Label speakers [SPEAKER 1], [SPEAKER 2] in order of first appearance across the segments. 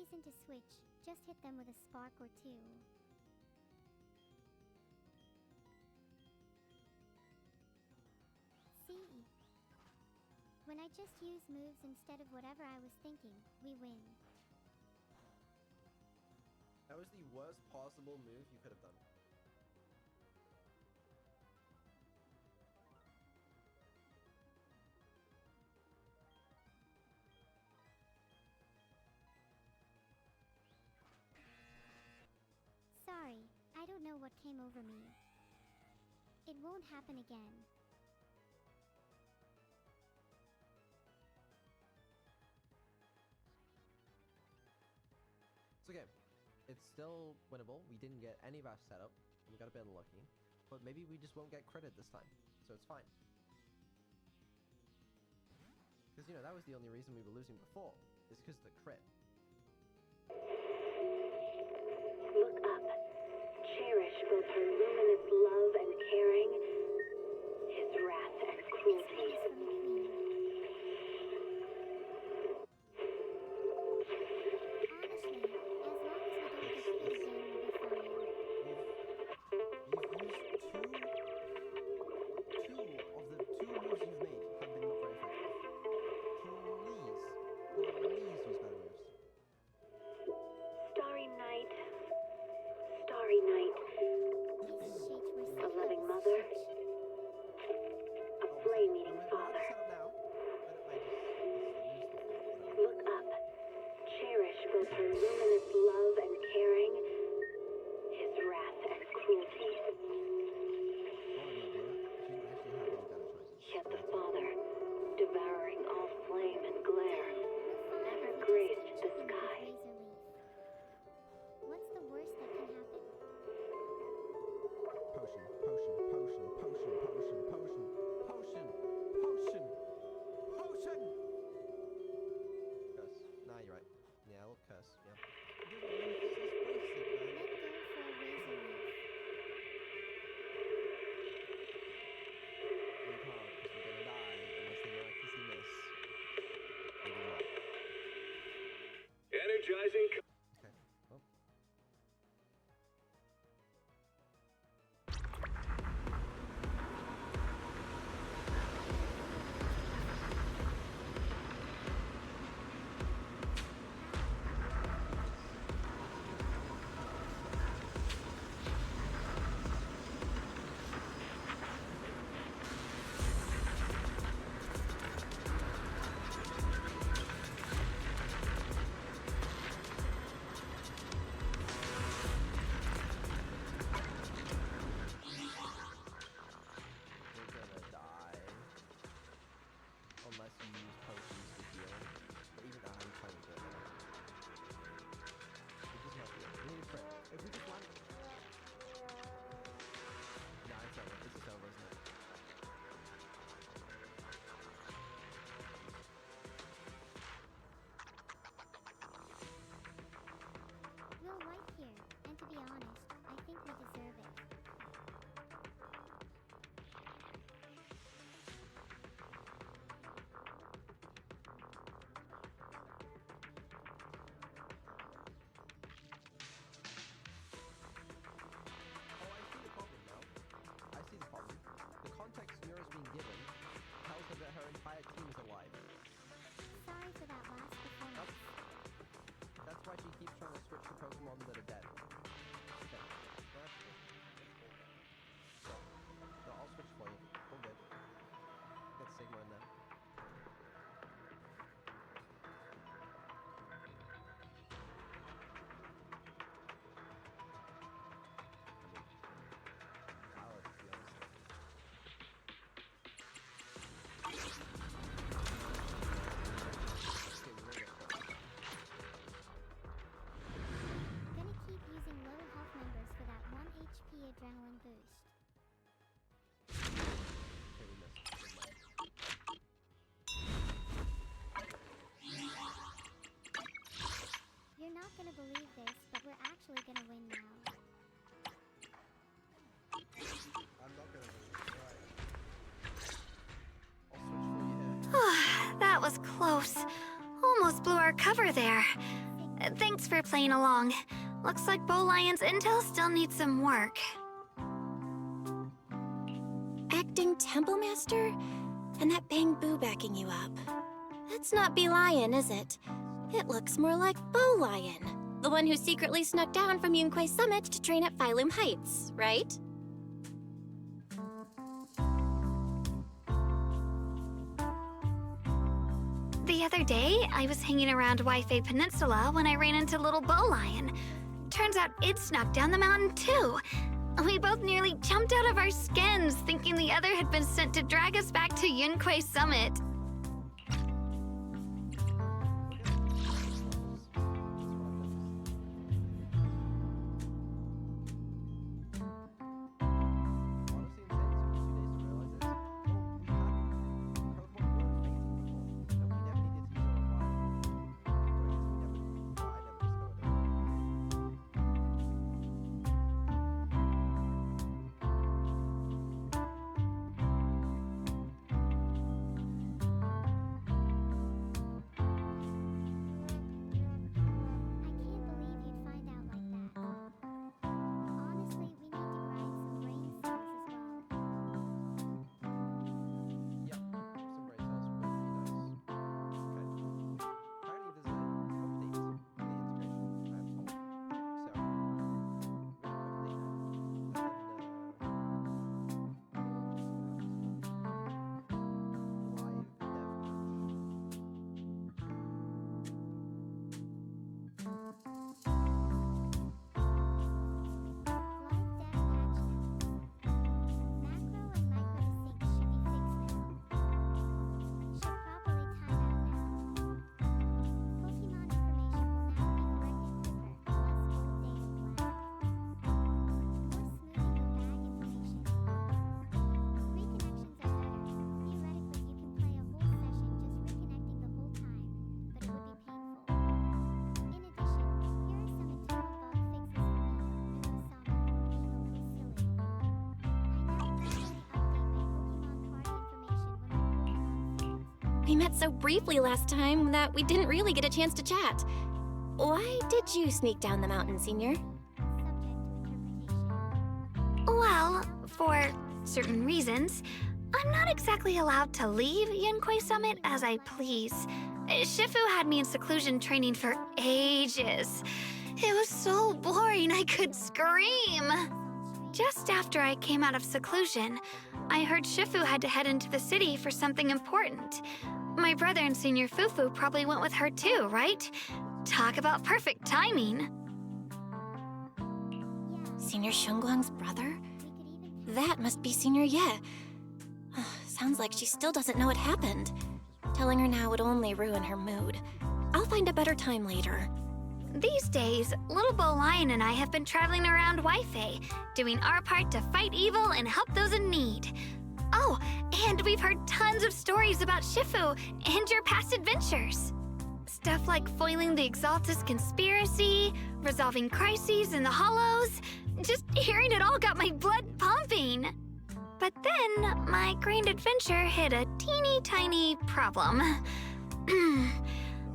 [SPEAKER 1] reason to switch, just hit them with a spark or two. See? When I just use moves instead of whatever I was thinking, we win.
[SPEAKER 2] That was the worst possible move you could have done.
[SPEAKER 1] Sorry, I don't know what came over me. It won't happen again.
[SPEAKER 2] It's okay. It's still winnable. We didn't get any of our setup. We got a bit unlucky. But maybe we just won't get credit this time. So it's fine. Because, you know, that was the only reason we were losing before. It's because of the crit.
[SPEAKER 3] Look up. Cherish both her luminous love and caring, his wrath and cruelty.
[SPEAKER 1] Honestly, as long as we don't get hit again, we'll be fine.
[SPEAKER 2] You've used two of the two moves you've made have been not very effective. Please use better moves.
[SPEAKER 3] Starry night. Starry night.
[SPEAKER 1] These shapes were
[SPEAKER 3] A
[SPEAKER 1] set
[SPEAKER 3] loving
[SPEAKER 1] up
[SPEAKER 3] mother.
[SPEAKER 1] such.
[SPEAKER 3] A flame-eating father.
[SPEAKER 2] Set up now. I just used the whatever.
[SPEAKER 3] Look up. Cherish both her luminous love and caring, his wrath and cruelty.
[SPEAKER 2] She didn't actually have any better choices.
[SPEAKER 3] Yet the Father, devouring all flame and glare, never graced the sky.
[SPEAKER 1] What's the worst that can happen?
[SPEAKER 2] Potion. Curse. Nah, you're right. Yeah, a little curse. Yeah.
[SPEAKER 1] Let go for a razor leaf.
[SPEAKER 2] We can't, because we're gonna die unless they miraculously miss. Maybe not.
[SPEAKER 4] Energizing.
[SPEAKER 2] Okay. Well. We're gonna die. Unless you use potions to heal. But even that, I'm trying to get it. We just might be able to. We need a crit. If we just land. Nah, it's over. This is over, isn't it?
[SPEAKER 1] We're right here, and to be honest, I think we deserve it.
[SPEAKER 2] Oh, I see the problem now. I see the problem. The context Mira's being given tells her that her entire team is alive.
[SPEAKER 1] Sorry for that last performance.
[SPEAKER 2] That's why she keeps trying to switch to Pokemon that are dead. Okay. That's cool. No, I'll switch for you. All good. Get Sigma in there. Valid, to be honest. Okay, we will get close.
[SPEAKER 1] Gonna keep using low health members for that 1 HP adrenaline boost.
[SPEAKER 2] Okay, we missed. Never mind.
[SPEAKER 1] You're not gonna believe this, but we're actually gonna win now.
[SPEAKER 2] I'm not gonna believe it. Alright. I'll switch for you here.
[SPEAKER 5] That was close. Almost blew our cover there.
[SPEAKER 4] Thanks for playing along. Looks like Bow Lion's intel still needs some work.
[SPEAKER 5] Acting Temple Master? And that Bang Boo backing you up. That's not Bee Lion, is it? It looks more like Bow Lion. The one who secretly snuck down from Yunquay Summit to train at Phylum Heights, right?
[SPEAKER 4] The other day, I was hanging around Waifei Peninsula when I ran into little Bow Lion. Turns out it snuck down the mountain too. We both nearly jumped out of our skins, thinking the other had been sent to drag us back to Yunquay Summit.
[SPEAKER 1] I can't believe you'd find out like that. Honestly, we need to grind some brain cells as well.
[SPEAKER 2] Yep, some brain cells would be nice. Okay. Apparently there's an update in the integration at all. So, we'll update that.
[SPEAKER 5] We met so briefly last time that we didn't really get a chance to chat. Why did you sneak down the mountain, Senior?
[SPEAKER 4] Well, for certain reasons, I'm not exactly allowed to leave Yunquay Summit as I please. Shifu had me in seclusion training for ages. It was so boring I could scream. Just after I came out of seclusion, I heard Shifu had to head into the city for something important. My brother and Senior Fufu probably went with her too, right? Talk about perfect timing.
[SPEAKER 5] Senior Shunguang's brother? That must be Senior Ye. Sounds like she still doesn't know what happened. Telling her now would only ruin her mood. I'll find a better time later.
[SPEAKER 4] These days, little Bow Lion and I have been traveling around Waifei, doing our part to fight evil and help those in need. Oh, and we've heard tons of stories about Shifu and your past adventures. Stuff like foiling the Exaltus conspiracy, resolving crises in the Hollows. Just hearing it all got my blood pumping. But then, my grand adventure hit a teeny tiny problem.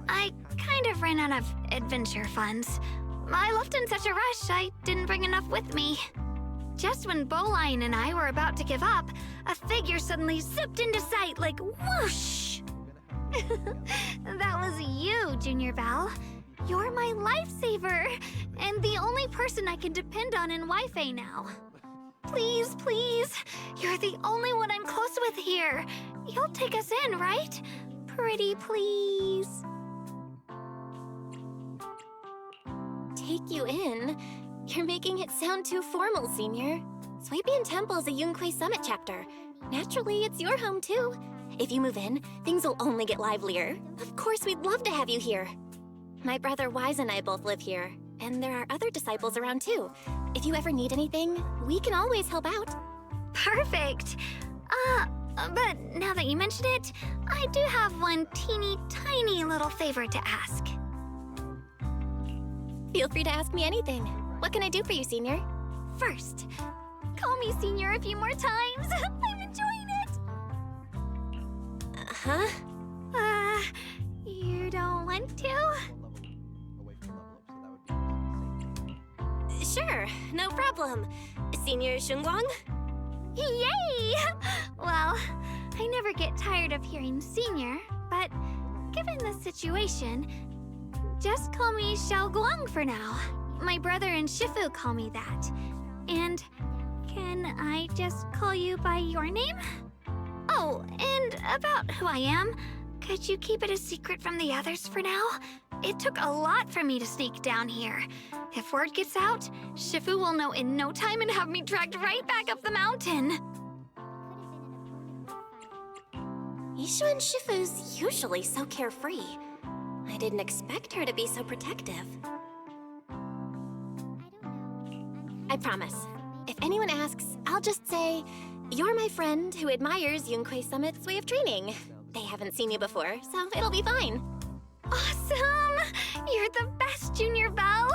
[SPEAKER 4] I kind of ran out of adventure funds. I left in such a rush, I didn't bring enough with me. Just when Bow Lion and I were about to give up, a figure suddenly zipped into sight like whoosh! That was you, Junior Val. You're my lifesaver, and the only person I can depend on in Waifei now. Please, please, you're the only one I'm close with here. You'll take us in, right? Pretty please.
[SPEAKER 5] Take you in? You're making it sound too formal, Senior. Swabian Temple's a Yunquay Summit chapter. Naturally, it's your home too. If you move in, things will only get livelier. Of course, we'd love to have you here. My brother Wise and I both live here, and there are other disciples around too. If you ever need anything, we can always help out.
[SPEAKER 4] Perfect. But now that you mention it, I do have one teeny tiny little favor to ask.
[SPEAKER 5] Feel free to ask me anything. What can I do for you, Senior?
[SPEAKER 4] First, call me Senior a few more times. I'm enjoying it.
[SPEAKER 5] Huh?
[SPEAKER 4] You don't want to?
[SPEAKER 2] One level away from level.
[SPEAKER 5] no problem. Senior Shunguang?
[SPEAKER 4] Yay! Well, I never get tired of hearing senior, but given the situation, just call me Xiao Guang for now. My brother and Shifu call me that. And can I just call you by your name? Oh, and about who I am, could you keep it a secret from the others for now? It took a lot for me to sneak down here. If word gets out, Shifu will know in no time and have me dragged right back up the mountain.
[SPEAKER 5] Yishu and Shifu's usually so carefree. I didn't expect her to be so protective. I promise. If anyone asks, I'll just say, you're my friend who admires Yunquei Summit's way of training. They haven't seen you before, so it'll be fine.
[SPEAKER 4] Awesome! You're the best, Junior Belle!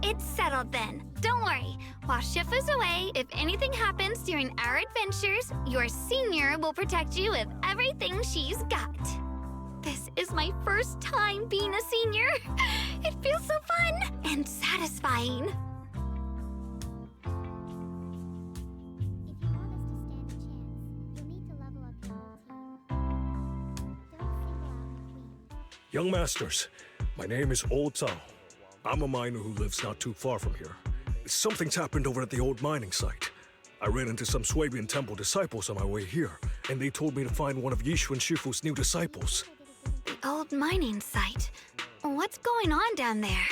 [SPEAKER 4] It's settled then. Don't worry. While Shifu's away, if anything happens during our adventures, your senior will protect you with everything she's got. This is my first time being a senior. It feels so fun and satisfying.
[SPEAKER 6] Young Masters, my name is Old Zhao. I'm a miner who lives not too far from here. Something's happened over at the old mining site. I ran into some Swabian Temple disciples on my way here, and they told me to find one of Yishu and Shifu's new disciples.
[SPEAKER 4] The old mining site. What's going on down there?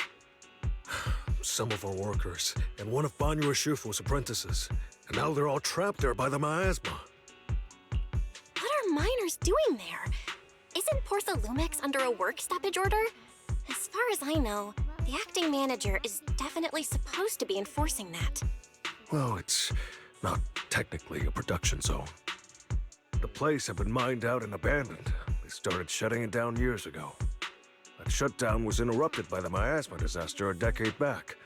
[SPEAKER 6] Some of our workers, and one of Banyue Shifu's apprentices. And now they're all trapped there by the miasma.
[SPEAKER 5] What are miners doing there? Isn't Portha Lumix under a work stoppage order? As far as I know, the acting manager is definitely supposed to be enforcing that.
[SPEAKER 6] Well, it's not technically a production zone. The place had been mined out and abandoned. They started shutting it down years ago. That shutdown was interrupted by the miasma disaster a decade back.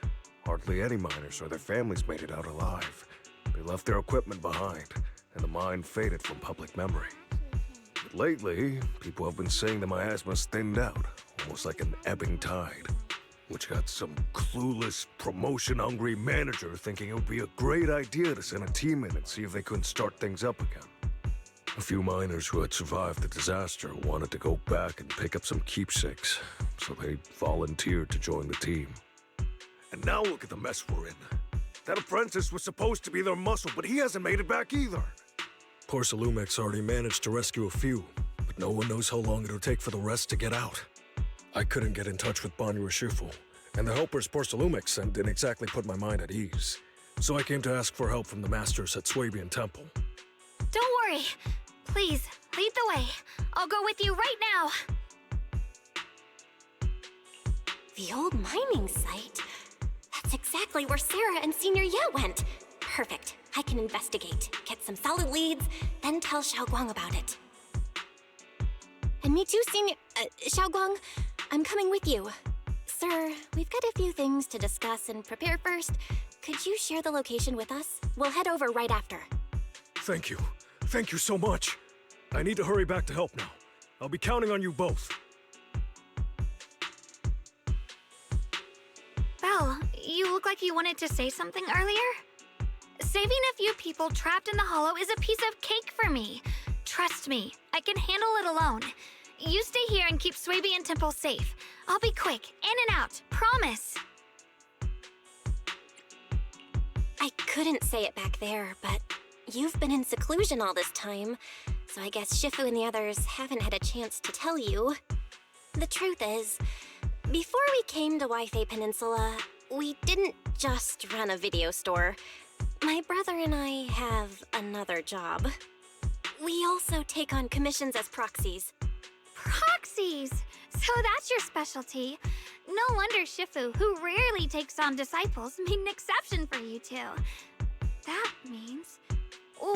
[SPEAKER 6] Hardly any miners or their families made it out alive. They left their equipment behind, and the mine faded from public memory. But lately, people have been saying the miasma's thinned out, almost like an ebbing tide, which got some clueless, promotion-hungry manager thinking it would be a great idea to send a team in and see if they couldn't start things up again. A few miners who had survived the disaster wanted to go back and pick up some keepsakes, so they volunteered to join the team. And now look at the mess we're in. That apprentice was supposed to be their muscle, but he hasn't made it back either. Portha Lumix already managed to rescue a few, but no one knows how long it'll take for the rest to get out. I couldn't get in touch with Banyue Shifu, and the helpers Portha Lumix sent didn't exactly put my mind at ease. So I came to ask for help from the masters at Swabian Temple.
[SPEAKER 4] Don't worry. Please, lead the way. I'll go with you right now.
[SPEAKER 5] The old mining site? That's exactly where Sarah and Senior Ye went. Perfect. I can investigate, get some solid leads, then tell Xiaoguang about it. And me too, Senior... Xiaoguang, I'm coming with you. Sir, we've got a few things to discuss and prepare first. Could you share the location with us? We'll head over right after.
[SPEAKER 6] Thank you. Thank you so much. I need to hurry back to help now. I'll be counting on you both.
[SPEAKER 4] Belle, you look like you wanted to say something earlier? Saving a few people trapped in the hollow is a piece of cake for me. Trust me, I can handle it alone. You stay here and keep Swabian Temple safe. I'll be quick, in and out, promise.
[SPEAKER 5] I couldn't say it back there, but you've been in seclusion all this time, so I guess Shifu and the others haven't had a chance to tell you. The truth is, before we came to Waifei Peninsula, we didn't just run a video store. My brother and I have another job. We also take on commissions as proxies.
[SPEAKER 4] Proxies! So that's your specialty. No wonder Shifu, who rarely takes on disciples, made an exception for you two. That means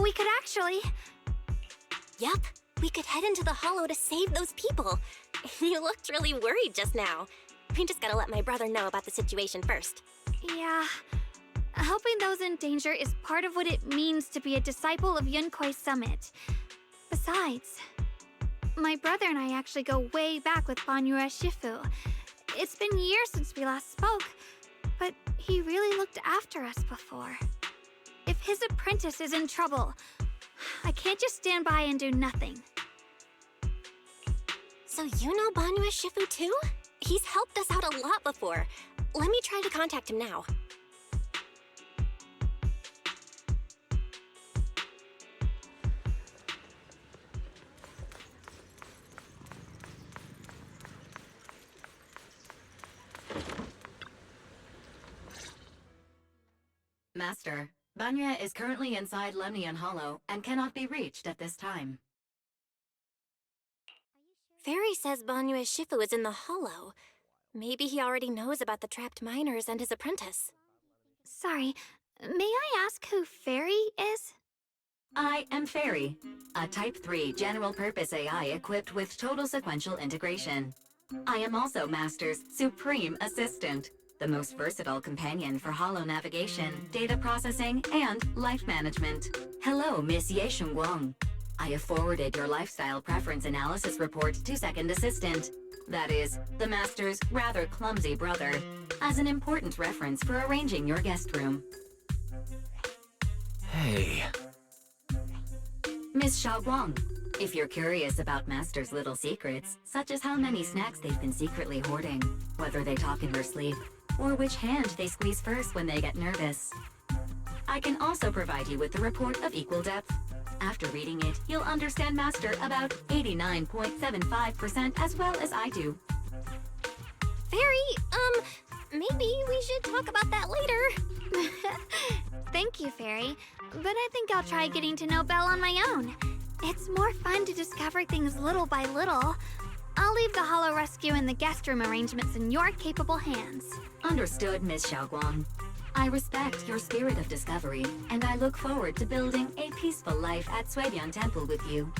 [SPEAKER 4] we could actually...
[SPEAKER 5] Yup, we could head into the hollow to save those people. You looked really worried just now. We just gotta let my brother know about the situation first.
[SPEAKER 4] Yeah. Helping those in danger is part of what it means to be a disciple of Yunquei Summit. Besides, my brother and I actually go way back with Banyue Shifu. It's been years since we last spoke. But he really looked after us before. If his apprentice is in trouble, I can't just stand by and do nothing.
[SPEAKER 5] So you know Banyue Shifu too? He's helped us out a lot before. Let me try to contact him now.
[SPEAKER 7] Master, Banya is currently inside Lemnian Hollow and cannot be reached at this time.
[SPEAKER 5] Fairy says Banyue Shifu is in the Hollow. Maybe he already knows about the trapped miners and his apprentice.
[SPEAKER 4] Sorry, may I ask who Fairy is?
[SPEAKER 7] I am Fairy, a Type 3 general-purpose AI equipped with total sequential integration. I am also Master's supreme assistant, the most versatile companion for hollow navigation, data processing, and life management. Hello, Miss Ye Shengguang. I have forwarded your lifestyle preference analysis report to Second Assistant, that is, the Master's rather clumsy brother, as an important reference for arranging your guest room.
[SPEAKER 8] Hey.
[SPEAKER 7] Miss Xiaoguang, if you're curious about Master's little secrets, such as how many snacks they've been secretly hoarding, whether they talk in their sleep, or which hand they squeeze first when they get nervous, I can also provide you with the report of equal depth. After reading it, you'll understand Master about 89.75% as well as I do.
[SPEAKER 5] Fairy, maybe we should talk about that later.
[SPEAKER 4] Thank you, Fairy. But I think I'll try getting to know Belle on my own. It's more fun to discover things little by little. I'll leave the Hollow Rescue and the guest room arrangements in your capable hands.
[SPEAKER 7] Understood, Miss Xiaoguang. I respect your spirit of discovery, and I look forward to building a peaceful life at Suidian Temple with you.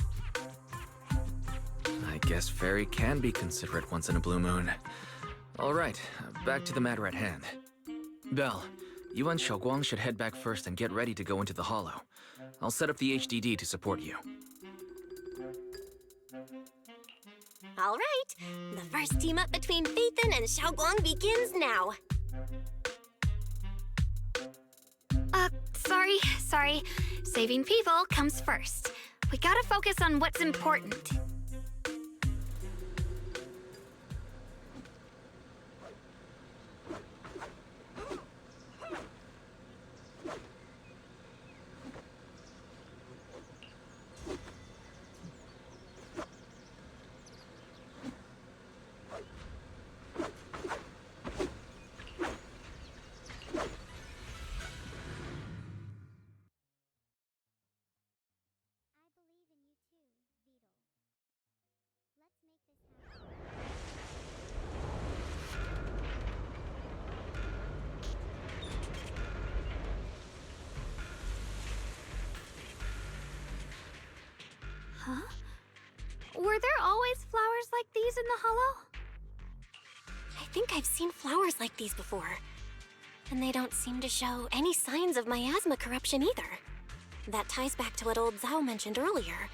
[SPEAKER 8] I guess Fairy can be considerate once in a blue moon. Alright, back to the matter at hand. Belle, you and Xiaoguang should head back first and get ready to go into the Hollow. I'll set up the HDD to support you.
[SPEAKER 5] All right, the first team up between Phaethon and Xiaoguang begins now.
[SPEAKER 4] Sorry. Saving people comes first. We gotta focus on what's important.
[SPEAKER 1] I believe in you too, Beetle. Let's make this happen.
[SPEAKER 4] Huh? Were there always flowers like these in the Hollow?
[SPEAKER 5] I think I've seen flowers like these before. And they don't seem to show any signs of miasma corruption either. That ties back to what old Zhao mentioned earlier.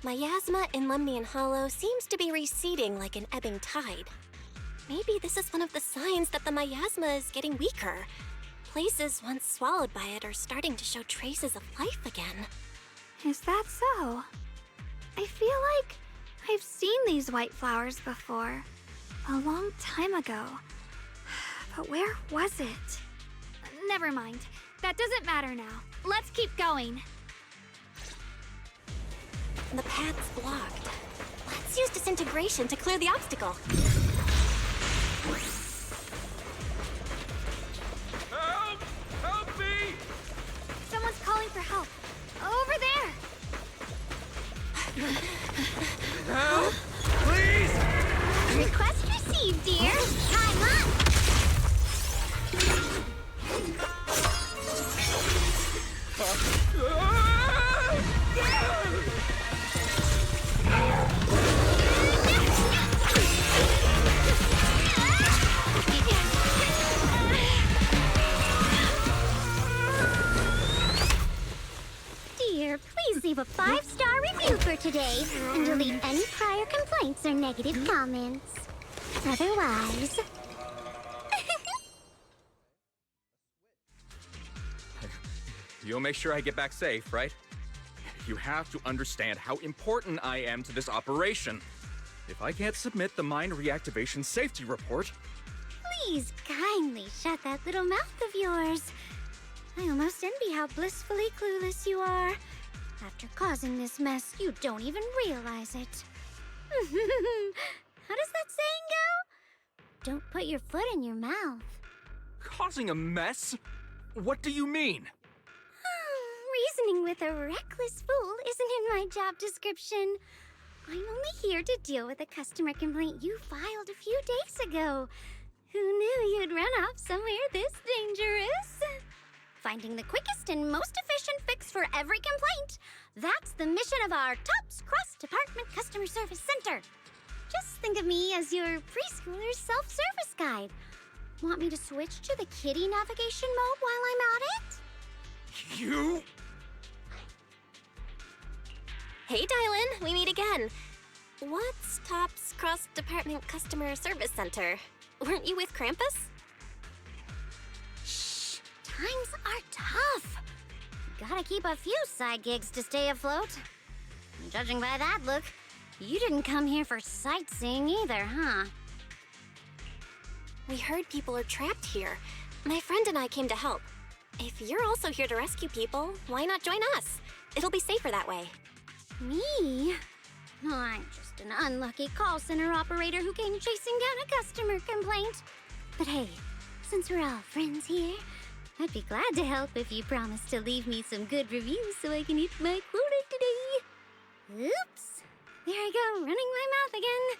[SPEAKER 5] Miasma in Lemnian Hollow seems to be receding like an ebbing tide. Maybe this is one of the signs that the miasma is getting weaker. Places once swallowed by it are starting to show traces of life again.
[SPEAKER 4] Is that so? I feel like I've seen these white flowers before. A long time ago. But where was it? Never mind. That doesn't matter now. Let's keep going.
[SPEAKER 5] The path's blocked. Let's use disintegration to clear the obstacle.
[SPEAKER 6] Help! Help me!
[SPEAKER 4] Someone's calling for help. Over there!
[SPEAKER 6] Help! Please!
[SPEAKER 4] Request received, dear. Time up!
[SPEAKER 1] Dear, please leave a 5-star review for today and delete any prior complaints or negative comments. Otherwise...
[SPEAKER 9] You'll make sure I get back safe, right? You have to understand how important I am to this operation. If I can't submit the mine reactivation safety report,
[SPEAKER 1] Please kindly shut that little mouth of yours. I almost envy how blissfully clueless you are. After causing this mess, you don't even realize it. How does that saying go? Don't put your foot in your mouth.
[SPEAKER 9] causing a mess? What do you mean?
[SPEAKER 1] Reasoning with a reckless fool isn't in my job description. I'm only here to deal with a customer complaint you filed a few days ago. Who knew you'd run off somewhere this dangerous? Finding the quickest and most efficient fix for every complaint. That's the mission of our TOPS Cross-Department Customer Service Center. Just think of me as your preschooler's self-service guide. Want me to switch to the kiddie navigation mode while I'm at it?
[SPEAKER 9] You?
[SPEAKER 5] Hey, Dylan, we meet again. What's TOPS Cross-Department Customer Service Center? Weren't you with Krampus?
[SPEAKER 1] Shh! Times are tough. Gotta keep a few side gigs to stay afloat. Judging by that look, you didn't come here for sightseeing either, huh?
[SPEAKER 5] We heard people are trapped here. My friend and I came to help. If you're also here to rescue people, why not join us? It'll be safer that way.
[SPEAKER 1] Me? I'm just an unlucky call center operator who came chasing down a customer complaint. But hey, since we're all friends here, I'd be glad to help if you promise to leave me some good reviews so I can hit my quota today. Oops. There I go, running my mouth again.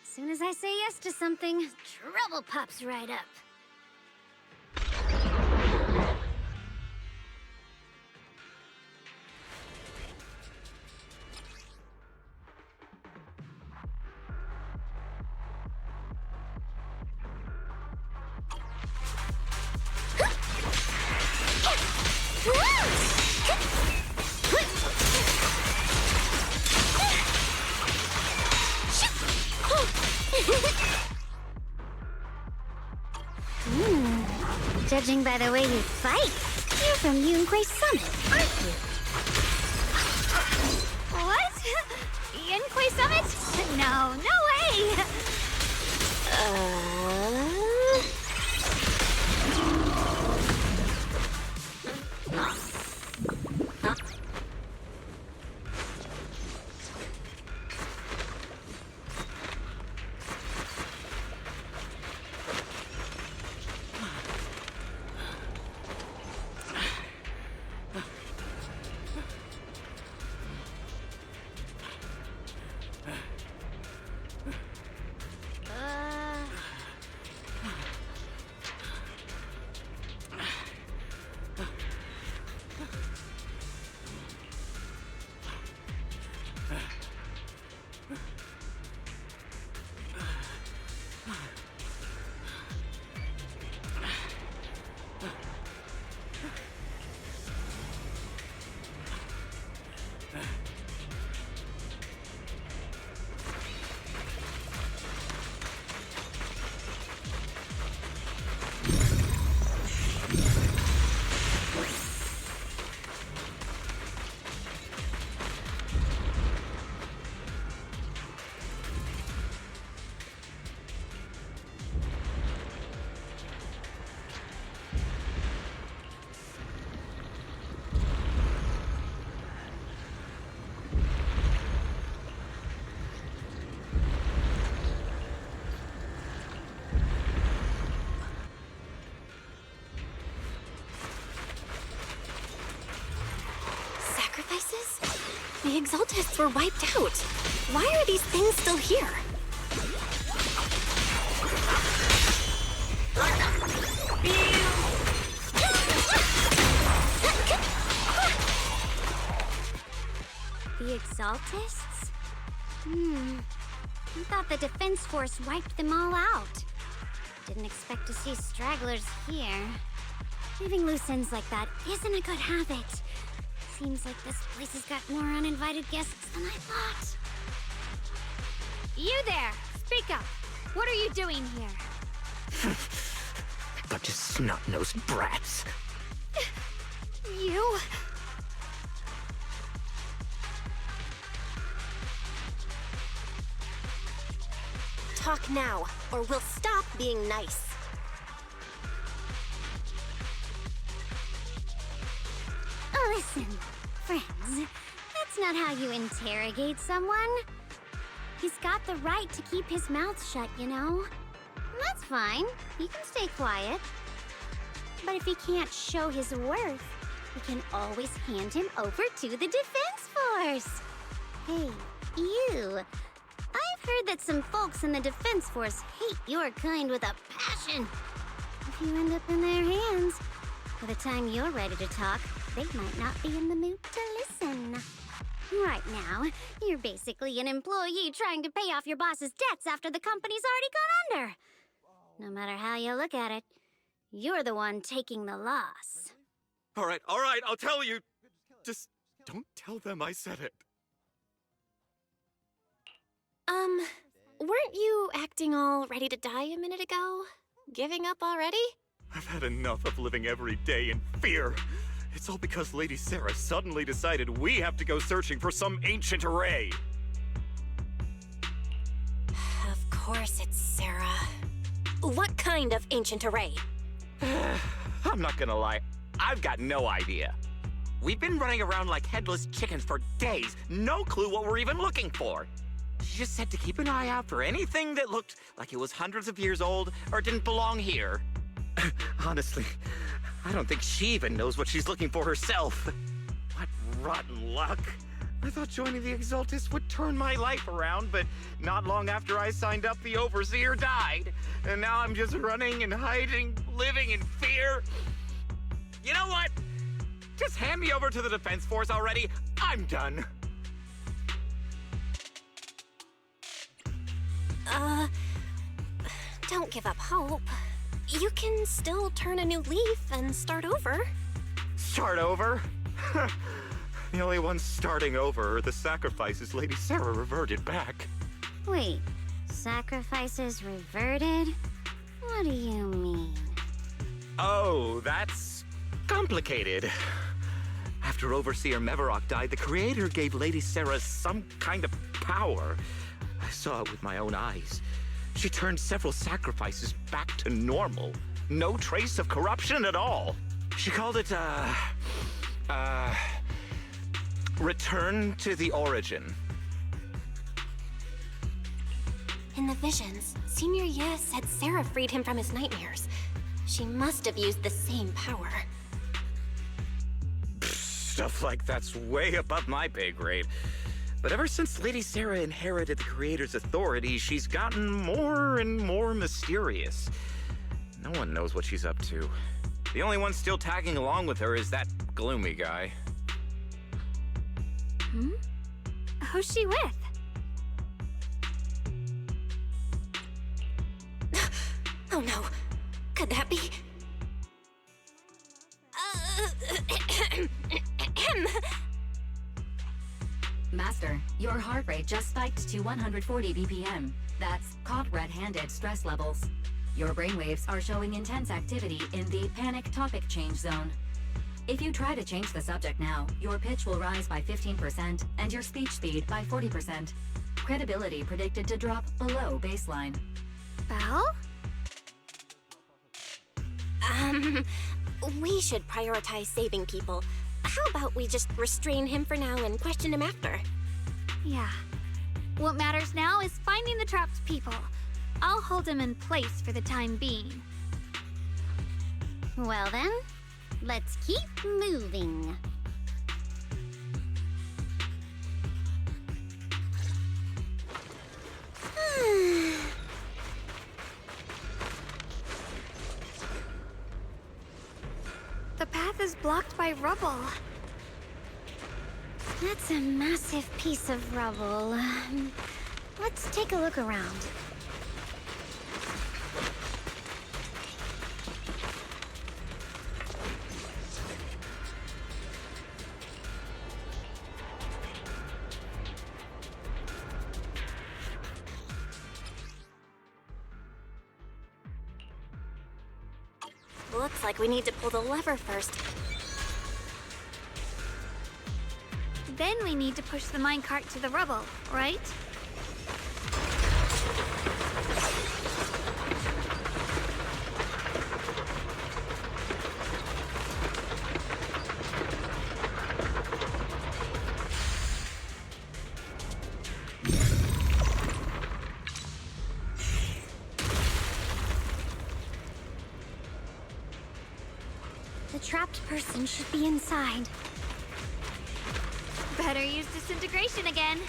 [SPEAKER 1] As soon as I say yes to something, trouble pops right up. Judging by the way you fight, you're from Yunquay Summit, aren't you? What? Yunquay Summit? No, no way!
[SPEAKER 5] The Exaltists were wiped out. Why are these things still here?
[SPEAKER 1] The Exaltists? I thought the Defense Force wiped them all out. Didn't expect to see stragglers here. Leaving loose ends like that isn't a good habit. Seems like this place has got more uninvited guests than I thought. You there! Speak up! What are you doing here?
[SPEAKER 10] Bunch of snot-nosed brats.
[SPEAKER 4] You...
[SPEAKER 5] Talk now, or we'll stop being nice.
[SPEAKER 1] Listen, friends, that's not how you interrogate someone. He's got the right to keep his mouth shut, you know? That's fine. He can stay quiet. But if he can't show his worth, we can always hand him over to the Defense Force. Hey, you. I've heard that some folks in the Defense Force hate your kind with a passion. If you end up in their hands, by the time you're ready to talk, they might not be in the mood to listen. Right now, you're basically an employee trying to pay off your boss's debts after the company's already gone under. No matter how you look at it, you're the one taking the loss.
[SPEAKER 9] All right, I'll tell you. Just don't tell them I said it.
[SPEAKER 5] Weren't you acting all ready to die a minute ago? Giving up already?
[SPEAKER 9] I've had enough of living every day in fear. It's all because Lady Sarah suddenly decided we have to go searching for some ancient array.
[SPEAKER 5] Of course it's Sarah. What kind of ancient array?
[SPEAKER 10] I'm not gonna lie, I've got no idea. We've been running around like headless chickens for days, no clue what we're even looking for. She just said to keep an eye out for anything that looked like it was hundreds of years old or didn't belong here. Honestly, I don't think she even knows what she's looking for herself. What rotten luck. I thought joining the Exaltis would turn my life around, but not long after I signed up, the Overseer died. And now I'm just running and hiding, living in fear. You know what? Just hand me over to the Defense Force already. I'm done.
[SPEAKER 5] Don't give up hope. You can still turn a new leaf and start over.
[SPEAKER 10] Start over? The only ones starting over are the sacrifices Lady Sarah reverted back.
[SPEAKER 1] Wait, sacrifices reverted? What do you mean?
[SPEAKER 10] Oh, that's complicated. After Overseer Mevarok died, the Creator gave Lady Sarah some kind of power. I saw it with my own eyes. She turned several sacrifices back to normal. No trace of corruption at all. She called it, Return to the Origin.
[SPEAKER 5] In the visions, Senior Ye said Sarah freed him from his nightmares. She must have used the same power.
[SPEAKER 10] Stuff like that's way above my pay grade. But ever since Lady Sarah inherited the Creator's authority, she's gotten more and more mysterious. No one knows what she's up to. The only one still tagging along with her is that gloomy guy.
[SPEAKER 4] Who's she with?
[SPEAKER 5] Oh no. Could that be?
[SPEAKER 7] Master, your heart rate just spiked to 140 BPM. That's caught red-handed stress levels. Your brainwaves are showing intense activity in the panic topic change zone. If you try to change the subject now, your pitch will rise by 15% and your speech speed by 40%. Credibility predicted to drop below baseline.
[SPEAKER 4] Belle?
[SPEAKER 5] We should prioritize saving people. How about we just restrain him for now and question him after?
[SPEAKER 4] Yeah. What matters now is finding the trapped people. I'll hold him in place for the time being.
[SPEAKER 1] Well then, let's keep moving.
[SPEAKER 4] The path is blocked by rubble.
[SPEAKER 1] That's a massive piece of rubble. Let's take a look around.
[SPEAKER 5] Looks like we need to pull the lever first.
[SPEAKER 4] Then we need to push the minecart to the rubble, right?
[SPEAKER 1] The trapped person should be inside.
[SPEAKER 4] Better use disintegration again.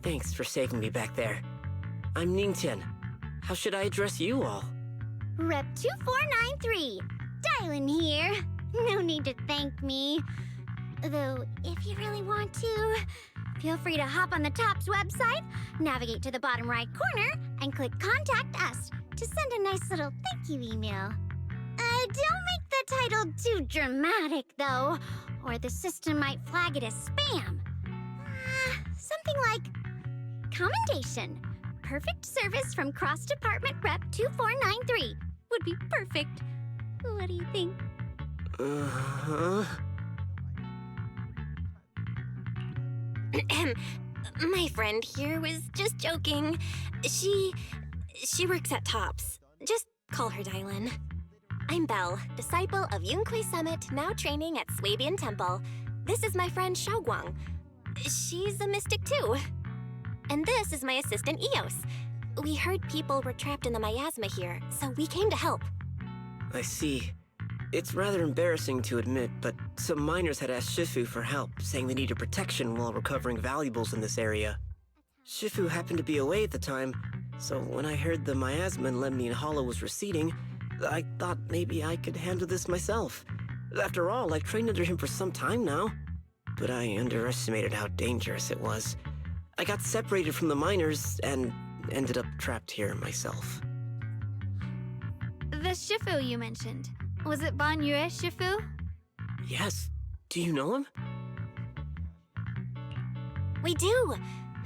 [SPEAKER 11] Thanks for saving me back there. I'm Ningtian. How should I address you all?
[SPEAKER 1] Rep 2493. Dylan here. No need to thank me. Though, if you really want to, feel free to hop on the TOPS website, navigate to the bottom right corner, and click Contact Us to send a nice little thank you email. Don't make the title too dramatic, though, or the system might flag it as spam. Something like Commendation. Perfect service from Cross Department Rep 2493 would be perfect. What do you think?
[SPEAKER 5] My friend here was just joking. She works at TOPS. Just call her Dylan. I'm Belle, disciple of Yunquei Summit, now training at Swabian Temple. This is my friend Xiaoguang. She's a mystic too. And this is my assistant Eos. We heard people were trapped in the miasma here, so we came to help.
[SPEAKER 11] I see. It's rather embarrassing to admit, but some miners had asked Shifu for help, saying they needed protection while recovering valuables in this area. Shifu happened to be away at the time, so when I heard the miasma in Lemnian Hollow was receding, I thought maybe I could handle this myself. After all, I've trained under him for some time now. But I underestimated how dangerous it was. I got separated from the miners and ended up trapped here myself.
[SPEAKER 4] The Shifu you mentioned. Was it Ban Yue Shifu?
[SPEAKER 11] Yes. Do you know him?
[SPEAKER 5] We do!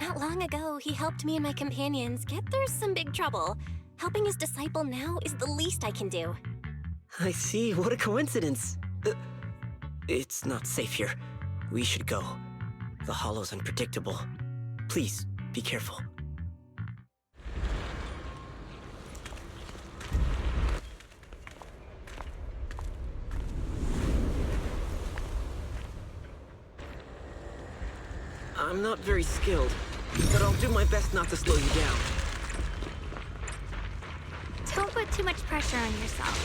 [SPEAKER 5] Not long ago, he helped me and my companions get through some big trouble. Helping his disciple now is the least I can do.
[SPEAKER 11] I see. What a coincidence. It's not safe here. We should go. The Hollow's unpredictable. Please, be careful. I'm not very skilled, but I'll do my best not to slow you down.
[SPEAKER 4] Don't put too much pressure on yourself.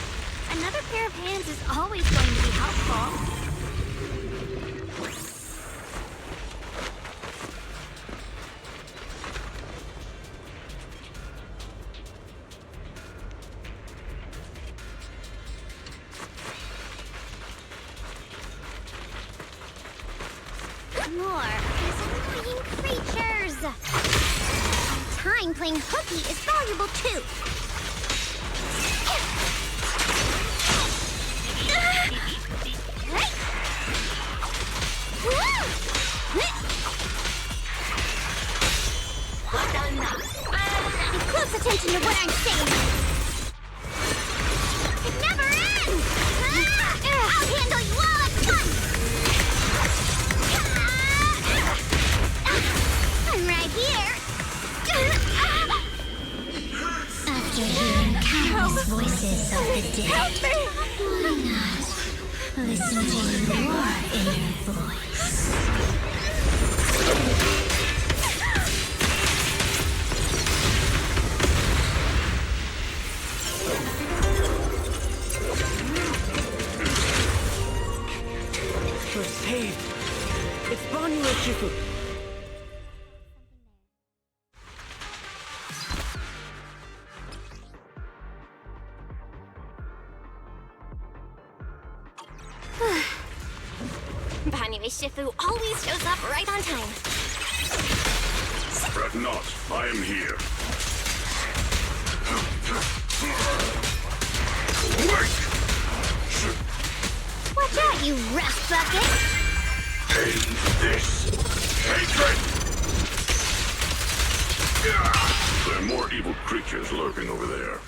[SPEAKER 4] Another pair of hands is always going to be helpful.
[SPEAKER 1] More of these annoying creatures. Time playing hooky is valuable too. Pay close attention to what I'm saying. It never ends. I'll handle you all at once. I'm right here. After hearing countless voices of the dead, why not listen to your inner voice?
[SPEAKER 11] We're saved. It's Ban Yue Shifu.
[SPEAKER 5] Ban Yue Shifu always shows up right on time.
[SPEAKER 6] Fret not, I am here. Wait!
[SPEAKER 1] Watch out, you rough bucket!
[SPEAKER 6] End this hatred! are more evil creatures lurking over there.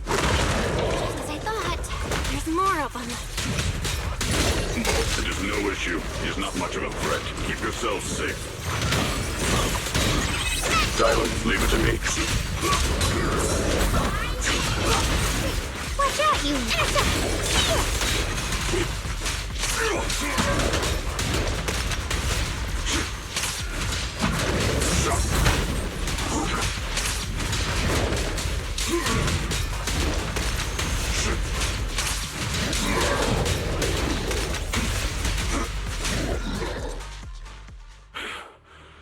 [SPEAKER 5] As I thought, there's more of them.
[SPEAKER 6] It is no issue. He is not much of a threat. Keep yourselves safe. Silence, leave it to me.
[SPEAKER 1] Watch out, you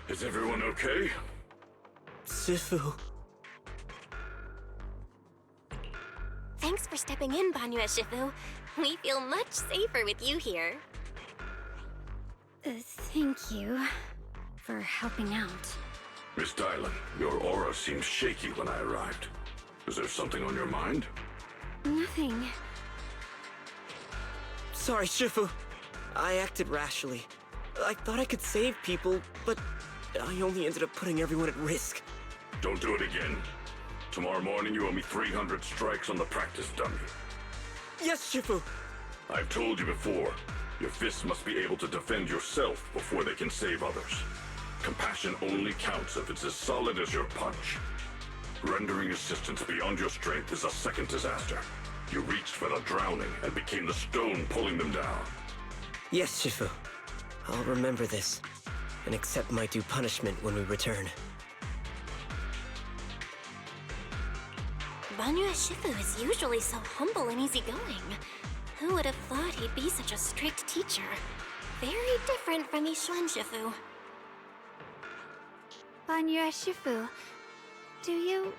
[SPEAKER 6] Is everyone okay?
[SPEAKER 11] Shifu.
[SPEAKER 5] Thanks for stepping in, Banyue Shifu. We feel much safer with you here.
[SPEAKER 1] Thank you for helping out.
[SPEAKER 6] Miss Dylan, your aura seemed shaky when I arrived. Is there something on your mind?
[SPEAKER 1] Nothing.
[SPEAKER 11] Sorry, Shifu. I acted rashly. I thought I could save people, but I only ended up putting everyone at risk.
[SPEAKER 6] Don't do it again. Tomorrow morning you owe me 300 strikes on the practice dummy.
[SPEAKER 11] Yes, Shifu.
[SPEAKER 6] I've told you before, your fists must be able to defend yourself before they can save others. Compassion only counts if it's as solid as your punch. Rendering assistance beyond your strength is a second disaster. You reached for the drowning and became the stone pulling them down.
[SPEAKER 11] Yes, Shifu. I'll remember this, and accept my due punishment when we return.
[SPEAKER 5] Banyue Shifu is usually so humble and easygoing. Who would have thought he'd be such a strict teacher? Very different from Yixuan Shifu.
[SPEAKER 4] Banyue Shifu, do you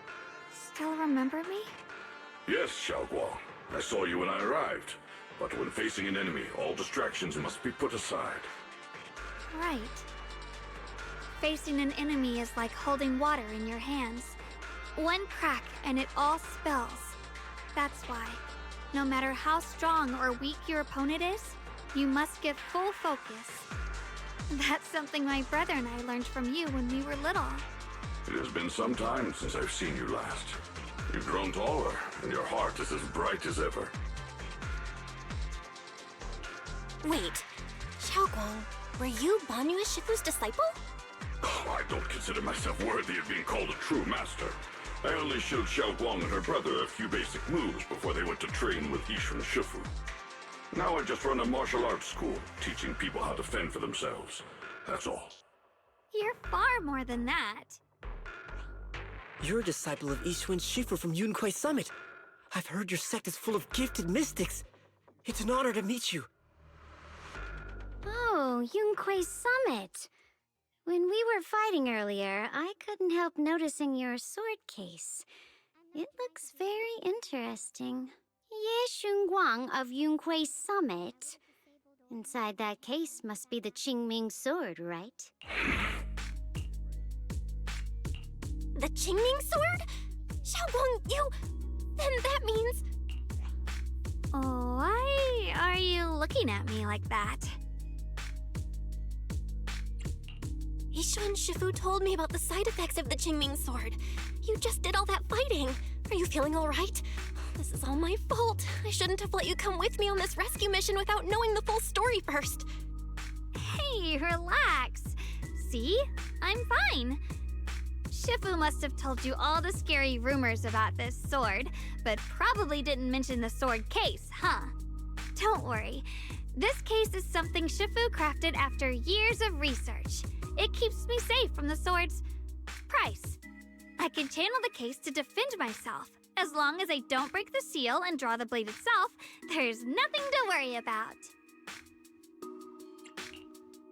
[SPEAKER 4] still remember me?
[SPEAKER 6] Yes, Xiaoguang. I saw you when I arrived. But when facing an enemy, all distractions must be put aside.
[SPEAKER 4] Right. Facing an enemy is like holding water in your hands. One crack and it all spills. That's why, no matter how strong or weak your opponent is, you must give full focus. That's something my brother and I learned from you when we were little.
[SPEAKER 6] It has been some time since I've seen you last. You've grown taller, and your heart is as bright as ever.
[SPEAKER 5] Wait, Xiaoguang, were you Banyue Shifu's disciple?
[SPEAKER 6] Oh, I don't consider myself worthy of being called a true master. I only showed Xiaoguang and her brother a few basic moves before they went to train with Yixuan Shifu. Now I just run a martial arts school, teaching people how to fend for themselves. That's all.
[SPEAKER 4] You're far more than that.
[SPEAKER 11] You're a disciple of Yixuan Shifu from Yunquei Summit. I've heard your sect is full of gifted mystics. It's an honor to meet you.
[SPEAKER 1] Oh, Yunquei Summit. When we were fighting earlier, I couldn't help noticing your sword case. It looks very interesting. Ye Xunguang of Yunquei Summit. Inside that case must be the Qingming sword, right?
[SPEAKER 5] The Qingming sword? Xiaoguang, you... Then that means...
[SPEAKER 4] Why are you looking at me like that?
[SPEAKER 5] Yixuan Shifu told me about the side effects of the Qingming sword. You just did all that fighting. Are you feeling all right? This is all my fault. I shouldn't have let you come with me on this rescue mission without knowing the full story first.
[SPEAKER 4] Hey, relax. See? I'm fine. Shifu must have told you all the scary rumors about this sword, but probably didn't mention the sword case, huh? Don't worry. This case is something Shifu crafted after years of research. It keeps me safe from the sword's price. I can channel the case to defend myself. As long as I don't break the seal and draw the blade itself, there's nothing to worry about.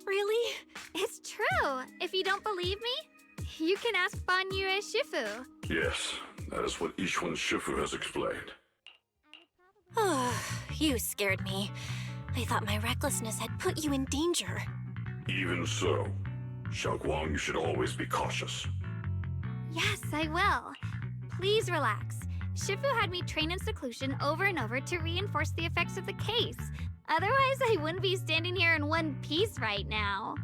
[SPEAKER 5] Really?
[SPEAKER 4] It's true. If you don't believe me, you can ask Banyue Shifu.
[SPEAKER 6] Yes, that is what Yixuan Shifu has explained.
[SPEAKER 5] Oh, you scared me. I thought my recklessness had put you in danger.
[SPEAKER 6] Even so, Xiaoguang, you should always be cautious.
[SPEAKER 4] Yes, I will. Please relax. Shifu had me train in seclusion over and over to reinforce the effects of the case. Otherwise, I wouldn't be standing here in one piece right now.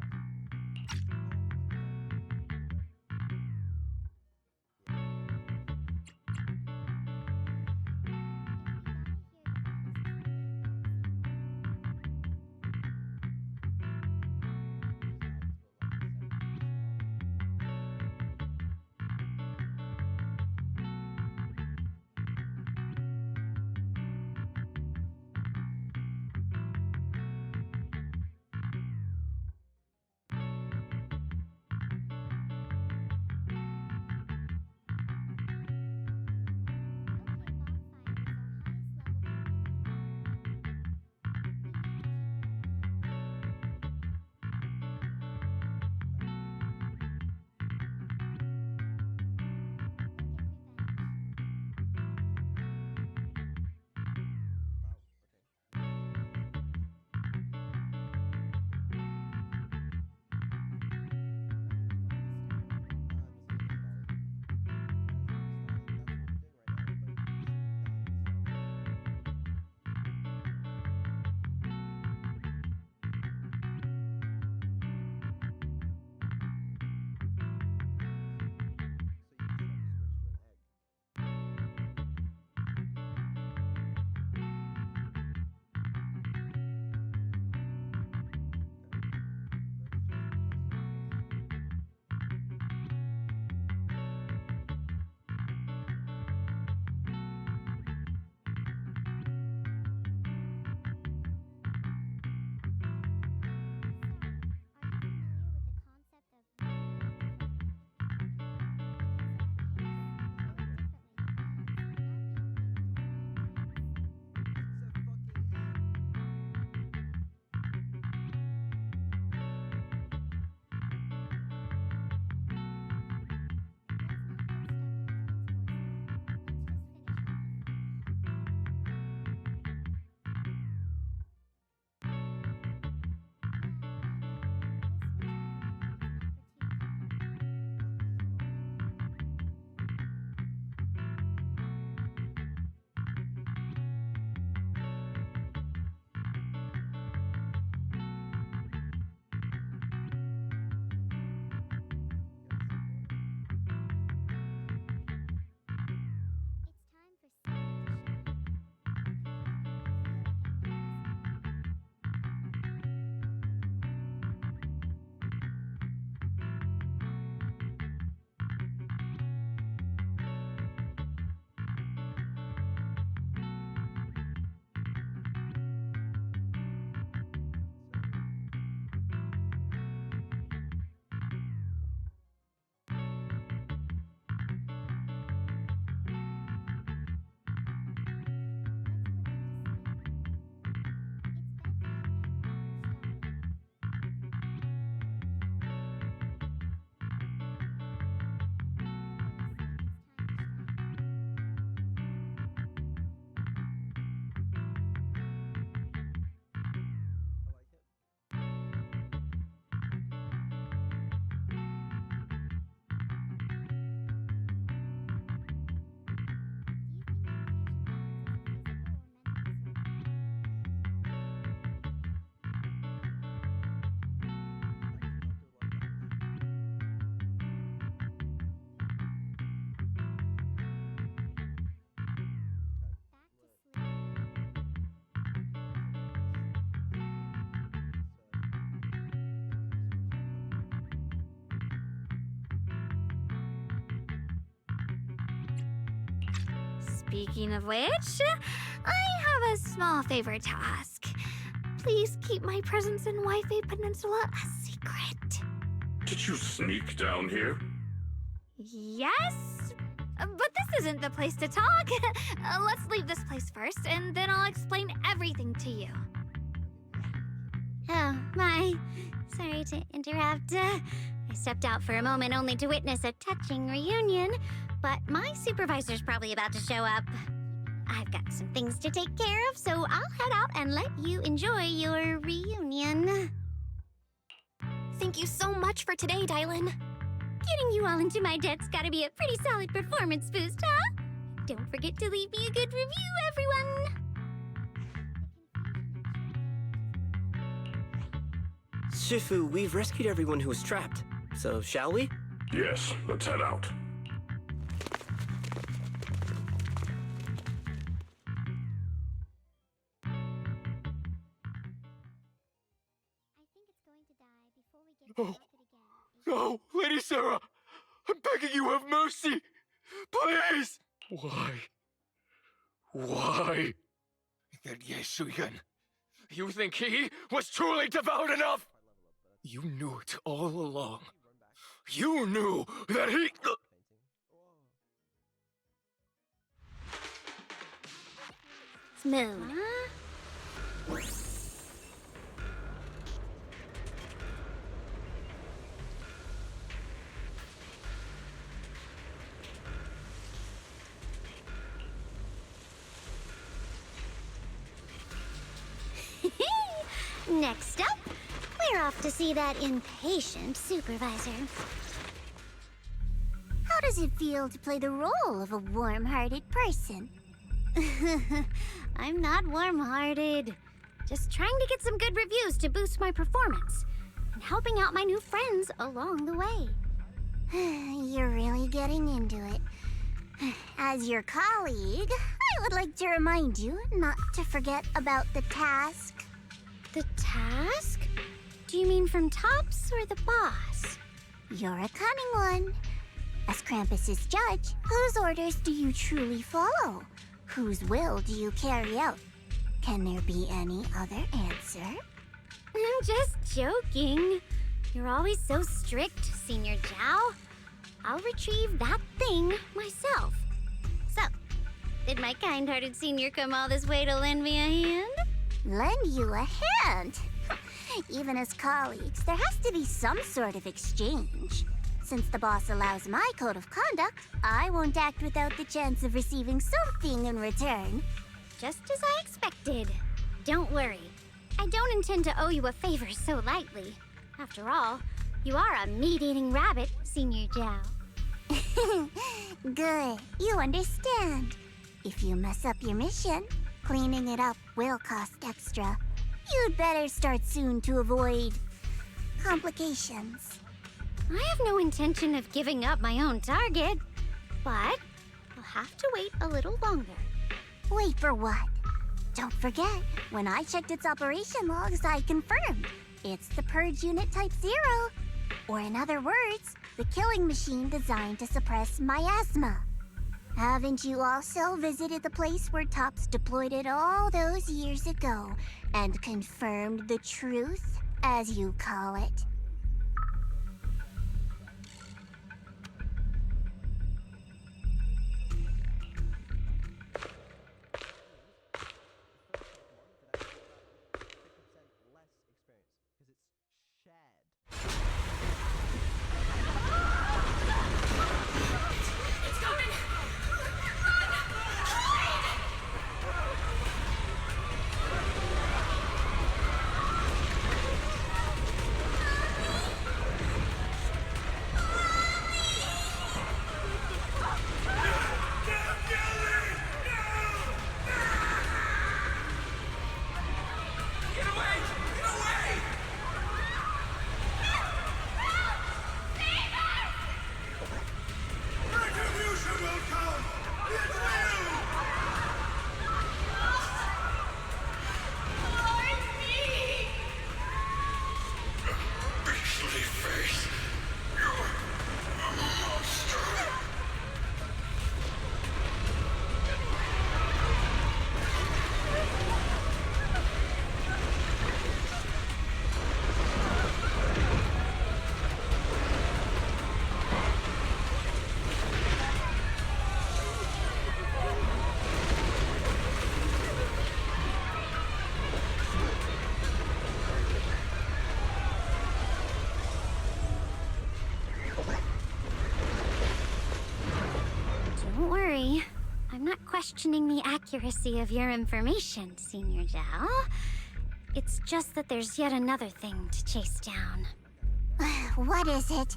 [SPEAKER 4] Speaking of which, I have a small favor to ask. Please keep my presence in Wi-Fi Peninsula a secret.
[SPEAKER 6] Did you sneak down here?
[SPEAKER 4] Yes? But this isn't the place to talk. Let's leave this place first, and then I'll explain everything to you.
[SPEAKER 1] Oh, my. Sorry to interrupt. I stepped out for a moment only to witness a touching reunion, but my supervisor's probably about to show up. I've got some things to take care of, so I'll head out and let you enjoy your reunion.
[SPEAKER 5] Thank you so much for today, Dylan.
[SPEAKER 1] Getting you all into my debt's gotta be a pretty solid performance boost, huh? Don't forget to leave me a good review, everyone!
[SPEAKER 11] Shifu, we've rescued everyone who was trapped. So, shall we?
[SPEAKER 6] Yes, let's head out.
[SPEAKER 1] Oh,
[SPEAKER 9] No, Lady Sarah! I'm begging you, have mercy! Please! Why? Why? That Ye Shuyan. You think he was truly devout enough? You knew it all along. You knew that he...
[SPEAKER 1] Moon. Next up, we're off to see that impatient supervisor. How does it feel to play the role of a warm-hearted person? I'm not warm-hearted. Just trying to get some good reviews to boost my performance and helping out my new friends along the way. You're really getting into it. As your colleague, I would like to remind you not to forget about the task. The task? Do you mean from Tops or the boss? You're a cunning one. As Krampus's judge, whose orders do you truly follow? Whose will do you carry out? Can there be any other answer? I'm just joking. You're always so strict, Senior Zhao. I'll retrieve that thing myself. So, did my kind-hearted senior come all this way to lend me a hand? Lend you a hand? Even as colleagues, there has to be some sort of exchange. Since the boss allows my code of conduct, I won't act without the chance of receiving something in return. Just as I expected. Don't worry. I don't intend to owe you a favor so lightly. After all, you are a meat-eating rabbit, Senior Zhao. Good. You understand. If you mess up your mission, cleaning it up will cost extra. You'd better start soon to avoid complications. I have no intention of giving up my own target, but I'll have to wait a little longer. Wait for what? Don't forget, when I checked its operation logs, I confirmed. It's the Purge Unit Type 0. Or in other words, the killing machine designed to suppress miasma. Haven't you also visited the place where Tops deployed it all those years ago and confirmed the truth, as you call it? Don't worry. I'm not questioning the accuracy of your information, Senior Zhao. It's just that there's yet another thing to chase down. What is it?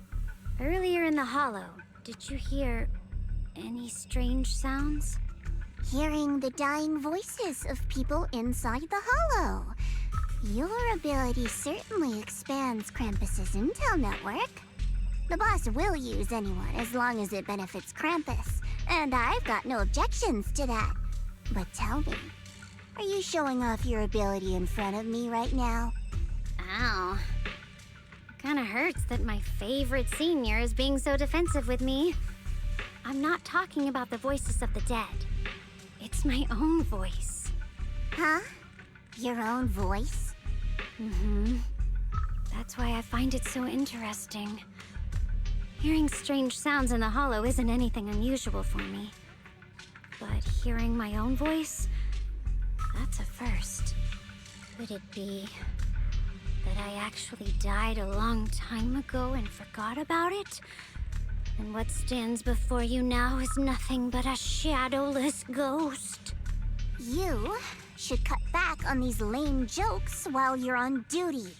[SPEAKER 1] Earlier in the hollow, did you hear any strange sounds? Hearing the dying voices of people inside the hollow. Your ability certainly expands Krampus's intel network. The boss will use anyone as long as it benefits Krampus, and I've got no objections to that. But tell me, are you showing off your ability in front of me right now? Ow. Kinda hurts that my favorite senior is being so defensive with me. I'm not talking about the voices of the dead. It's my own voice. Huh? Your own voice? Mm-hmm. That's why I find it so interesting. Hearing strange sounds in the hollow isn't anything unusual for me. But hearing my own voice? That's a first. Could it be that I actually died a long time ago and forgot about it? And what stands before you now is nothing but a shadowless ghost. You should cut back on these lame jokes while you're on duty.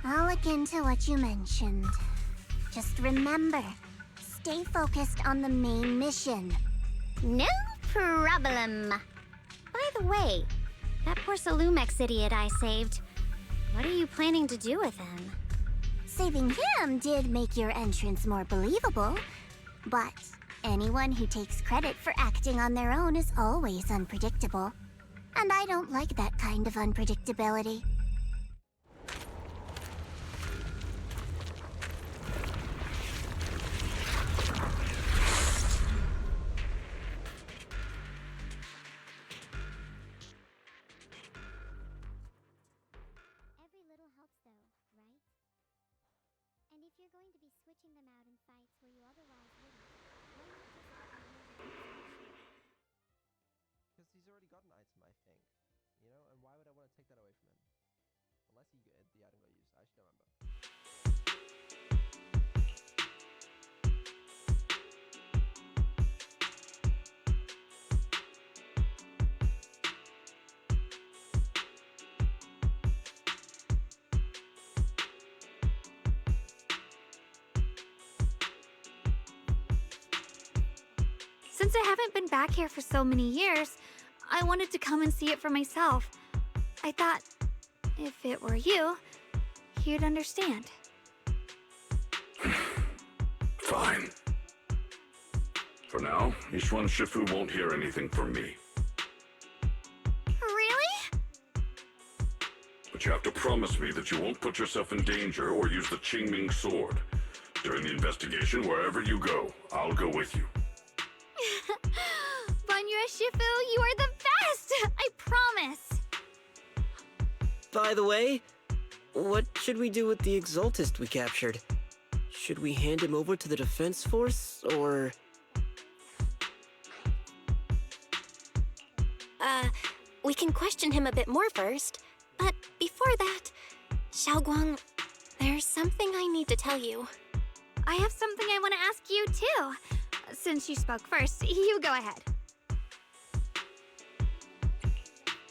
[SPEAKER 1] I'll look into what you mentioned. Just remember, stay focused on the main mission. No problem. By the way, that poor Salumex idiot I saved, what are you planning to do with him? Saving him did make your entrance more believable, but anyone who takes credit for acting on their own is always unpredictable. And I don't like that kind of unpredictability.
[SPEAKER 12] Switching them out in fights where you otherwise wouldn't.
[SPEAKER 2] Because he's already got an item, I think. You know, and why would I want to take that away from him? Unless the item got used. I should remember.
[SPEAKER 4] Since I haven't been back here for so many years, I wanted to come and see it for myself. I thought, if it were you, you'd understand.
[SPEAKER 6] Fine. For now, Ishwan Shifu won't hear anything from me.
[SPEAKER 4] Really?
[SPEAKER 6] But you have to promise me that you won't put yourself in danger or use the Qingming sword. During the investigation, wherever you go, I'll go with you.
[SPEAKER 4] Banyue Shifu, you are the best! I promise!
[SPEAKER 11] By the way, what should we do with the Exaltist we captured? Should we hand him over to the Defense Force, or...?
[SPEAKER 5] We can question him a bit more first. But before that, Xiaoguang, there's something I need to tell you.
[SPEAKER 4] I have something I want to ask you, too. Since you spoke first, you go ahead.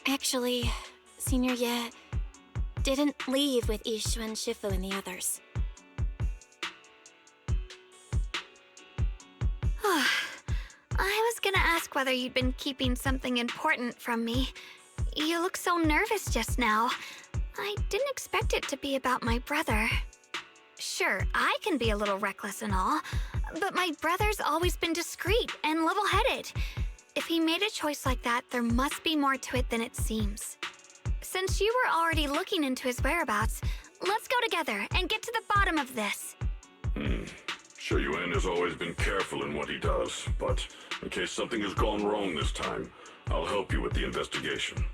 [SPEAKER 5] Actually, Senior Ye didn't leave with Ishwan Shifu and the others.
[SPEAKER 4] I was gonna ask whether you'd been keeping something important from me. You look so nervous just now. I didn't expect it to be about my brother. Sure, I can be a little reckless and all, but my brother's always been discreet and level-headed. If he made a choice like that, there must be more to it than it seems. Since you were already looking into his whereabouts, let's go together and get to the bottom of this.
[SPEAKER 6] Shu Yuan has always been careful in what he does, but in case something has gone wrong this time, I'll help you with the investigation.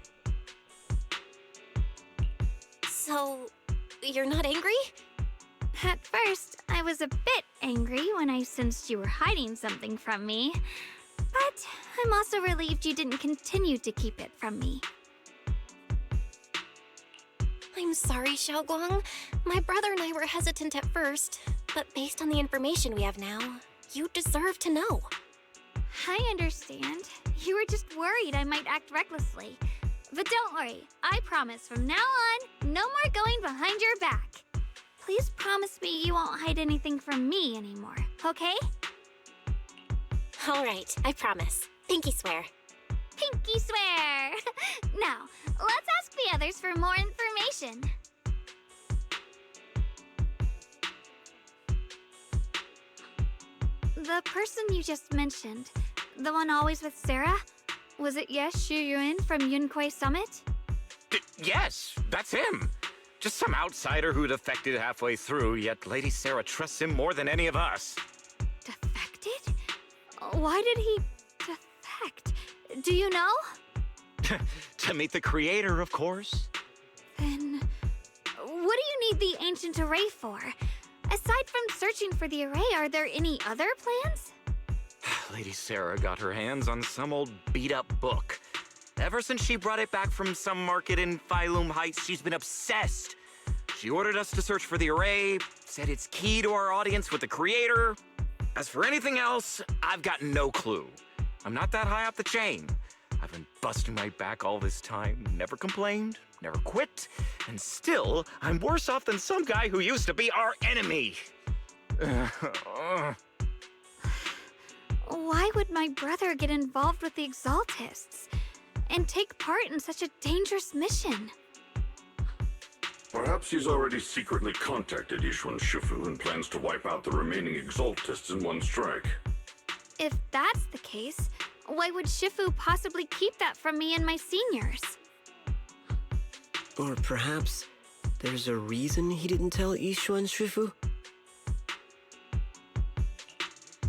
[SPEAKER 5] So, you're not angry?
[SPEAKER 4] At first, I was a bit angry when I sensed you were hiding something from me. But I'm also relieved you didn't continue to keep it from me.
[SPEAKER 5] I'm sorry, Xiaoguang. My brother and I were hesitant at first, but based on the information we have now, you deserve to know.
[SPEAKER 4] I understand. You were just worried I might act recklessly. But don't worry, I promise from now on, no more going behind your back. please promise me you won't hide anything from me anymore, okay?
[SPEAKER 5] All right, I promise. Pinky swear.
[SPEAKER 4] Pinky swear! Now, let's ask the others for more information. The person you just mentioned, the one always with Sarah, was it Yes Shuyuin from Yunquei Summit?
[SPEAKER 10] Yes, that's him. Just some outsider who defected halfway through, yet Lady Sarah trusts him more than any of us.
[SPEAKER 4] Defected? Why did he defect? Do you know?
[SPEAKER 10] To meet the creator, of course.
[SPEAKER 4] Then, what do you need the ancient array for? Aside from searching for the array, are there any other plans?
[SPEAKER 10] Lady Sarah got her hands on some old beat-up book. Ever since she brought it back from some market in Phylum Heights, she's been obsessed. She ordered us to search for the array, said it's key to our audience with the creator. As for anything else, I've got no clue. I'm not that high up the chain. I've been busting my back all this time, never complained, never quit, and still, I'm worse off than some guy who used to be our enemy.
[SPEAKER 4] Why would my brother get involved with the Exaltists and take part in such a dangerous mission?
[SPEAKER 6] Perhaps he's already secretly contacted Yishuan Shifu and plans to wipe out the remaining Exaltists in one strike.
[SPEAKER 4] If that's the case, why would Shifu possibly keep that from me and my seniors?
[SPEAKER 11] Or perhaps there's a reason he didn't tell Yishuan Shifu?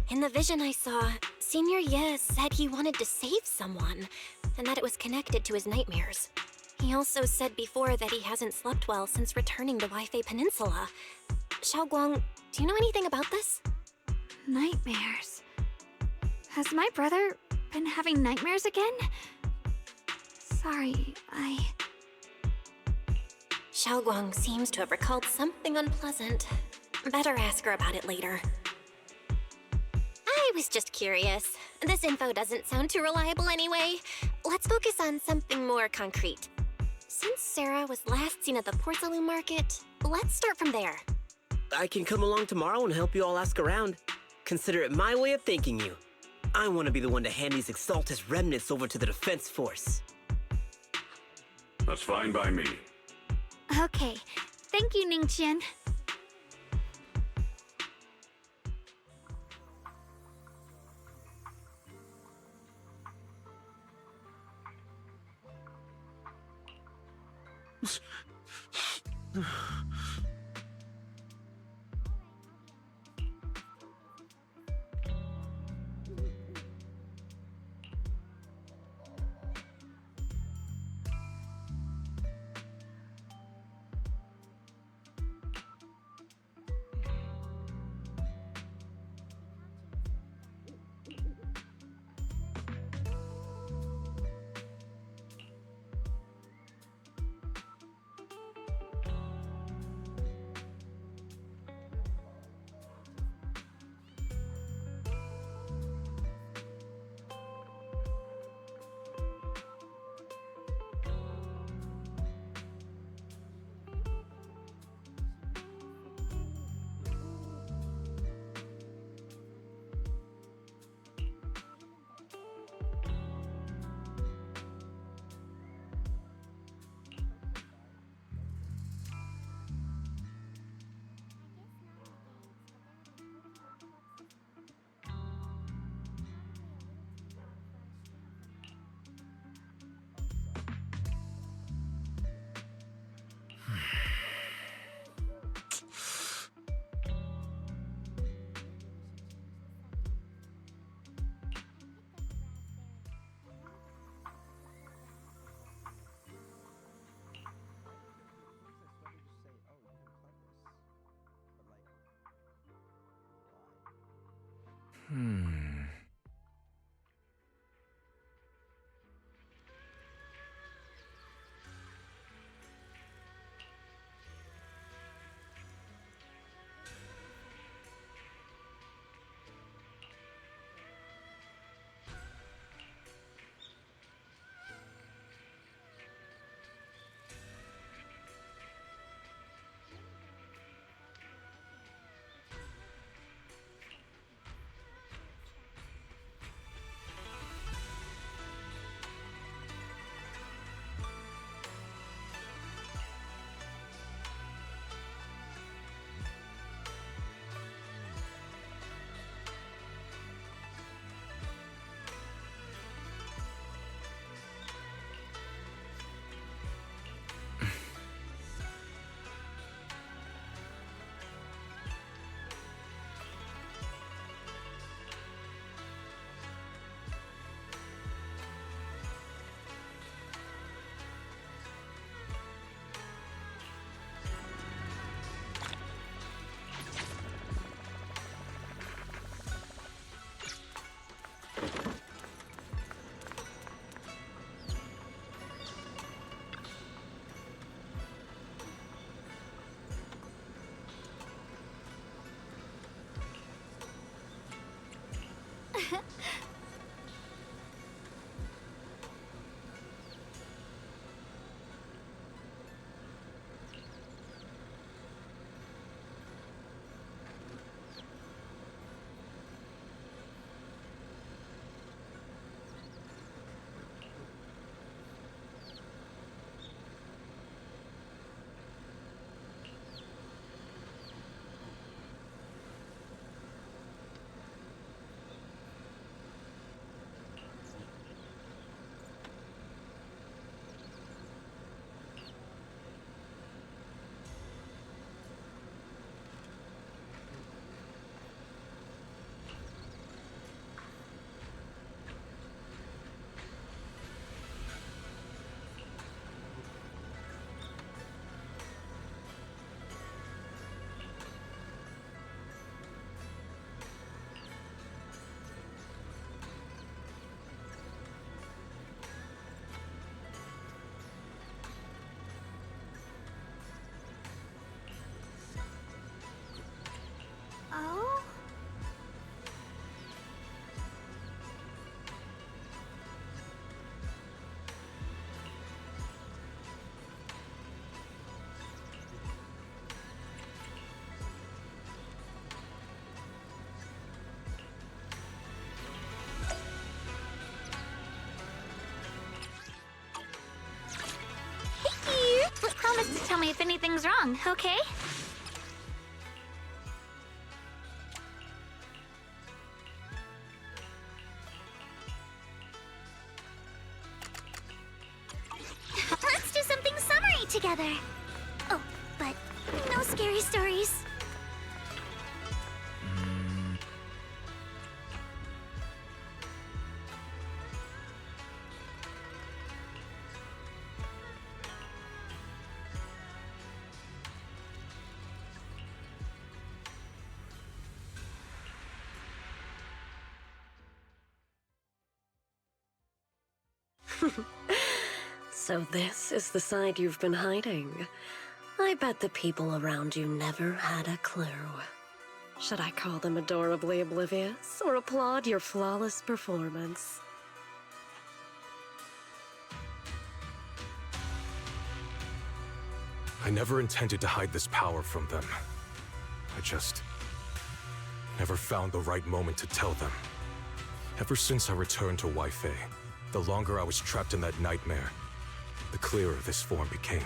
[SPEAKER 5] In the vision I saw, Senior Ye said he wanted to save someone, and that it was connected to his nightmares. He also said before that he hasn't slept well since returning to Waifei Peninsula. Xiaoguang, do you know anything about this?
[SPEAKER 4] Nightmares. Has my brother been having nightmares again? Sorry,
[SPEAKER 5] Xiaoguang seems to have recalled something unpleasant. Better ask her about it later. I was just curious. This info doesn't sound too reliable anyway. Let's focus on something more concrete. Since Sarah was last seen at the Porcelain Market, let's start from there.
[SPEAKER 11] I can come along tomorrow and help you all ask around. Consider it my way of thanking you. I want to be the one to hand these Exaltus remnants over to the Defense Force.
[SPEAKER 6] That's fine by me.
[SPEAKER 4] okay. Thank you, Ningqian. tell me if anything's wrong, okay?
[SPEAKER 1] Let's do something summery together. Oh, but no scary stories.
[SPEAKER 13] So this is the side you've been hiding. I bet the people around you never had a clue. Should I call them adorably oblivious, or applaud your flawless performance?
[SPEAKER 6] I never intended to hide this power from them. I just never found the right moment to tell them. Ever since I returned to Weifei, the longer I was trapped in that nightmare, the clearer this form became.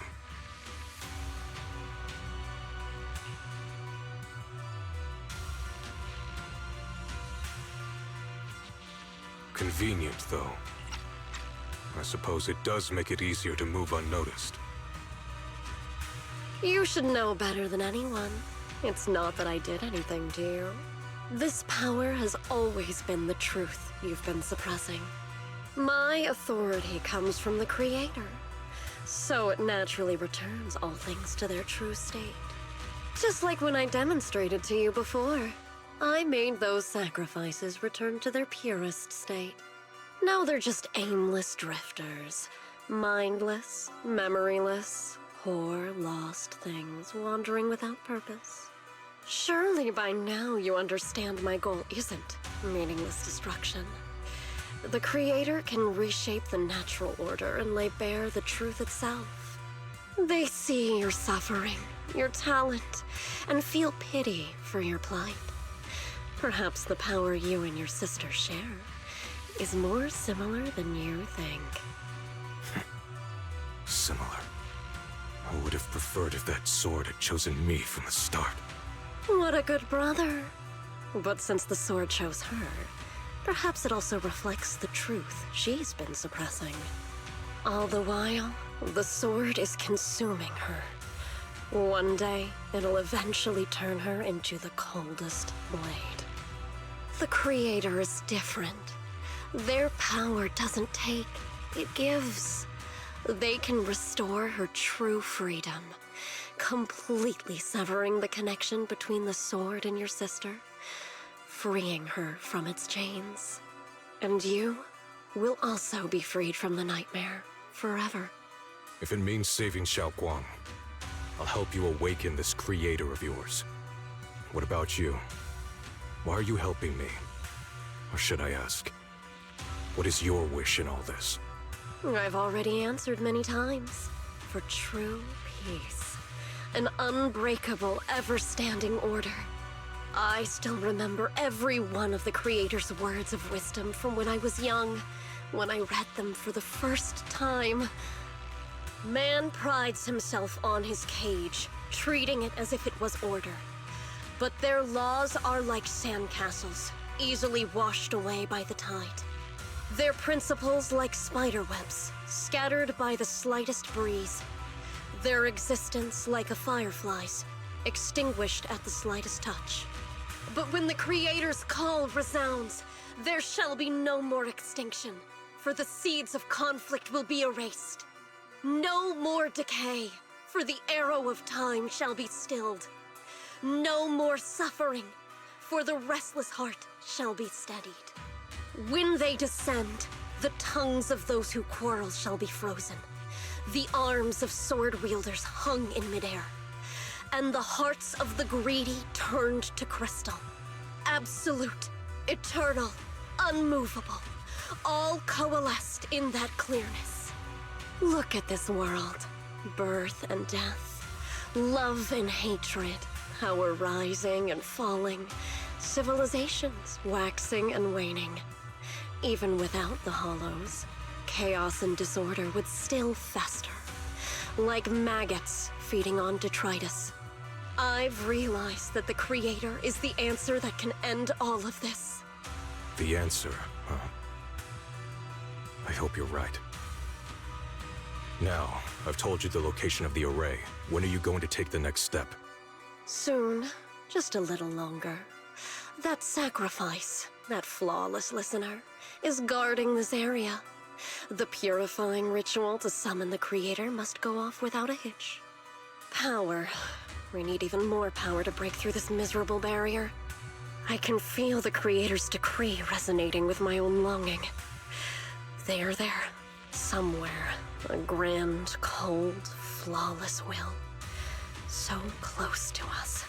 [SPEAKER 6] Convenient, though. I suppose it does make it easier to move unnoticed.
[SPEAKER 13] You should know better than anyone. It's not that I did anything to you. This power has always been the truth you've been suppressing. My authority comes from the Creator, so it naturally returns all things to their true state. Just like when I demonstrated to you before. I made those sacrifices return to their purest state. Now they're just aimless drifters, mindless, memoryless, poor, lost things wandering without purpose. Surely by now you understand my goal isn't meaningless destruction. The Creator can reshape the natural order and lay bare the truth itself. They see your suffering, your talent, and feel pity for your plight. Perhaps the power you and your sister share is more similar than you think.
[SPEAKER 6] Similar. I would have preferred if that sword had chosen me from the start.
[SPEAKER 13] What a good brother. But since the sword chose her, perhaps it also reflects the truth she's been suppressing. All the while, the sword is consuming her. One day, it'll eventually turn her into the coldest blade. The Creator is different. Their power doesn't take, it gives. They can restore her true freedom, completely severing the connection between the sword and your sister, freeing her from its chains. And you will also be freed from the nightmare forever.
[SPEAKER 6] If it means saving Xiaoguang, I'll help you awaken this Creator of yours. What about you? Why are you helping me? Or should I ask, what is your wish in all this?
[SPEAKER 13] I've already answered many times. For true peace. An unbreakable, ever-standing order. I still remember every one of the Creator's words of wisdom from when I was young, when I read them for the first time. Man prides himself on his cage, treating it as if it was order. But their laws are like sandcastles, easily washed away by the tide. Their principles like spiderwebs, scattered by the slightest breeze. Their existence like a firefly's, extinguished at the slightest touch. But when the Creator's call resounds, there shall be no more extinction, for the seeds of conflict will be erased. No more decay, for the arrow of time shall be stilled. No more suffering, for the restless heart shall be steadied. When they descend, the tongues of those who quarrel shall be frozen, the arms of sword wielders hung in midair, and the hearts of the greedy turned to crystal. Absolute, eternal, unmovable, all coalesced in that clearness. Look at this world, birth and death, love and hatred, power rising and falling, civilizations waxing and waning. Even without the Hollows, chaos and disorder would still fester, like maggots feeding on detritus. I've realized that the Creator is the answer that can end all of this.
[SPEAKER 6] The answer, huh? I hope you're right. Now, I've told you the location of the array. When are you going to take the next step?
[SPEAKER 13] Soon. Just a little longer. That sacrifice, that flawless listener, is guarding this area. The purifying ritual to summon the Creator must go off without a hitch. Power. We need even more power to break through this miserable barrier. I can feel the Creator's decree resonating with my own longing. They are there, somewhere. A grand, cold, flawless will. So close to us.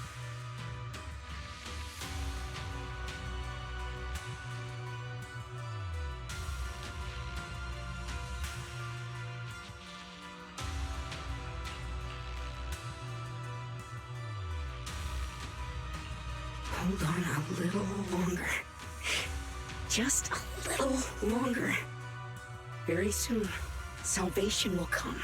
[SPEAKER 14] Hold on a little longer. Just a little longer. Very soon, salvation will come.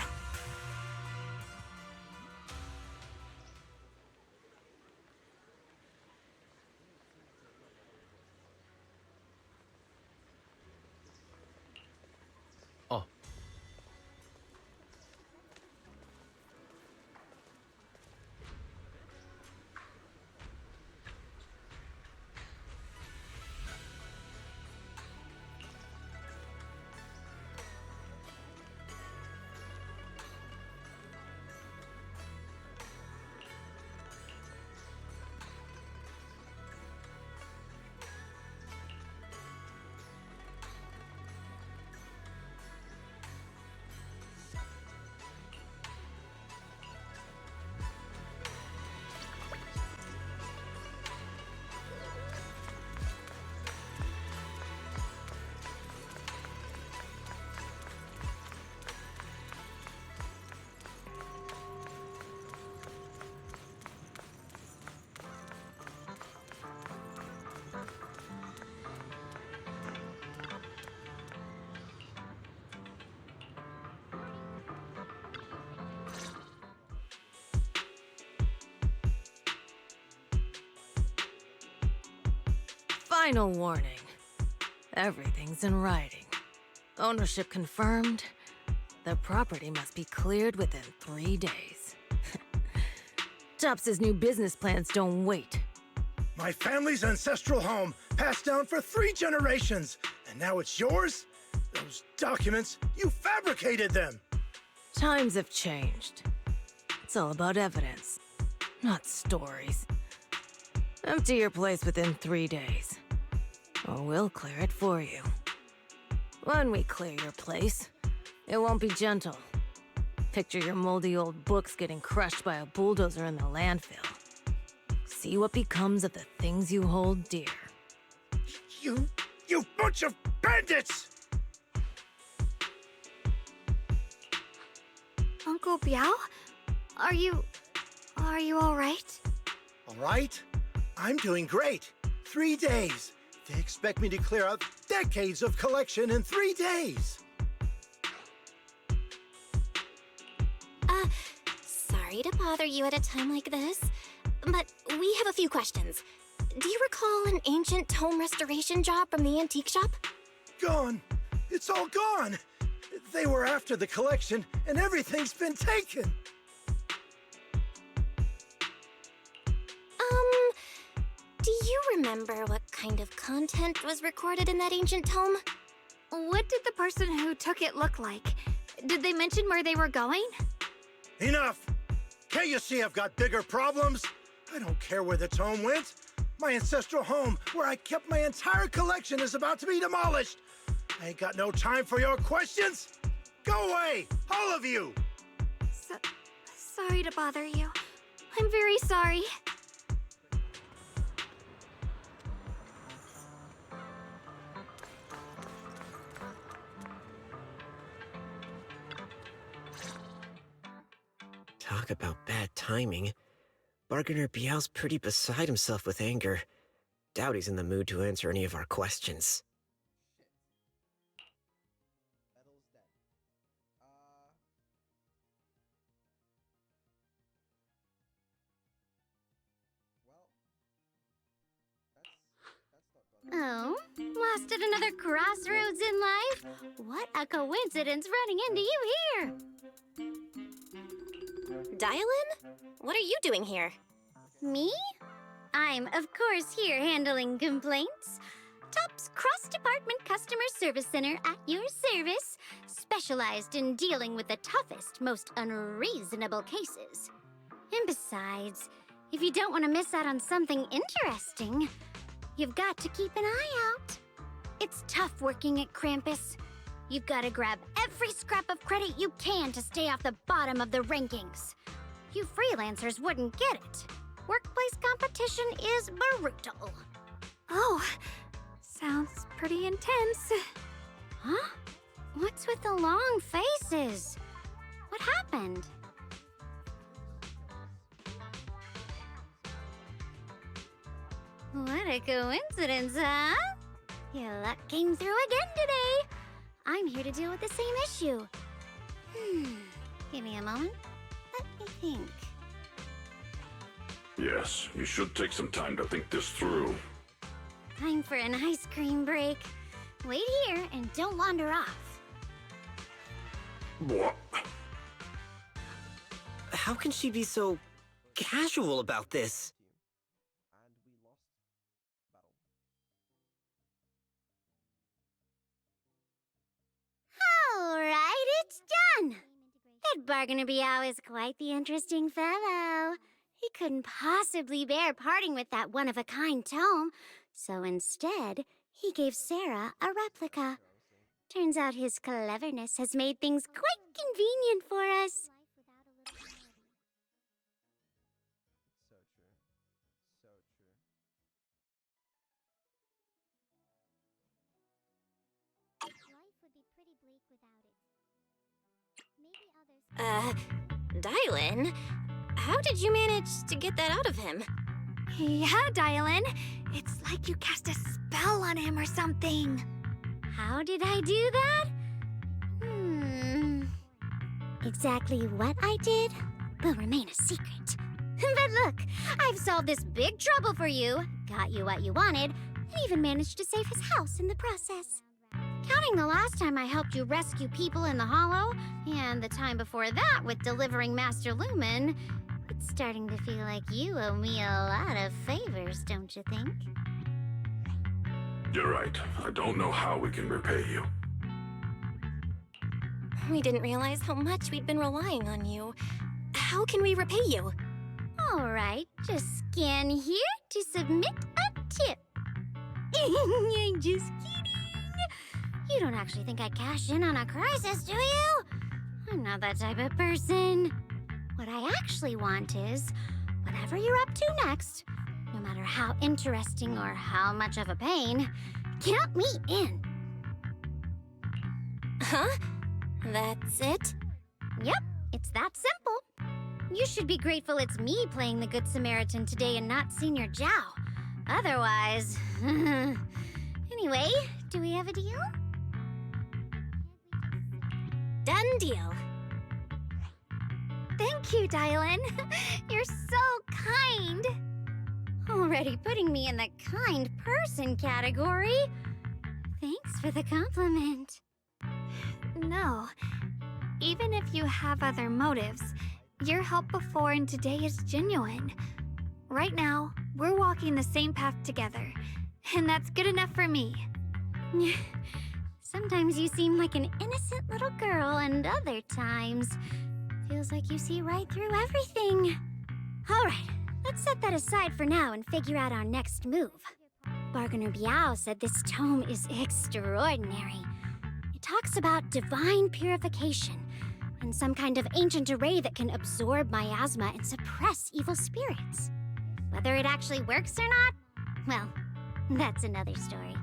[SPEAKER 8] Oh.
[SPEAKER 15] Final warning. Everything's in writing. Ownership confirmed. The property must be cleared within 3 days. Tops's new business plans don't wait.
[SPEAKER 16] My family's ancestral home, passed down for 3 generations, and now it's yours? Those documents, you fabricated them!
[SPEAKER 15] Times have changed. It's all about evidence, not stories. Empty your place within 3 days, or we'll clear it for you. When we clear your place, it won't be gentle. Picture your moldy old books getting crushed by a bulldozer in the landfill. See what becomes of the things you hold dear.
[SPEAKER 16] You bunch of bandits!
[SPEAKER 4] Uncle Biao? Are you all right?
[SPEAKER 16] All right? I'm doing great. 3 days. They expect me to clear out decades of collection in 3 days.
[SPEAKER 5] Sorry to bother you at a time like this, but we have a few questions. Do you recall an ancient tome restoration job from the antique shop?
[SPEAKER 16] Gone. It's all gone. They were after the collection, and everything's been taken.
[SPEAKER 5] Do you remember what kind of content was recorded in that ancient tome?
[SPEAKER 4] What did the person who took it look like? Did they mention where they were going?
[SPEAKER 16] Enough! Can't you see I've got bigger problems? I don't care where the tome went. My ancestral home, where I kept my entire collection, is about to be demolished. I ain't got no time for your questions. Go away, all of you!
[SPEAKER 4] Sorry to bother you. I'm very sorry.
[SPEAKER 11] Talk about bad timing. Bargainer Biao's pretty beside himself with anger. Doubt he's in the mood to answer any of our questions.
[SPEAKER 1] Oh, lost at another crossroads in life? What a coincidence running into you here!
[SPEAKER 5] Dylan? What are you doing here?
[SPEAKER 1] Me? I'm, of course, here handling complaints. TOPS Cross-Department Customer Service Center at your service, specialized in dealing with the toughest, most unreasonable cases. And besides, if you don't want to miss out on something interesting, you've got to keep an eye out. It's tough working at Krampus. You've got to grab every scrap of credit you can to stay off the bottom of the rankings. You freelancers wouldn't get it. Workplace competition is brutal.
[SPEAKER 4] Oh, sounds pretty intense.
[SPEAKER 1] Huh? What's with the long faces? What happened? What a coincidence, huh? Your luck came through again today. I'm here to deal with the same issue. Give me a moment. Let me think.
[SPEAKER 6] Yes, you should take some time to think this through.
[SPEAKER 1] Time for an ice cream break. Wait here and don't wander off.
[SPEAKER 6] What?
[SPEAKER 11] How can she be so casual about this?
[SPEAKER 1] All right, it's done. That Bargainer Biao is quite the interesting fellow. He couldn't possibly bear parting with that one-of-a-kind tome, so instead, he gave Sarah a replica. Turns out his cleverness has made things quite convenient for us.
[SPEAKER 2] So true. So true.
[SPEAKER 12] Life would be pretty bleak without it. Maybe others.
[SPEAKER 5] Dylan? How did you manage to get that out of him?
[SPEAKER 4] Yeah, Dylan. It's like you cast a spell on him or something.
[SPEAKER 1] How did I do that? Exactly what I did will remain a secret. But look, I've solved this big trouble for you, got you what you wanted, and even managed to save his house in the process. Counting the last time I helped you rescue people in the Hollow, and the time before that with delivering Master Lumen, it's starting to feel like you owe me a lot of favors, don't you think?
[SPEAKER 6] You're right. I don't know how we can repay you.
[SPEAKER 5] We didn't realize how much we'd been relying on you. How can we repay you?
[SPEAKER 1] All right, just scan here to submit a tip. I'm just kidding. You don't actually think I'd cash in on a crisis, do you? I'm not that type of person. What I actually want is, whatever you're up to next, no matter how interesting or how much of a pain, count me in.
[SPEAKER 5] Huh? That's it?
[SPEAKER 1] Yep, it's that simple. You should be grateful it's me playing the Good Samaritan today and not Senior Zhao. Otherwise... Anyway, do we have a deal?
[SPEAKER 5] Done deal.
[SPEAKER 4] Thank you, Dylan. You're so kind.
[SPEAKER 1] Already putting me in the kind person category. Thanks for the compliment.
[SPEAKER 4] No. Even if you have other motives, your help before and today is genuine. Right now, we're walking the same path together, and that's good enough for me.
[SPEAKER 1] Sometimes you seem like an innocent little girl, and other times, feels like you see right through everything. All right, let's set that aside for now and figure out our next move. Bargainer Biao said this tome is extraordinary. It talks about divine purification and some kind of ancient array that can absorb miasma and suppress evil spirits. Whether it actually works or not, well, that's another story.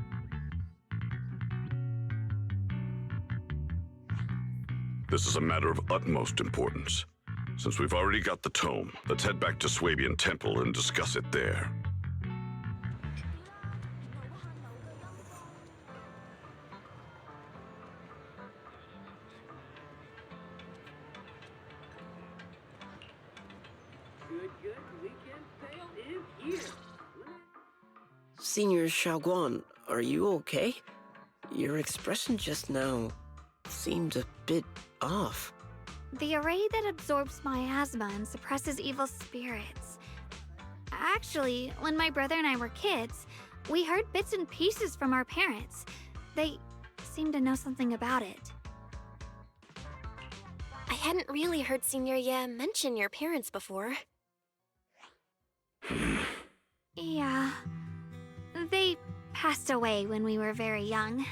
[SPEAKER 6] This is a matter of utmost importance. Since we've already got the tome, let's head back to Swabian Temple and discuss it there.
[SPEAKER 11] Senior Xiaoguan, Are you okay? Your expression just now seemed a bit off.
[SPEAKER 4] The array that absorbs miasma and suppresses evil spirits. Actually, when my brother and I were kids, we heard bits and pieces from our parents. They seemed to know something about it.
[SPEAKER 5] I hadn't really heard Senior Ye mention your parents before.
[SPEAKER 4] Yeah. They passed away when we were very young.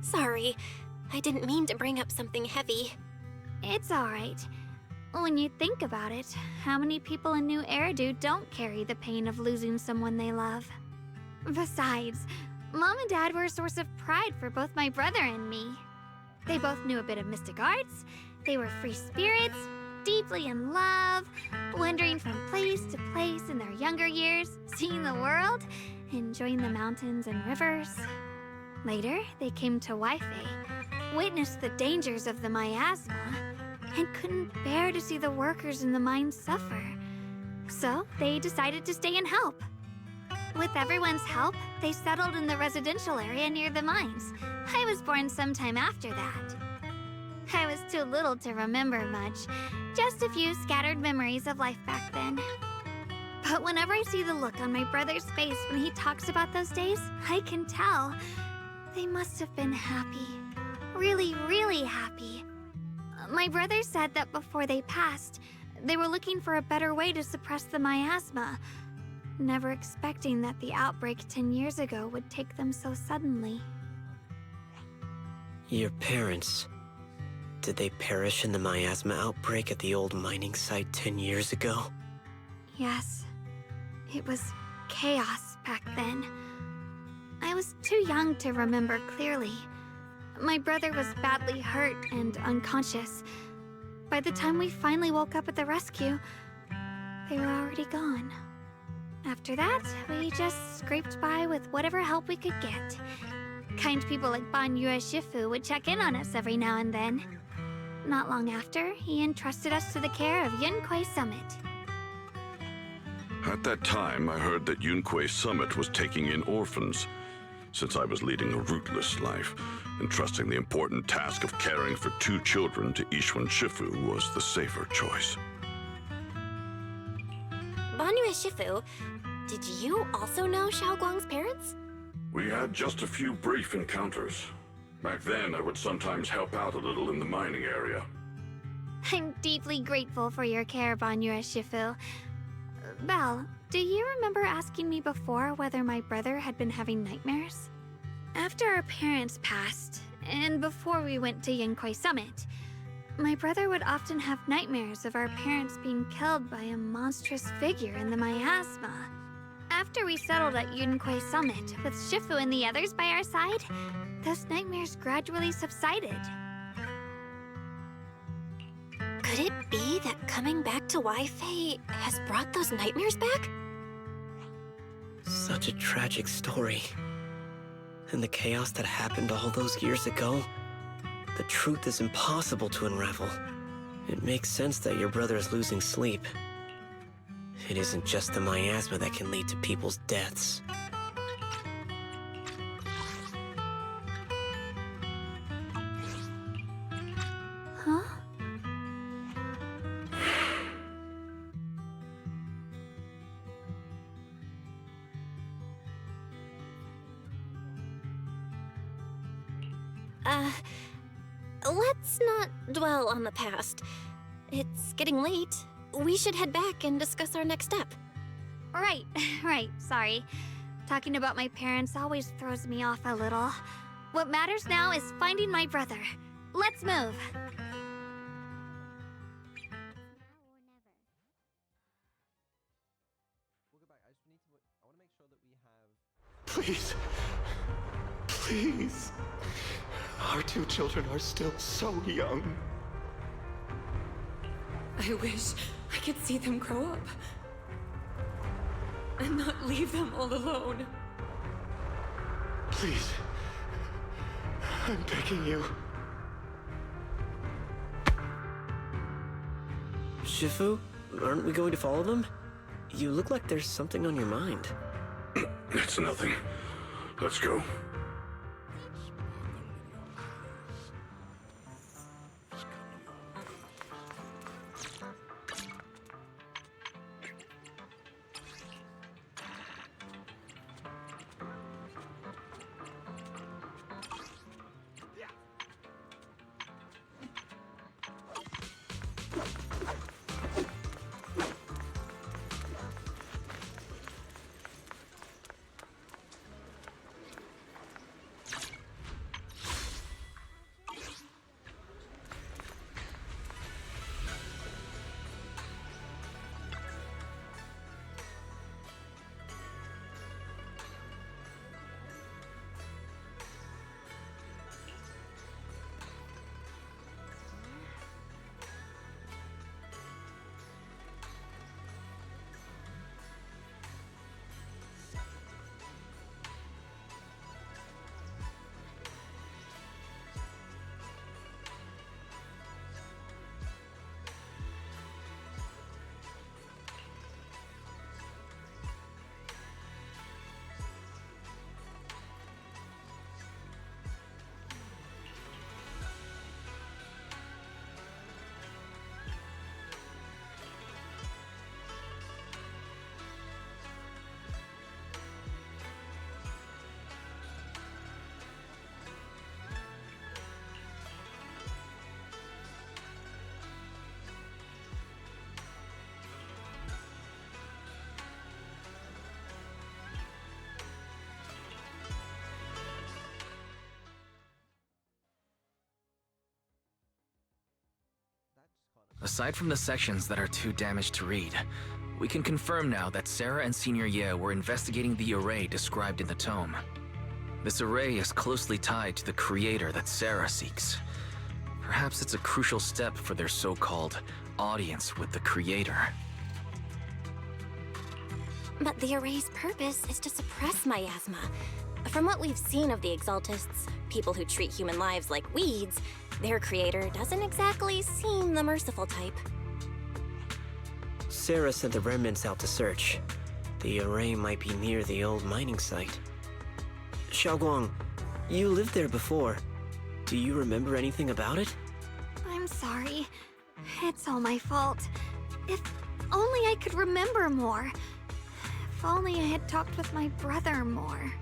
[SPEAKER 5] Sorry, I didn't mean to bring up something heavy.
[SPEAKER 4] It's alright. When you think about it, how many people in New Eridu don't carry the pain of losing someone they love? Besides, Mom and Dad were a source of pride for both my brother and me. They both knew a bit of mystic arts, they were free spirits, deeply in love, wandering from place to place in their younger years, seeing the world, enjoying the mountains and rivers. Later, they came to Waifei, witnessed the dangers of the miasma, and couldn't bear to see the workers in the mines suffer. So, they decided to stay and help. With everyone's help, they settled in the residential area near the mines. I was born sometime after that. I was too little to remember much, just a few scattered memories of life back then. But whenever I see the look on my brother's face when he talks about those days, I can tell. They must have been happy. Really, really happy. My brother said that before they passed, they were looking for a better way to suppress the miasma, never expecting that the outbreak 10 years ago would take them so suddenly.
[SPEAKER 11] Your parents, did they perish in the miasma outbreak at the old mining site 10 years ago?
[SPEAKER 4] Yes. It was chaos back then. I was too young to remember clearly. My brother was badly hurt and unconscious. By the time we finally woke up at the rescue, they were already gone. After that, we just scraped by with whatever help we could get. Kind people like Banyue Shifu would check in on us every now and then. Not long after, he entrusted us to the care of Yunquei Summit.
[SPEAKER 6] At that time, I heard that Yunquei Summit was taking in orphans. Since I was leading a rootless life, entrusting the important task of caring for 2 children to Ishwan Shifu was the safer choice.
[SPEAKER 5] Banyue Shifu, did you also know Xiaoguang's parents?
[SPEAKER 6] We had just a few brief encounters. Back then, I would sometimes help out a little in the mining area.
[SPEAKER 4] I'm deeply grateful for your care, Banyue Shifu. Belle, do you remember asking me before whether my brother had been having nightmares? After our parents passed, and before we went to Yunquei Summit, my brother would often have nightmares of our parents being killed by a monstrous figure in the miasma. After we settled at Yunquei Summit, with Shifu and the others by our side, those nightmares gradually subsided.
[SPEAKER 5] Could it be that coming back to Waifei has brought those nightmares back?
[SPEAKER 11] Such a tragic story. And the chaos that happened all those years ago, the truth is impossible to unravel. It makes sense that your brother is losing sleep. It isn't just the miasma that can lead to people's deaths.
[SPEAKER 4] Huh?
[SPEAKER 5] Let's not dwell on the past. It's getting late. We should head back and discuss our next step.
[SPEAKER 4] Right, sorry. Talking about my parents always throws me off a little. What matters now is finding my brother. Let's move.
[SPEAKER 2] We'll go back. I want to make sure that we have...
[SPEAKER 17] Please. Please. Our 2 children are still so young.
[SPEAKER 18] I wish I could see them grow up. And not leave them all alone.
[SPEAKER 17] Please. I'm begging you.
[SPEAKER 11] Shifu, aren't we going to follow them? You look like there's something on your mind.
[SPEAKER 6] It's nothing. Let's go.
[SPEAKER 8] Aside from the sections that are too damaged to read, we can confirm now that Sarah and Senior Ye were investigating the array described in the tome. This array is closely tied to the creator that Sarah seeks. Perhaps it's a crucial step for their so-called audience with the creator.
[SPEAKER 5] But the array's purpose is to suppress miasma. From what we've seen of the Exaltists, people who treat human lives like weeds, their creator doesn't exactly seem the merciful type.
[SPEAKER 11] Sarah sent the remnants out to search. The array might be near the old mining site. Xiaoguang, you lived there before. Do you remember anything about it?
[SPEAKER 4] I'm sorry. It's all my fault. If only I could remember more. If only I had talked with my brother more.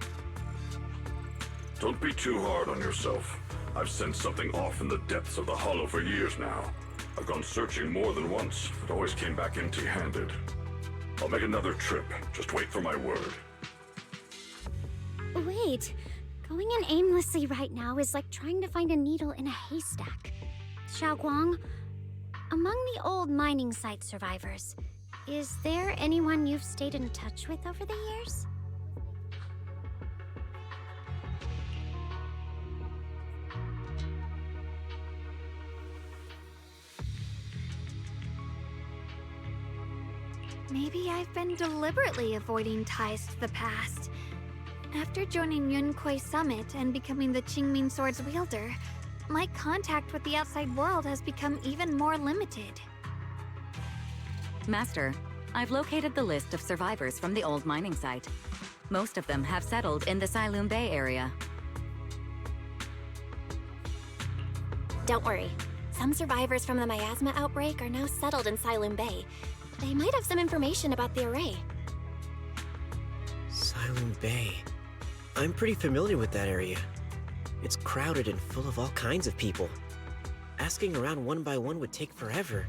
[SPEAKER 6] Don't be too hard on yourself. I've sensed something off in the depths of the Hollow for years now. I've gone searching more than once, but always came back empty-handed. I'll make another trip. Just wait for my word.
[SPEAKER 1] Wait. Going in aimlessly right now is like trying to find a needle in a haystack. Xiaoguang, among the old mining site survivors, is there anyone you've stayed in touch with over the years?
[SPEAKER 4] Maybe I've been deliberately avoiding ties to the past. After joining Yunquei Summit and becoming the Qingming Sword's wielder, my contact with the outside world has become even more limited.
[SPEAKER 7] Master, I've located the list of survivors from the old mining site. Most of them have settled in the Silum Bay area.
[SPEAKER 5] Don't worry. Some survivors from the miasma outbreak are now settled in Silum Bay. They might have some information about the array.
[SPEAKER 11] Silum Bay. I'm pretty familiar with that area. It's crowded and full of all kinds of people. Asking around one by one would take forever.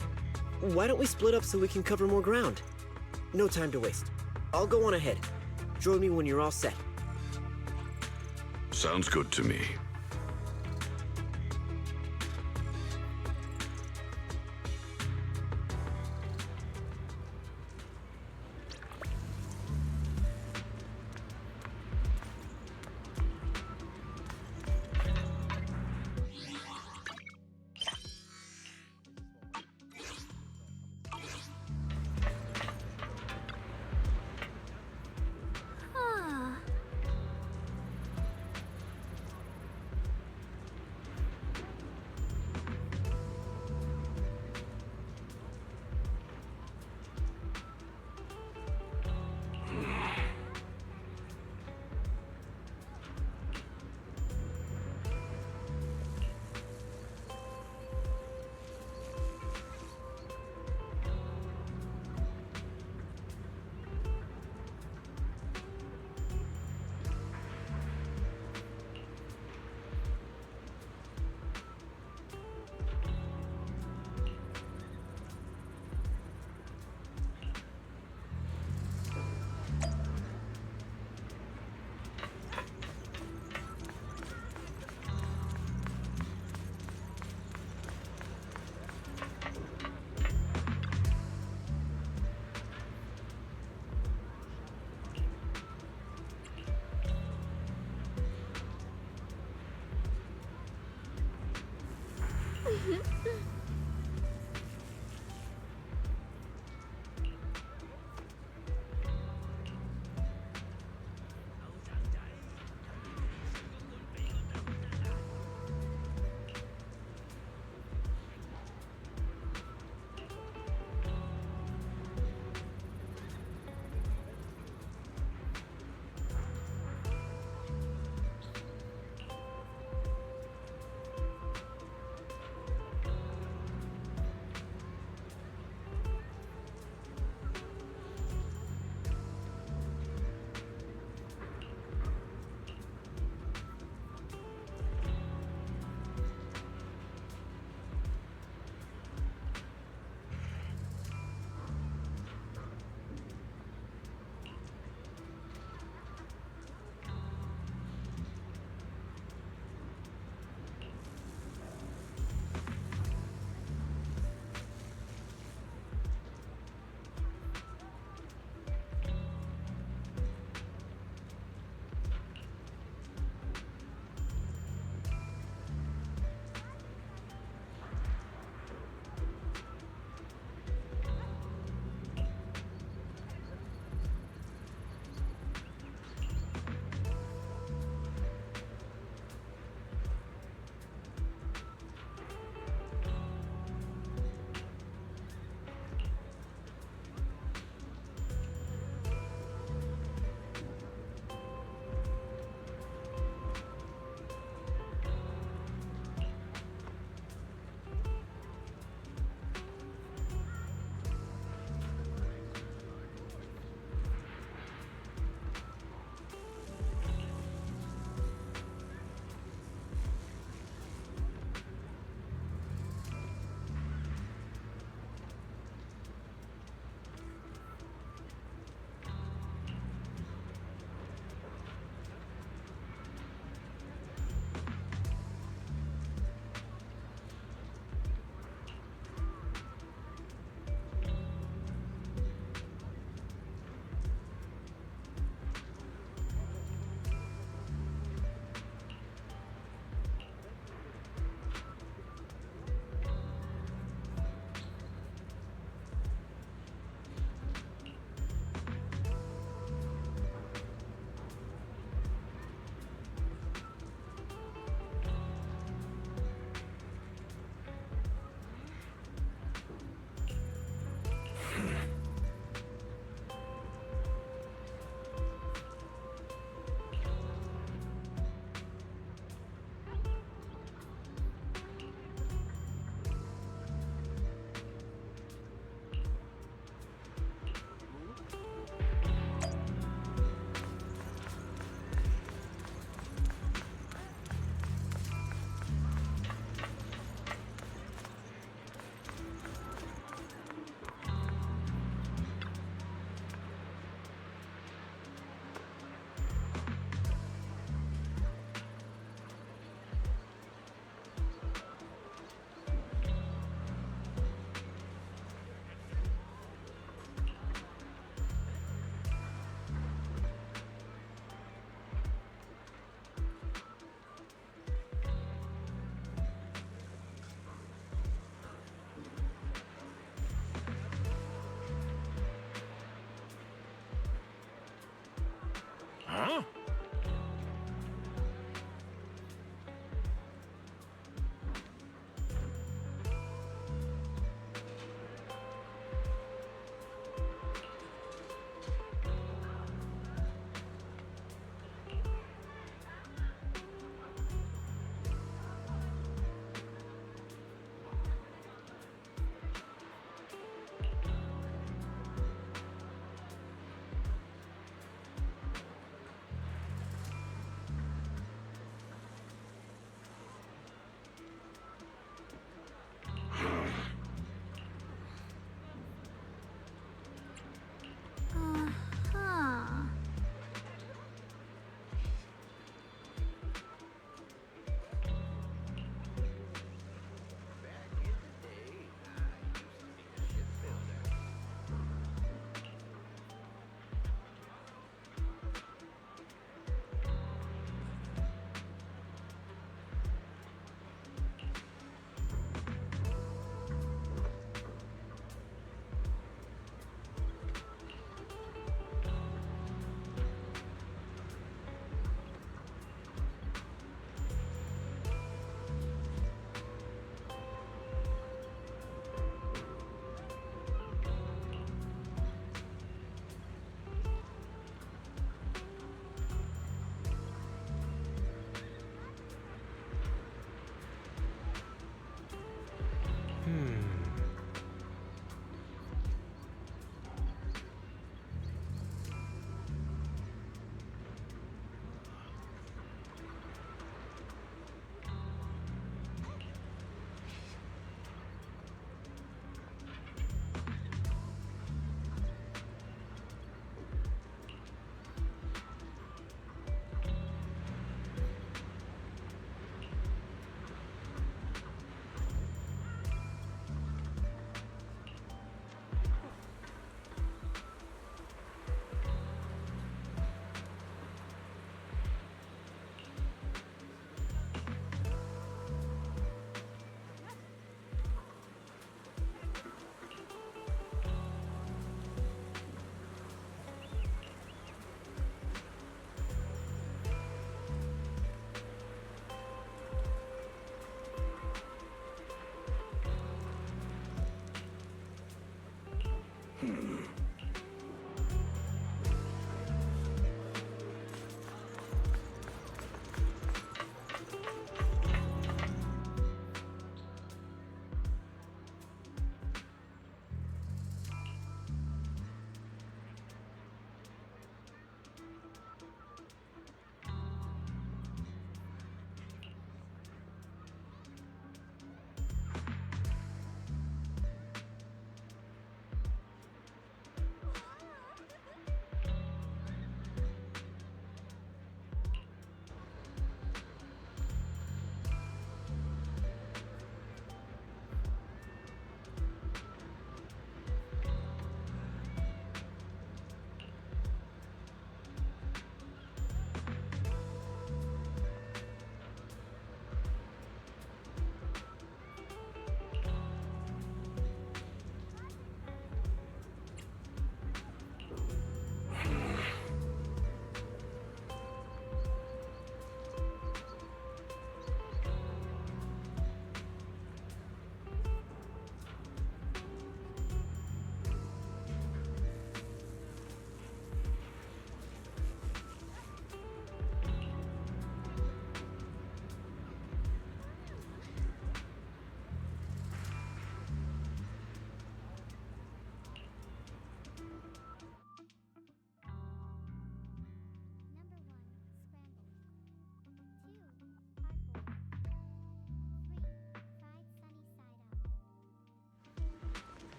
[SPEAKER 11] Why don't we split up so we can cover more ground? No time to waste. I'll go on ahead. Join me when you're all set.
[SPEAKER 6] Sounds good to me.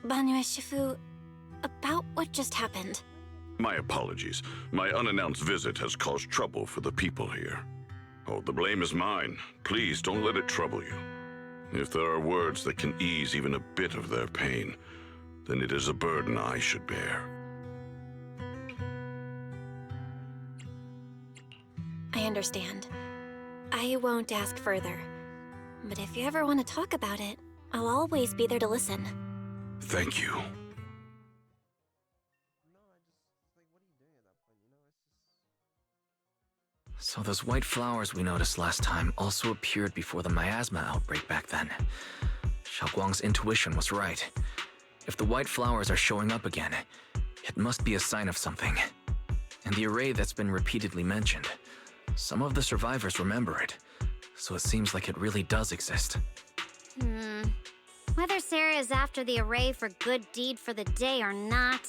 [SPEAKER 5] Banyue Shifu, about what just happened.
[SPEAKER 19] My apologies. My unannounced visit has caused trouble for the people here. Oh, the blame is mine. Please don't let it trouble you. If there are words that can ease even a bit of their pain, then it is a burden I should bear.
[SPEAKER 5] I understand. I won't ask further. But if you ever want to talk about it, I'll always be there to listen.
[SPEAKER 19] Thank you.
[SPEAKER 8] So those white flowers we noticed last time also appeared before the miasma outbreak back then. Xiaoguang's intuition was right. If the white flowers are showing up again, it must be a sign of something. And the array that's been repeatedly mentioned, some of the survivors remember it, so it seems like it really does exist.
[SPEAKER 1] Whether Sarah is after the array for good deed for the day or not,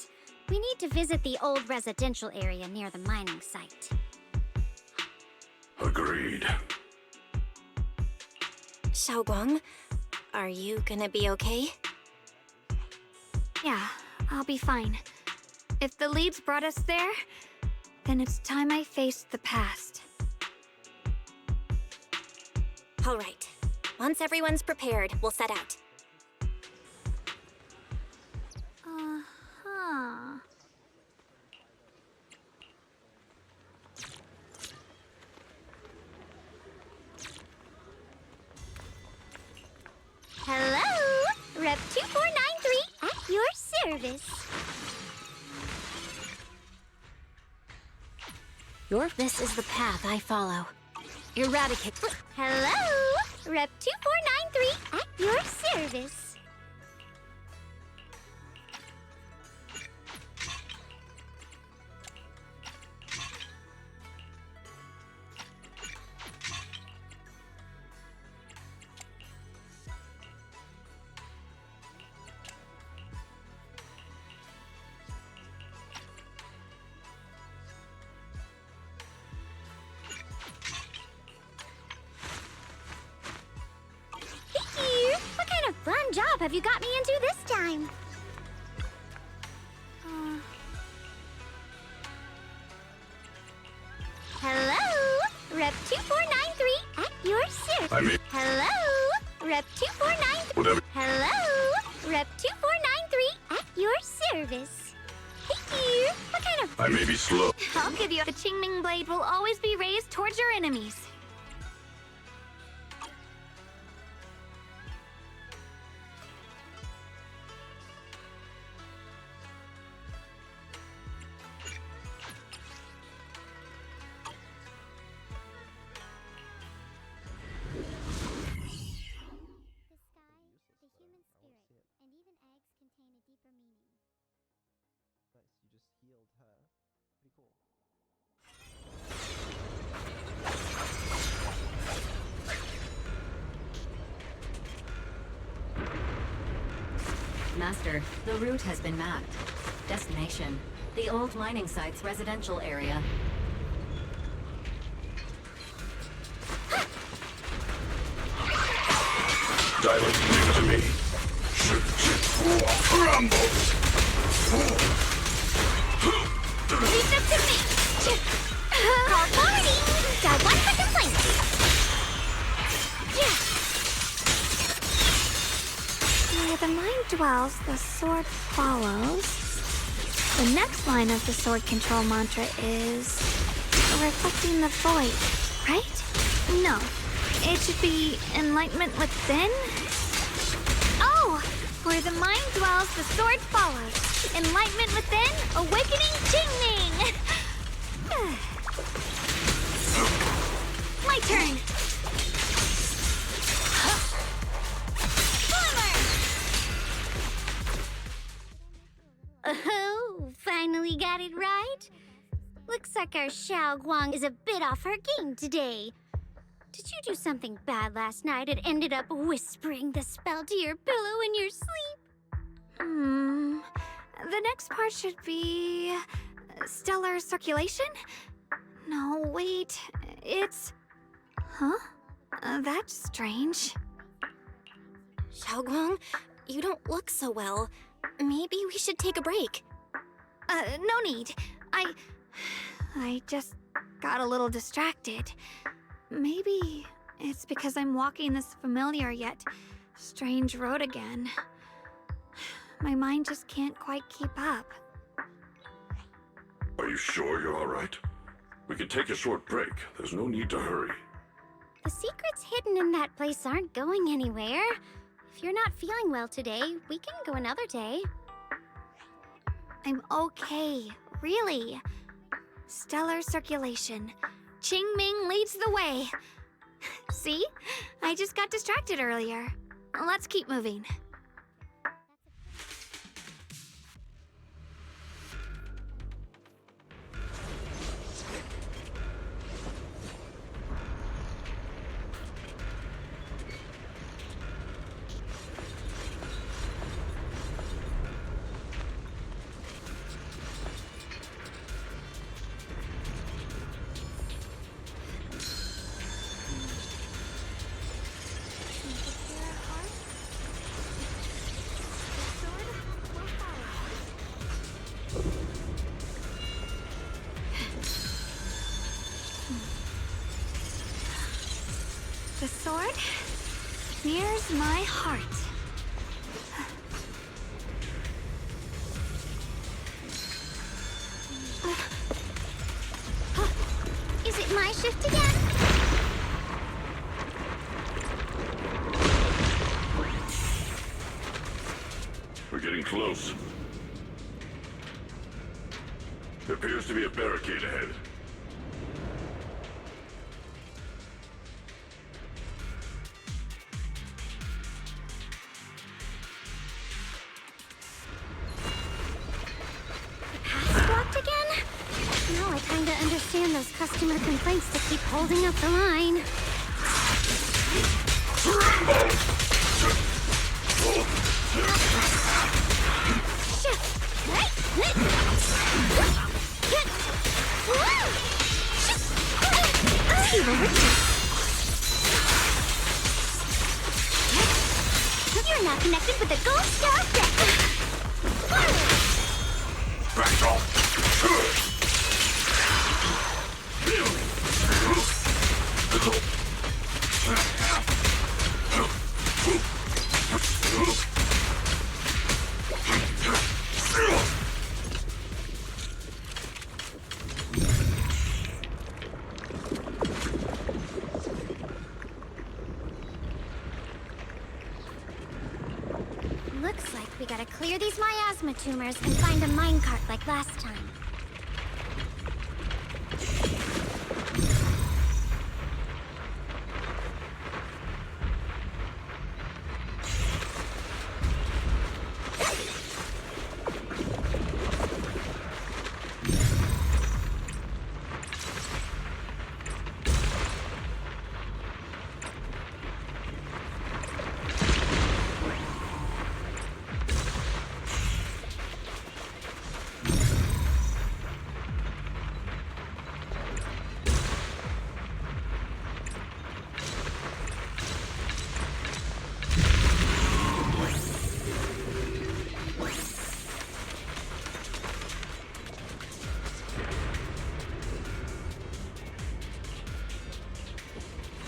[SPEAKER 1] we need to visit the old residential area near the mining site.
[SPEAKER 19] Agreed.
[SPEAKER 5] Xiaoguang, are you gonna be okay?
[SPEAKER 4] Yeah, I'll be fine. If the leads brought us there, then it's time I faced the past.
[SPEAKER 5] All right. Once everyone's prepared, we'll set out.
[SPEAKER 4] Uh-huh.
[SPEAKER 1] Hello! Rep 2493 at your service.
[SPEAKER 5] This is the path I follow. Eradicate.
[SPEAKER 1] Hello! Rep 2493 at your service. What kind of fun job have you got me into this time? Hello? Rep 2493 at your service. Hello? Rep 2493.
[SPEAKER 19] Whatever.
[SPEAKER 1] Hello? Rep 2493 at your service. Hey, what kind of...
[SPEAKER 19] I may be slow.
[SPEAKER 4] I'll give you the Qingming blade will always be raised towards your enemies.
[SPEAKER 7] Master, the route has been mapped. Destination, the old mining site's residential area.
[SPEAKER 19] Dilate to me. Crumble!
[SPEAKER 1] Leave them to me! Call forwarding! Got one for complaint!
[SPEAKER 4] Where the mind dwells, the sword follows. The next line of the sword control mantra is reflecting the void, right? No, it should be enlightenment within. Oh, where the mind dwells, the sword follows. Enlightenment within, awakening Qingming. My turn.
[SPEAKER 1] Oh, finally got it right. Looks like our Xiaoguang is a bit off her game today. Did you do something bad last night and ended up whispering the spell to your pillow in your sleep?
[SPEAKER 4] The next part should be stellar circulation? No, wait. It's... Huh? That's strange.
[SPEAKER 5] Xiaoguang, you don't look so well. Maybe we should take a break.
[SPEAKER 4] No need. I just got a little distracted. Maybe it's because I'm walking this familiar yet strange road again. My mind just can't quite keep up.
[SPEAKER 19] Are you sure you're all right? We can take a short break. There's no need to hurry.
[SPEAKER 1] The secrets hidden in that place aren't going anywhere. If you're not feeling well today, we can go another day.
[SPEAKER 4] I'm okay, really. Stellar circulation. Qingming leads the way. See? I just got distracted earlier. Let's keep moving. The sword mirrors my heart.
[SPEAKER 1] Is it my shift again?
[SPEAKER 19] We're getting close. There appears to be a barricade ahead.
[SPEAKER 1] Understand those customer complaints to keep holding up the line. You're not connected with the Gold Star deck.
[SPEAKER 19] Back off.
[SPEAKER 1] Looks like we gotta clear these miasma tumors and find a minecart like last time.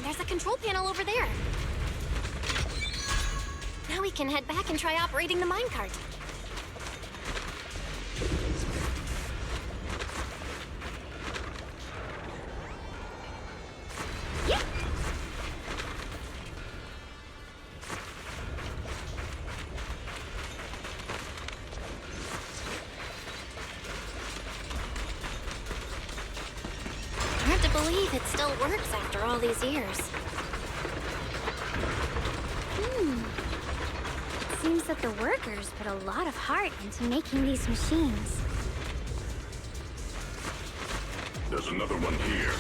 [SPEAKER 5] There's a control panel over there. Now we can head back and try operating the minecart. Hard to believe it still works after all these years.
[SPEAKER 1] It seems that the workers put a lot of heart into making these machines.
[SPEAKER 19] There's another one here.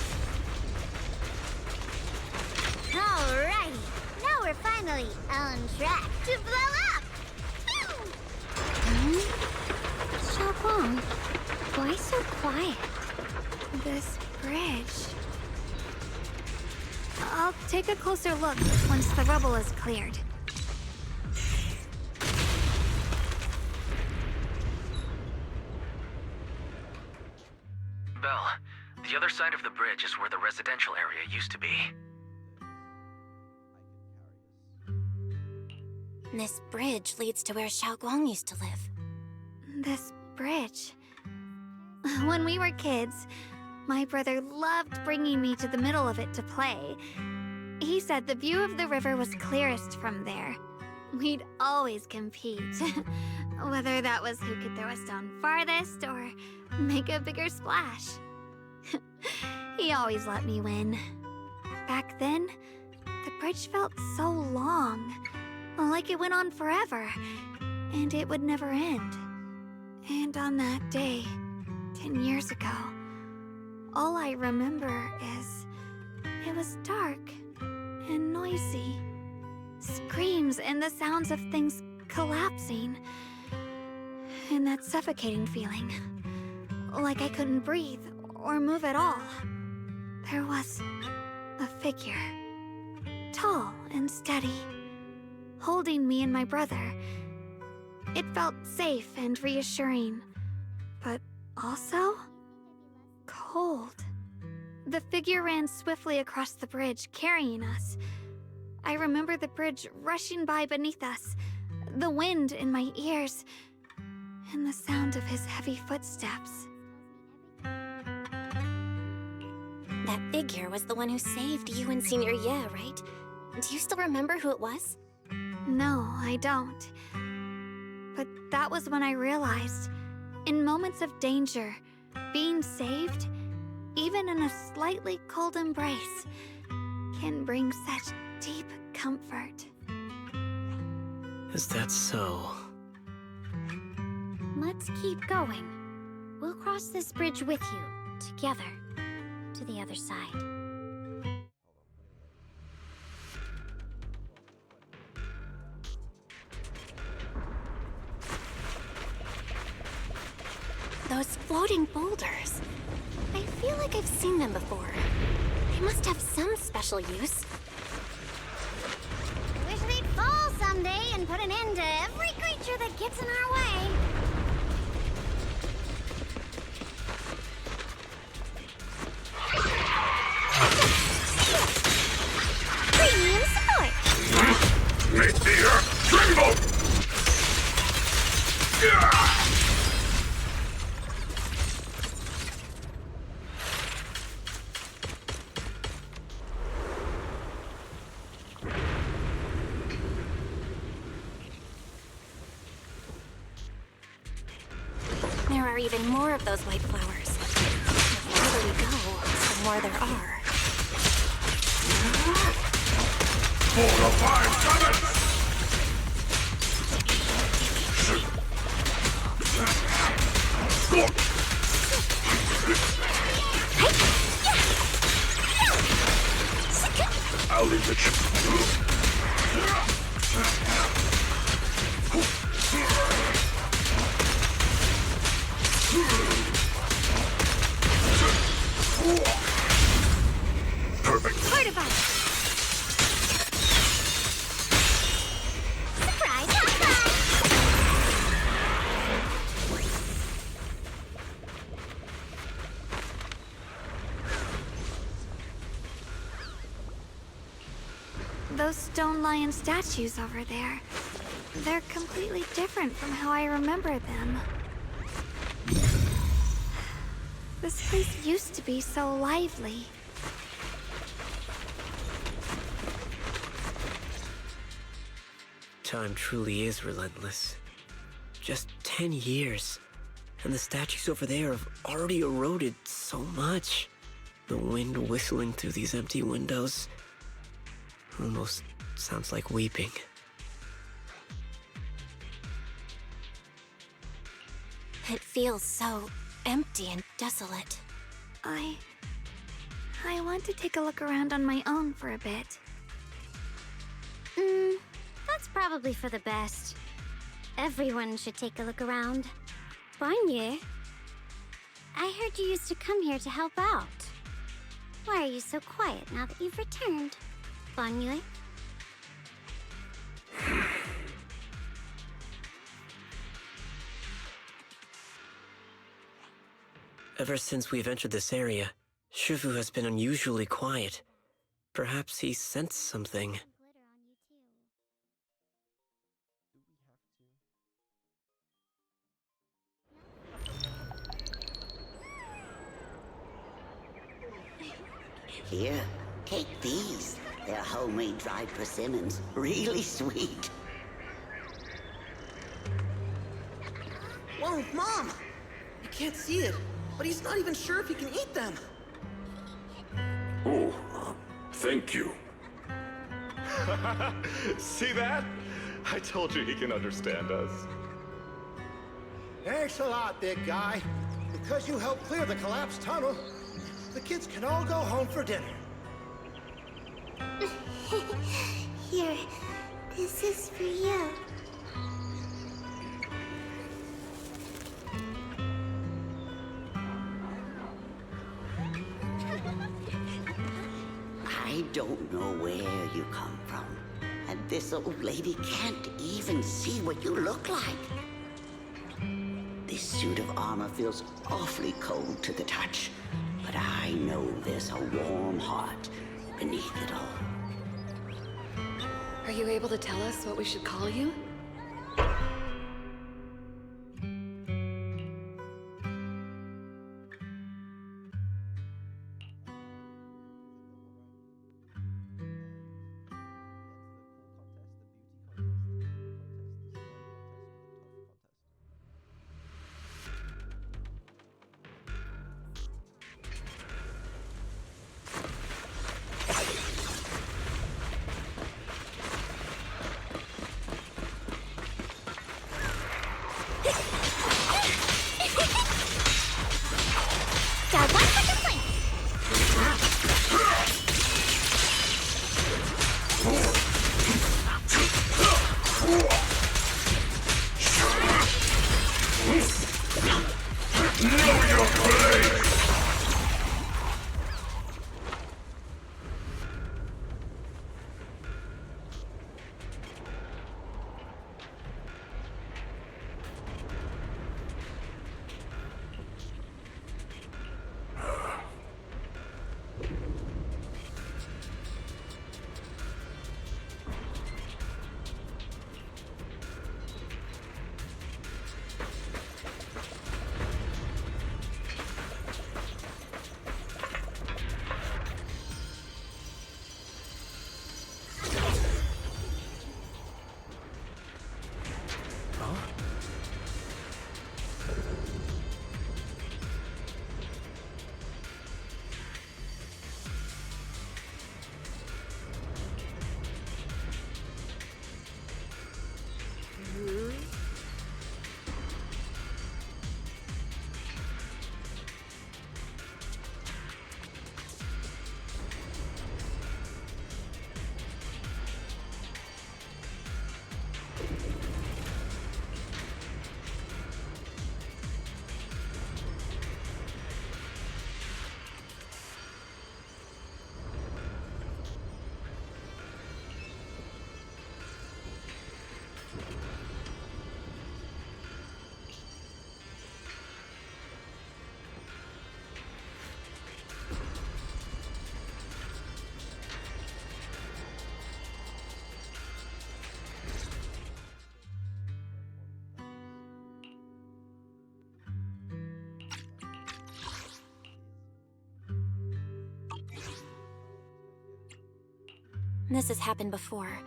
[SPEAKER 1] Alrighty, now we're finally on track to blow up! Xiaoguang, why so quiet?
[SPEAKER 4] This bridge. I'll take a closer look once the rubble is cleared.
[SPEAKER 8] Belle, the other side of the bridge is where the residential area used to be.
[SPEAKER 5] This bridge leads to where Xiaoguang used to live.
[SPEAKER 4] This bridge. When we were kids, my brother loved bringing me to the middle of it to play. He said the view of the river was clearest from there. We'd always compete. Whether that was who could throw a stone farthest or make a bigger splash. He always let me win. Back then, the bridge felt so long. Like it went on forever, and it would never end. And on that day, 10 years ago, all I remember is it was dark and noisy. Screams and the sounds of things collapsing. And that suffocating feeling. Like I couldn't breathe or move at all. There was a figure. Tall and steady. Holding me and my brother. It felt safe and reassuring. But also cold. The figure ran swiftly across the bridge, carrying us. I remember the bridge rushing by beneath us, the wind in my ears, and the sound of his heavy footsteps.
[SPEAKER 5] That figure was the one who saved you and Senior Ye, right? Do you still remember who it was?
[SPEAKER 4] No, I don't. But that was when I realized, in moments of danger, being saved, even in a slightly cold embrace, can bring such deep comfort.
[SPEAKER 11] Is that so?
[SPEAKER 1] Let's keep going. We'll cross this bridge with you, together, to the other side.
[SPEAKER 5] Those floating boulders. I feel like I've seen them before. They must have some special use.
[SPEAKER 1] I wish they'd fall someday and put an end to every creature that gets in our way. Premium support!
[SPEAKER 19] Make the earth tremble!
[SPEAKER 5] There are even more of those white flowers. The further we go, the more there are.
[SPEAKER 19] 4 to 5 summons! I'll leave the chip. Perfect.
[SPEAKER 1] Fortified! Surprise, surprise!
[SPEAKER 4] Those stone lion statues over there. They're completely different from how I remember them. This place used to be so lively.
[SPEAKER 11] Time truly is relentless. Just 10 years, and the statues over there have already eroded so much. The wind whistling through these empty windows almost sounds like weeping.
[SPEAKER 5] It feels so empty and desolate.
[SPEAKER 4] I want to take a look around on my own for a bit.
[SPEAKER 1] That's probably for the best. Everyone should take a look around. Banyu, I heard you used to come here to help out. Why are you so quiet now that you've returned, Banyu?
[SPEAKER 11] Ever since we've entered this area, Shifu has been unusually quiet. Perhaps he sensed something.
[SPEAKER 20] Here, take these. They're homemade dried persimmons. Really sweet.
[SPEAKER 21] Whoa, Mom! I can't see it, but he's not even sure if he can eat them.
[SPEAKER 19] Oh, thank you.
[SPEAKER 17] See that? I told you he can understand us.
[SPEAKER 16] Thanks a lot, big guy. Because you helped clear the collapsed tunnel, the kids can all go home for dinner.
[SPEAKER 1] Here, this is for you.
[SPEAKER 20] I don't know where you come from. And this old lady can't even see what you look like. This suit of armor feels awfully cold to the touch. But I know there's a warm heart beneath it all.
[SPEAKER 18] Are you able to tell us what we should call you?
[SPEAKER 5] This has happened before.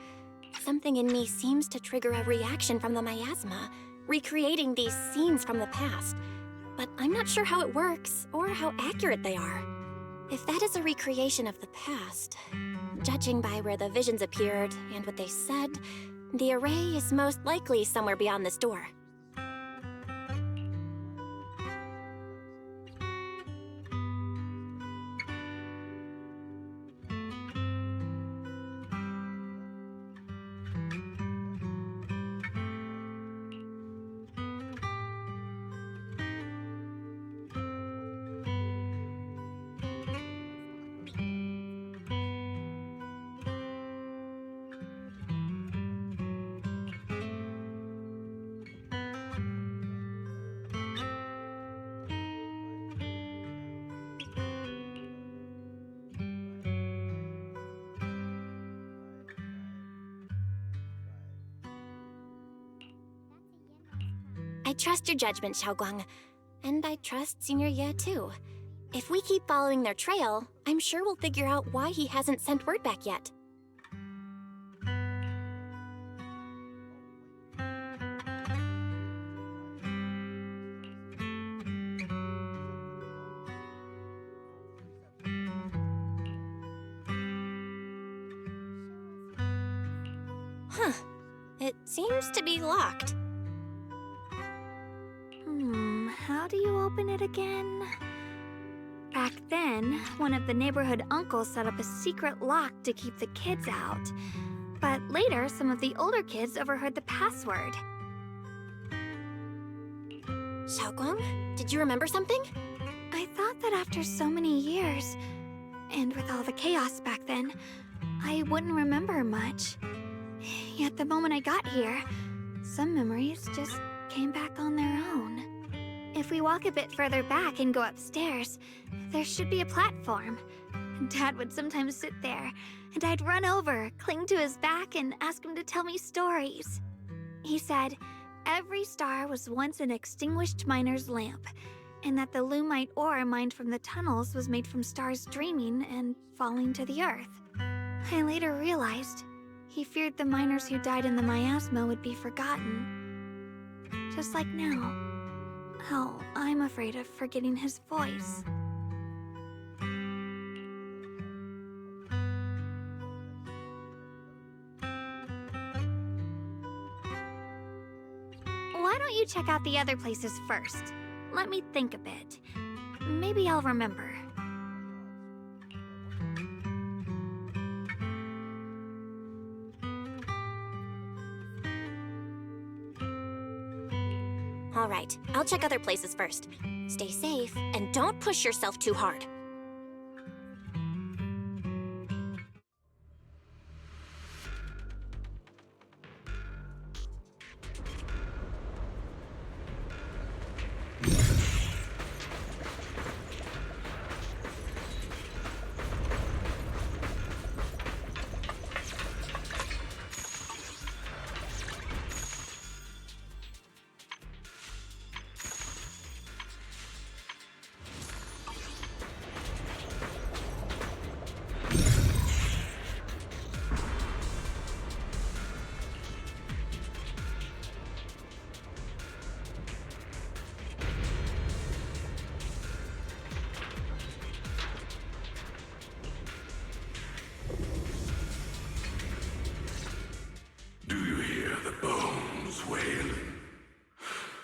[SPEAKER 5] Something in me seems to trigger a reaction from the miasma, recreating these scenes from the past. But I'm not sure how it works, or how accurate they are. If that is a recreation of the past, judging by where the visions appeared and what they said, the array is most likely somewhere beyond this door. trust your judgment, Xiaoguang. And I trust Senior Ye too. If we keep following their trail, I'm sure we'll figure out why he hasn't sent word back yet. Huh. It seems to be locked.
[SPEAKER 4] How do you open it again? Back then, one of the neighborhood uncles set up a secret lock to keep the kids out. But later, some of the older kids overheard the password.
[SPEAKER 5] Xiaoguang, did you remember something?
[SPEAKER 4] I thought that after so many years, and with all the chaos back then, I wouldn't remember much. Yet the moment I got here, some memories just came back on their own. If we walk a bit further back and go upstairs, there should be a platform. Dad would sometimes sit there, and I'd run over, cling to his back, and ask him to tell me stories. He said every star was once an extinguished miner's lamp, and that the Lumite ore mined from the tunnels was made from stars dreaming and falling to the earth. I later realized he feared the miners who died in the miasma would be forgotten. Just like now. How I'm afraid of forgetting his voice. Why don't you check out the other places first? Let me think a bit. Maybe I'll remember.
[SPEAKER 5] All right, I'll check other places first. Stay safe, and don't push yourself too hard.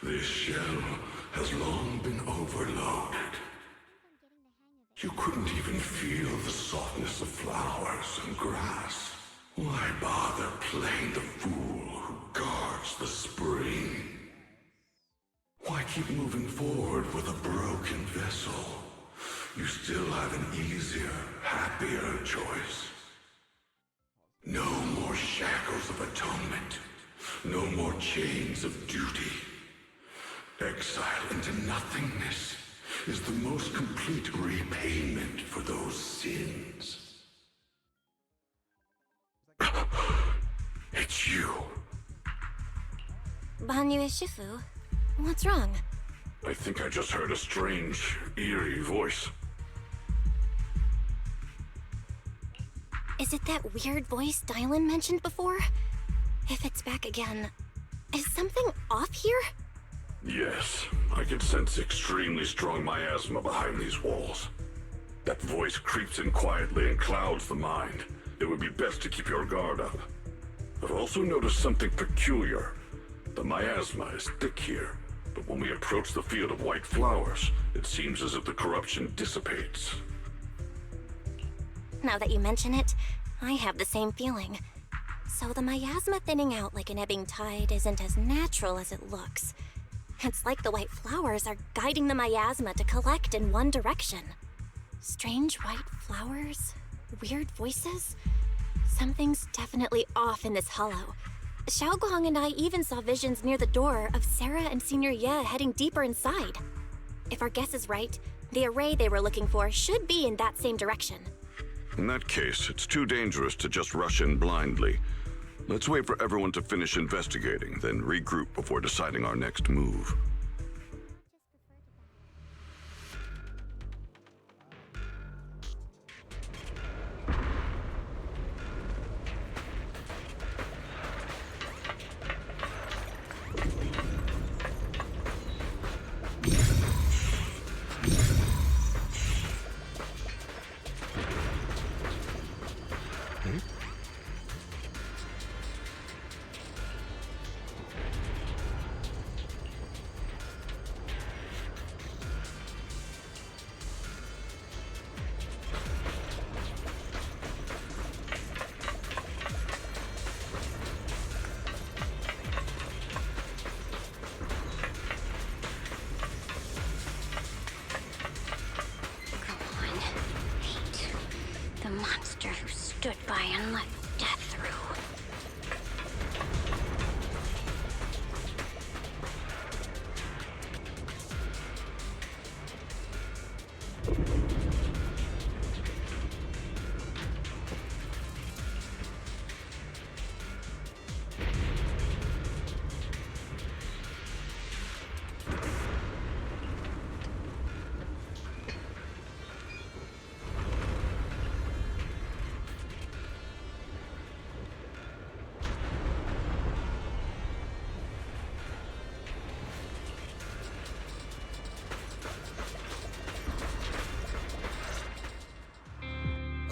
[SPEAKER 19] This shell has long been overloaded. You couldn't even feel the softness of flowers and grass. Why bother playing the fool who guards the spring? Why keep moving forward with a broken vessel? You still have an easier, happier choice. No more shackles of atonement. No more chains of duty. Exile into nothingness is the most complete repayment for those sins. It's you.
[SPEAKER 5] Banyue Shifu, what's wrong?
[SPEAKER 19] I think I just heard a strange, eerie voice.
[SPEAKER 5] Is it that weird voice Dylan mentioned before? If it's back again, is something off here?
[SPEAKER 19] Yes, I can sense extremely strong miasma behind these walls. That voice creeps in quietly and clouds the mind. It would be best to keep your guard up. I've also noticed something peculiar. The miasma is thick here, but when we approach the field of white flowers, it seems as if the corruption dissipates.
[SPEAKER 5] Now that you mention it, I have the same feeling. So the miasma thinning out like an ebbing tide isn't as natural as it looks. It's like the white flowers are guiding the miasma to collect in one direction. Strange white flowers? Weird voices? Something's definitely off in this hollow. Xiaoguang and I even saw visions near the door of Sarah and Senior Ye heading deeper inside. If our guess is right, the array they were looking for should be in that same direction.
[SPEAKER 19] In that case, it's too dangerous to just rush in blindly. Let's wait for everyone to finish investigating, then regroup before deciding our next move.
[SPEAKER 1] The monster who stood by and let death through.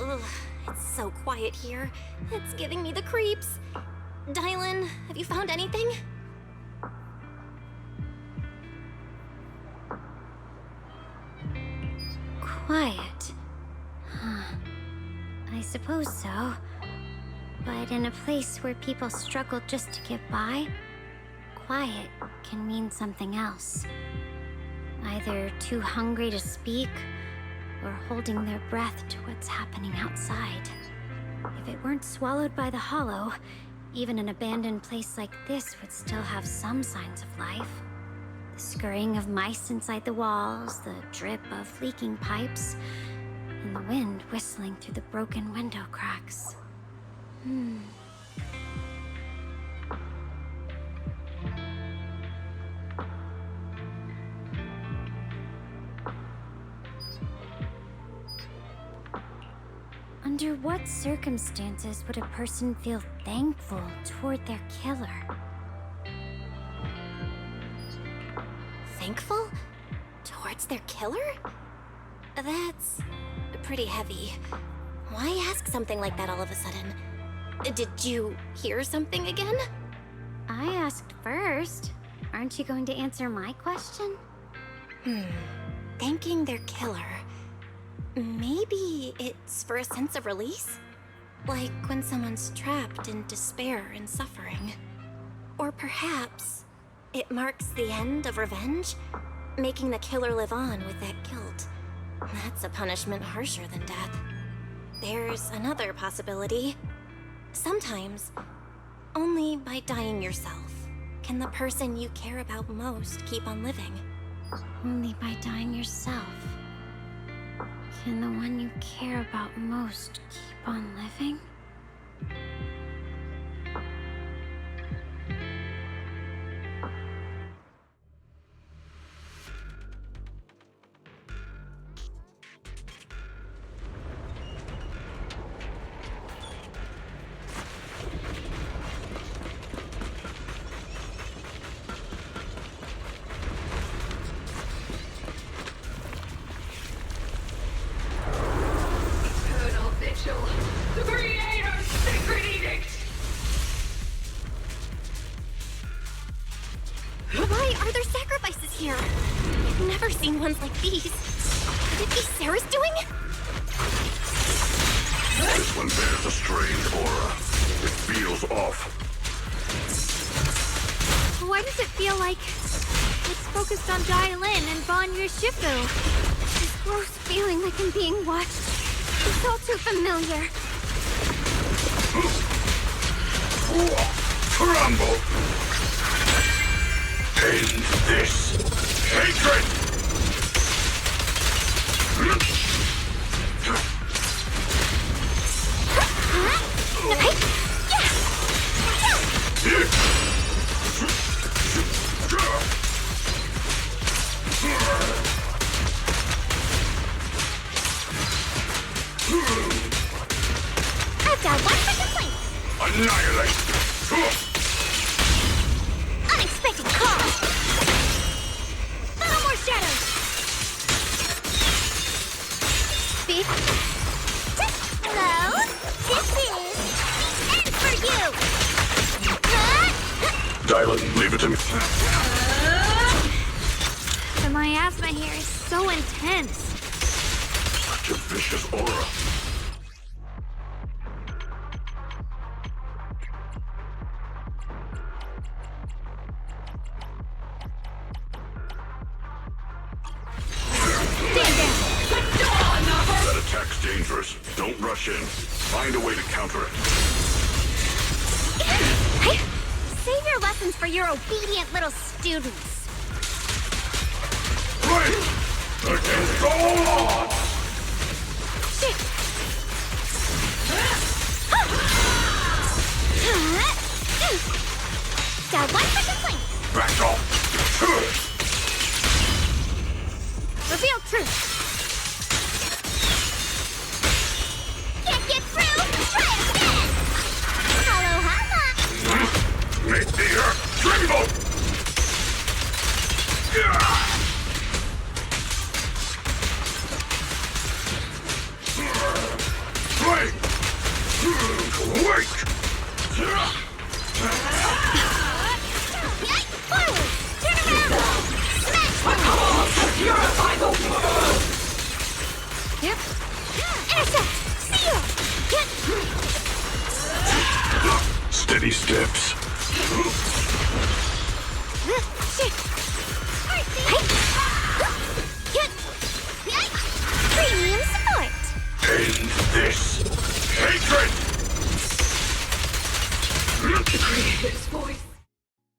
[SPEAKER 5] Ugh, it's so quiet here. It's giving me the creeps. Dylan, have you found anything?
[SPEAKER 1] Quiet. Huh. I suppose so. But in a place where people struggle just to get by, quiet can mean something else. Either too hungry to speak, or holding their breath to what's happening outside. If it weren't swallowed by the hollow, even an abandoned place like this would still have some signs of life. The scurrying of mice inside the walls, the drip of leaking pipes, and the wind whistling through the broken window cracks. Under what circumstances would a person feel thankful toward their killer?
[SPEAKER 5] Thankful? Towards their killer? That's pretty heavy. Why ask something like that all of a sudden? Did you hear something again?
[SPEAKER 1] I asked first. Aren't you going to answer my question?
[SPEAKER 5] Thanking their killer. Maybe it's for a sense of release? Like when someone's trapped in despair and suffering. Or perhaps it marks the end of revenge, making the killer live on with that guilt. That's a punishment harsher than death. There's another possibility. Sometimes, only by dying yourself can the person you care about most keep on living.
[SPEAKER 1] Only by dying yourself can the one you care about most keep on living?
[SPEAKER 3] The Creator's sacred edict!
[SPEAKER 5] Why are there sacrifices here? I've never seen ones like these. Could it be Sarah's doing?
[SPEAKER 19] This one bears a strange aura. It feels off.
[SPEAKER 4] Why does it feel like it's focused on Dylan and Banyu Shifu?
[SPEAKER 1] This gross feeling like I'm being watched. It's all too familiar.
[SPEAKER 19] Crumble! End this hatred! Annihilate!
[SPEAKER 1] Unexpected call! Little more shadows! Speed. Hello? This is the end for you!
[SPEAKER 19] Dylan, leave it to me.
[SPEAKER 4] The miasma here is so intense.
[SPEAKER 19] Such a vicious aura. That attack's dangerous. Don't rush in. Find a way to counter it.
[SPEAKER 1] Save your lessons for your obedient little students.
[SPEAKER 19] Right! Against all odds!
[SPEAKER 1] Got one for complaint.
[SPEAKER 19] Back off!
[SPEAKER 1] Reveal truth. Can't get through? Try it again. Hello, Hama.
[SPEAKER 19] Make the earth tremble! Right! Wake!
[SPEAKER 1] Forward! Turn around! Smash!
[SPEAKER 3] Purify the world!
[SPEAKER 1] Yep. Intercept! Seal!
[SPEAKER 19] Steady steps.
[SPEAKER 1] Premium support!
[SPEAKER 19] End this hatred!
[SPEAKER 3] The Creator's voice.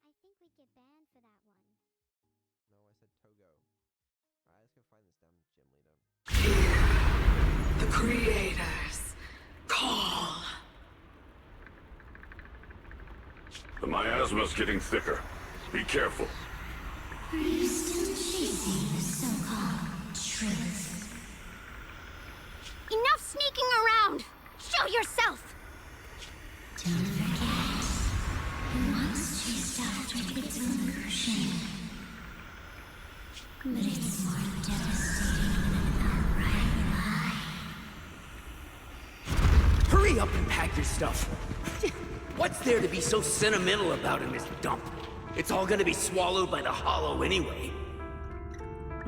[SPEAKER 12] I think we get banned for that one.
[SPEAKER 2] No, I said Togo. Alright, let's go find this damn gym leader.
[SPEAKER 3] Hear the Creator's call.
[SPEAKER 19] The miasma's getting thicker. Be careful.
[SPEAKER 1] Are you still chasing the so-called truth? Enough sneaking around! Show yourself! Don't forget, it once chased after its illusion. But it's more devastating than an outright lie.
[SPEAKER 9] Hurry up and pack your stuff. What's there to be so sentimental about in this dump? It's all gonna be swallowed by the hollow anyway.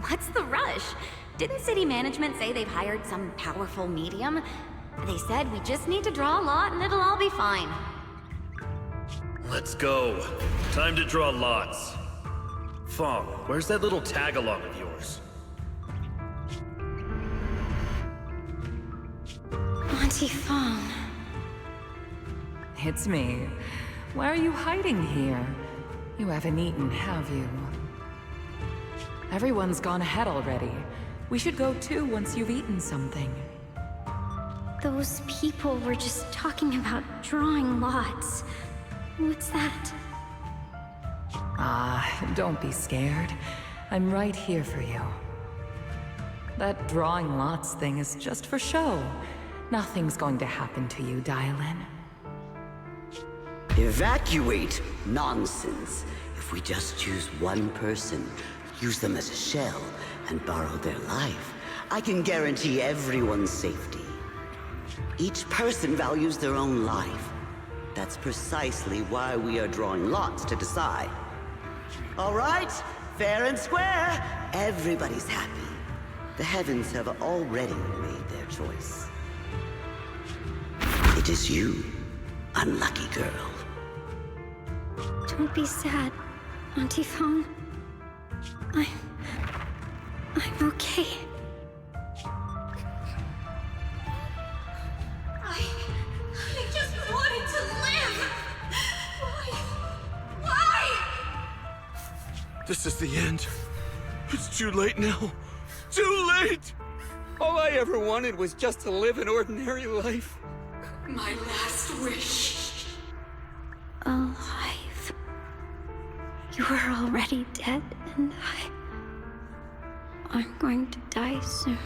[SPEAKER 7] What's the rush? Didn't city management say they've hired some powerful medium? They said we just need to draw a lot and it'll all be fine.
[SPEAKER 22] Let's go. Time to draw lots. Fong, where's that little tag-along of yours?
[SPEAKER 1] Auntie Fong.
[SPEAKER 23] It's me. Why are you hiding here? You haven't eaten, have you? Everyone's gone ahead already. We should go too once you've eaten something.
[SPEAKER 1] Those people were just talking about drawing lots. What's that?
[SPEAKER 23] Don't be scared. I'm right here for you. That drawing lots thing is just for show. Nothing's going to happen to you, Dylan.
[SPEAKER 20] Evacuate? Nonsense. If we just choose one person, use them as a shell, and borrow their life, I can guarantee everyone's safety. Each person values their own life. That's precisely why we are drawing lots to decide. All right, fair and square. Everybody's happy. The heavens have already made their choice. It is you, unlucky girl.
[SPEAKER 1] Don't be sad, Auntie Fong. I'm okay.
[SPEAKER 3] I just wanted to live! Why?
[SPEAKER 17] This is the end. It's too late now. Too late!
[SPEAKER 9] All I ever wanted was just to live an ordinary life.
[SPEAKER 3] My last wish.
[SPEAKER 1] Alive. You were already dead, and I'm going to die soon.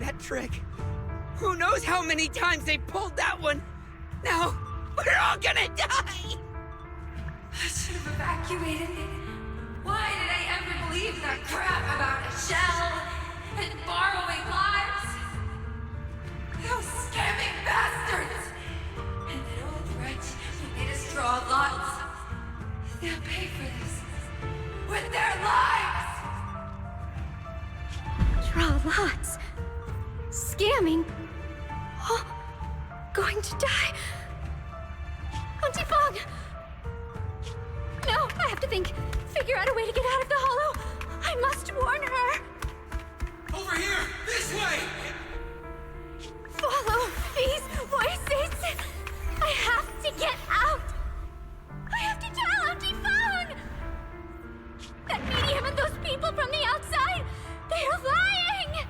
[SPEAKER 9] That trick. Who knows how many times they pulled that one?
[SPEAKER 3] Now, we're all gonna die! I should have evacuated. Why did I ever believe that crap about a shell and borrowing lives? Those scamming bastards! And that old wretch who made us draw lots. They'll pay for this with their lives!
[SPEAKER 1] Draw lots. Scamming. Oh, going to die. Auntie Fong! No, I have to think. Figure out a way to get out of the hollow. I must warn her.
[SPEAKER 3] Over here! This way!
[SPEAKER 1] Follow these voices. I have to get out. I have to tell Auntie Fong. That medium and those people from the outside, they're lying.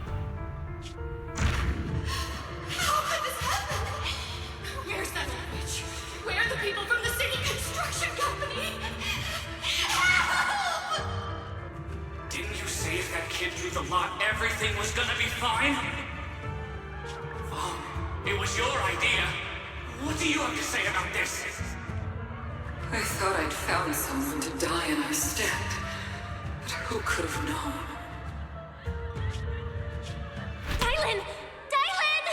[SPEAKER 3] How could this happen? Where's that witch? Where are the people from the city construction company? Help!
[SPEAKER 9] Didn't you say if that kid drew the lot, everything was gonna be fine? It was your idea. What do you have to say about this?
[SPEAKER 18] I thought I'd found someone to die in our stead. But who could have known?
[SPEAKER 1] Dylan! Dylan!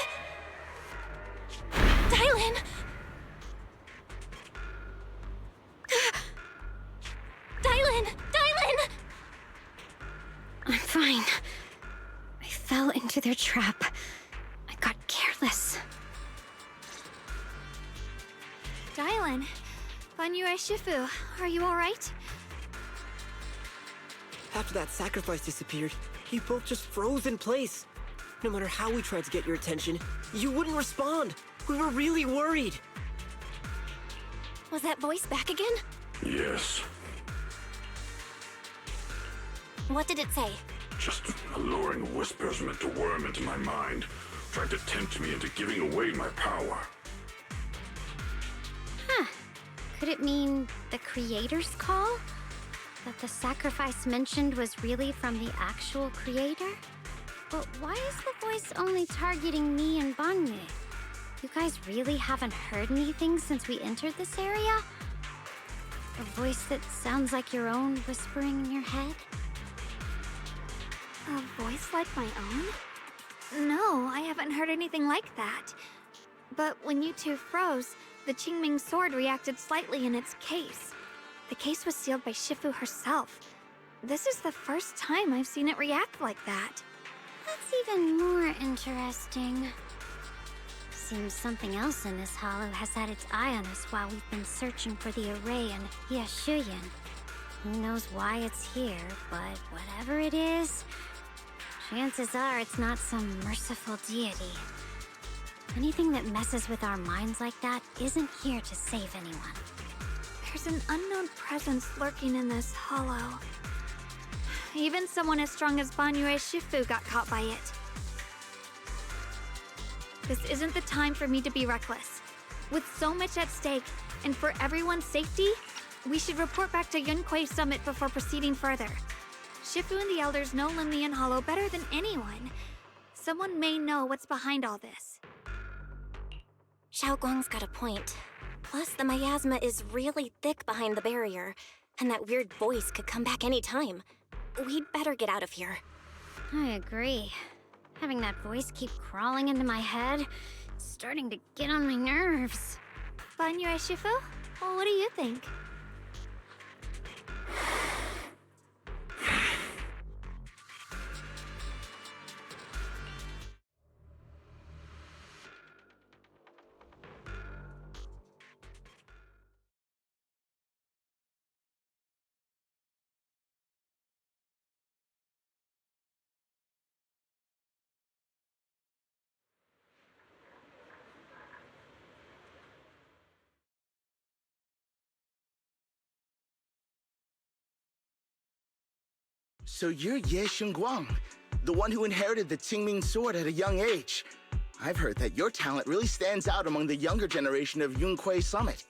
[SPEAKER 1] Dylan! Dylan! Dylan! I'm fine. I fell into their trap. I got careless.
[SPEAKER 4] Dylan, Banyue Shifu, are you alright?
[SPEAKER 11] After that sacrifice disappeared, you both just froze in place. No matter how we tried to get your attention, you wouldn't respond. We were really worried.
[SPEAKER 5] Was that voice back again?
[SPEAKER 19] Yes,
[SPEAKER 5] What did it say?
[SPEAKER 19] just alluring whispers meant to worm into my mind, tried to tempt me into giving away my power.
[SPEAKER 1] Huh. Could it mean the creator's call? That the sacrifice mentioned was really from the actual creator? But why is the voice only targeting me and Banyue? You guys really haven't heard anything since we entered this area? A voice that sounds like your own whispering in your head?
[SPEAKER 4] A voice like my own? No, I haven't heard anything like that. But when you two froze, the Qingming sword reacted slightly in its case. The case was sealed by Shifu herself. This is the first time I've seen it react like that.
[SPEAKER 1] That's even more interesting. Seems something else in this hollow has had its eye on us while we've been searching for the array in Yashuyan. Who knows why it's here, but whatever it is, chances are it's not some merciful deity. Anything that messes with our minds like that isn't here to save anyone.
[SPEAKER 4] There's an unknown presence lurking in this hollow. Even someone as strong as Banyue Shifu got caught by it. This isn't the time for me to be reckless. With so much at stake, and for everyone's safety, we should report back to Yunquei Summit before proceeding further. Shifu and the elders know Linlian Hollow better than anyone. Someone may know what's behind all this.
[SPEAKER 5] Xiaoguang's got a point. Plus, the miasma is really thick behind the barrier, and that weird voice could come back any time. We'd better get out of here.
[SPEAKER 1] I agree. Having that voice keep crawling into my head, it's starting to get on my nerves.
[SPEAKER 4] Banyue Shifu? Well, what do you think?
[SPEAKER 10] So you're Ye Xingguang, the one who inherited the Qingming sword at a young age. I've heard that your talent really stands out among the younger generation of Yunquei Summit,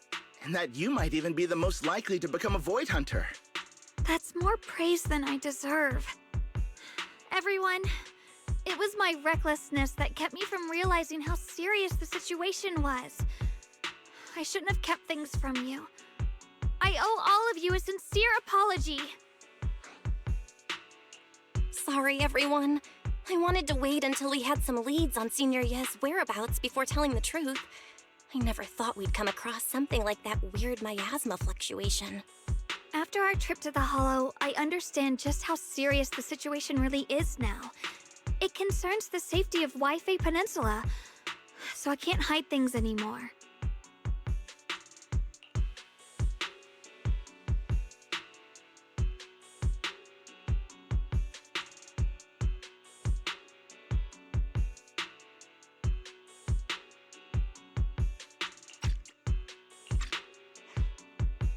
[SPEAKER 10] and that you might even be the most likely to become a Void Hunter.
[SPEAKER 4] That's more praise than I deserve. Everyone, it was my recklessness that kept me from realizing how serious the situation was. I shouldn't have kept things from you. I owe all of you a sincere apology.
[SPEAKER 5] Sorry, everyone. I wanted to wait until we had some leads on Senior Ye's whereabouts before telling the truth. I never thought we'd come across something like that weird miasma fluctuation.
[SPEAKER 4] After our trip to the Hollow, I understand just how serious the situation really is now. It concerns the safety of Waifei Peninsula, so I can't hide things anymore.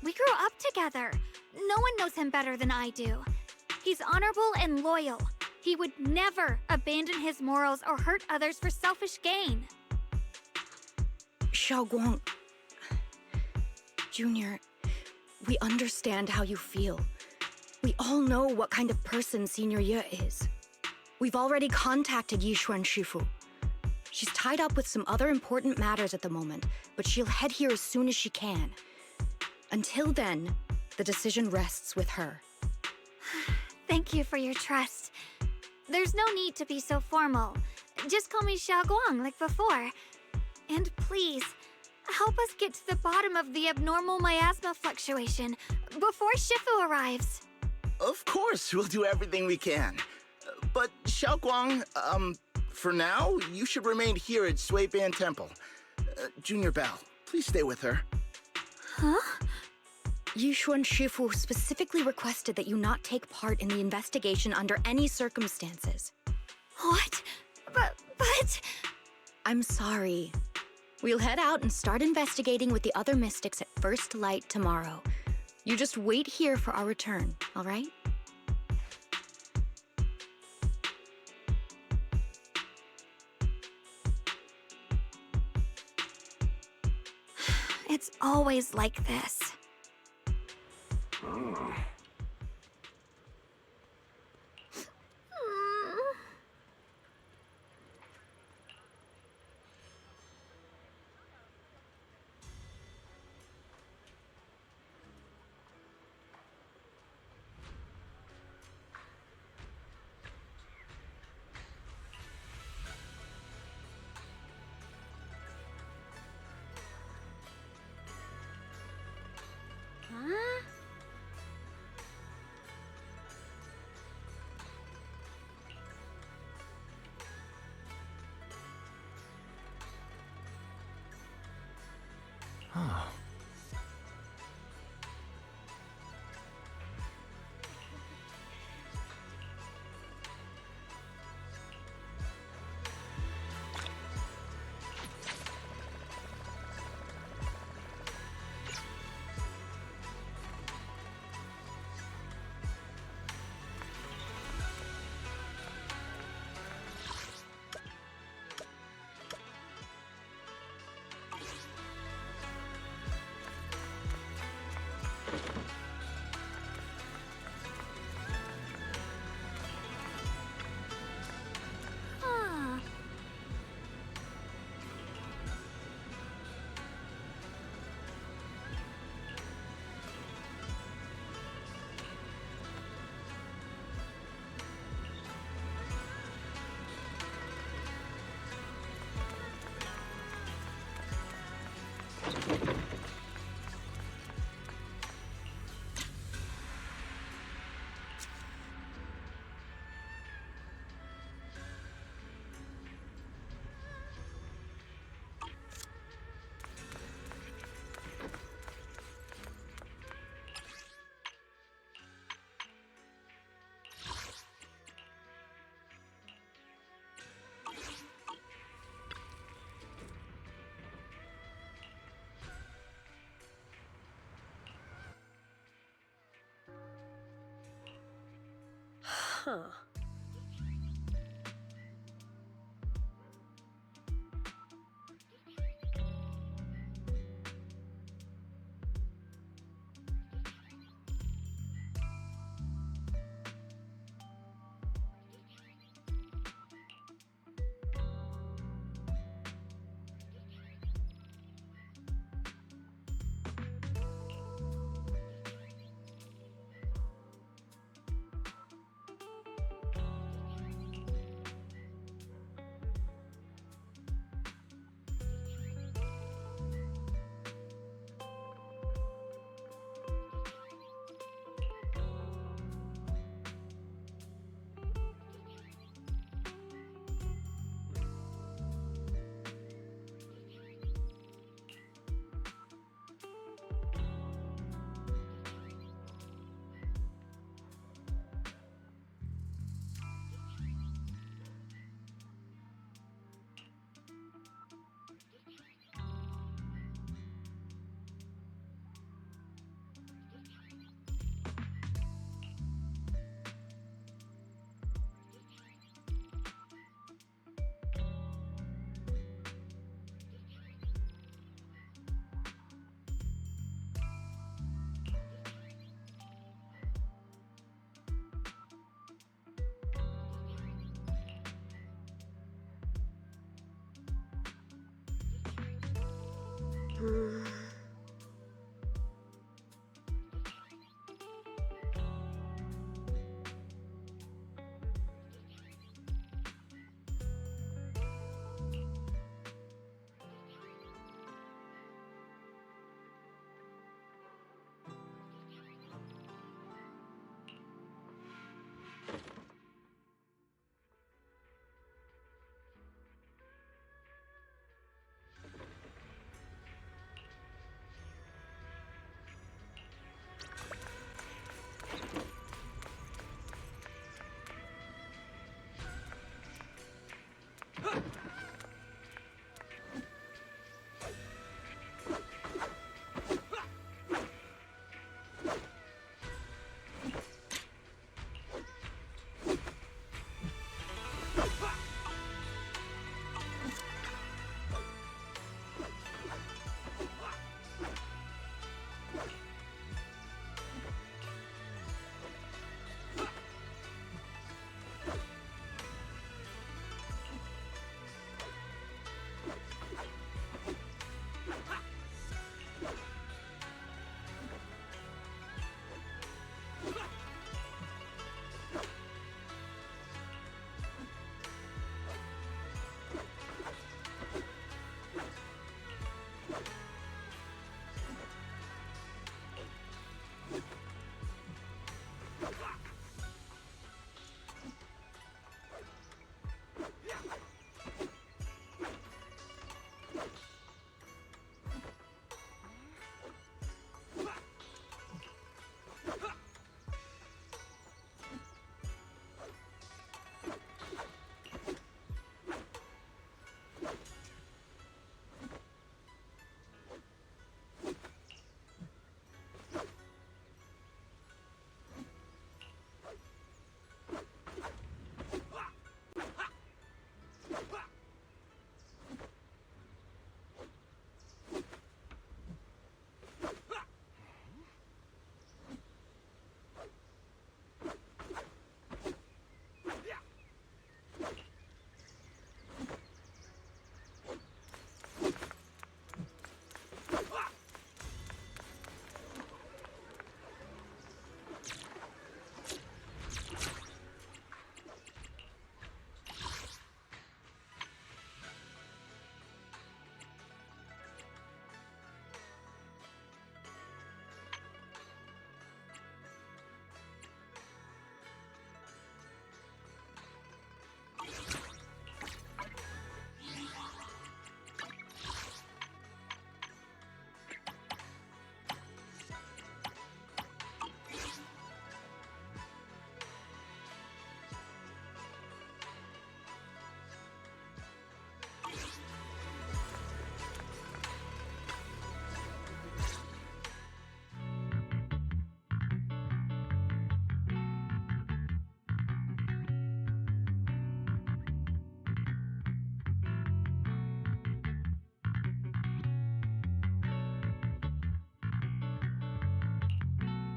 [SPEAKER 4] We grew up together. No one knows him better than I do. He's honorable and loyal. He would never abandon his morals or hurt others for selfish gain.
[SPEAKER 13] Xiaoguang... Junior, we understand how you feel. We all know what kind of person Senior Ye is. We've already contacted Yishuan Shifu. She's tied up with some other important matters at the moment, but she'll head here as soon as she can. Until then, the decision rests with her.
[SPEAKER 4] Thank you for your trust. There's no need to be so formal. Just call me Xiaoguang like before. And please, help us get to the bottom of the abnormal miasma fluctuation before Shifu arrives.
[SPEAKER 10] Of course, we'll do everything we can. But Xiaoguang, for now, you should remain here at Suiban Temple. Junior Bell, please stay with her.
[SPEAKER 13] Huh? Yishuan Shifu specifically requested that you not take part in the investigation under any circumstances.
[SPEAKER 4] What? But...
[SPEAKER 13] I'm sorry. We'll head out and start investigating with the other mystics at first light tomorrow. You just wait here for our return, all right?
[SPEAKER 4] It's always like this.
[SPEAKER 1] Huh?
[SPEAKER 8] Huh.
[SPEAKER 1] Huh.
[SPEAKER 14] Huh.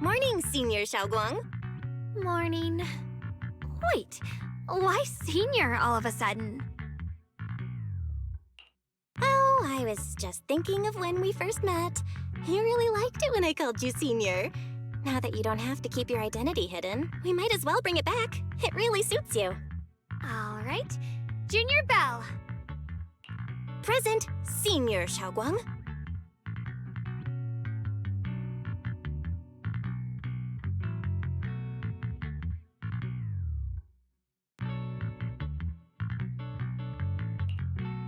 [SPEAKER 5] Morning, Senior Xiaoguang.
[SPEAKER 4] Morning. Wait, why senior all of a sudden?
[SPEAKER 5] Oh, I was just thinking of when we first met. You really liked it when I called you Senior. Now that you don't have to keep your identity hidden, we might as well bring it back. It really suits you.
[SPEAKER 4] All right. Junior Belle.
[SPEAKER 5] Present, Senior Xiaoguang.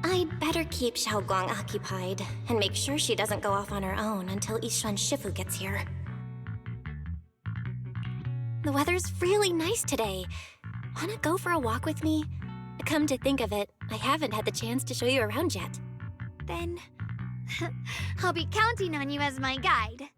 [SPEAKER 5] I'd better keep Xiaoguang occupied and make sure she doesn't go off on her own until Yishuan Shifu gets here. The weather's really nice today. Wanna go for a walk with me? Come to think of it, I haven't had the chance to show you around yet.
[SPEAKER 4] Then I'll be counting on you as my guide.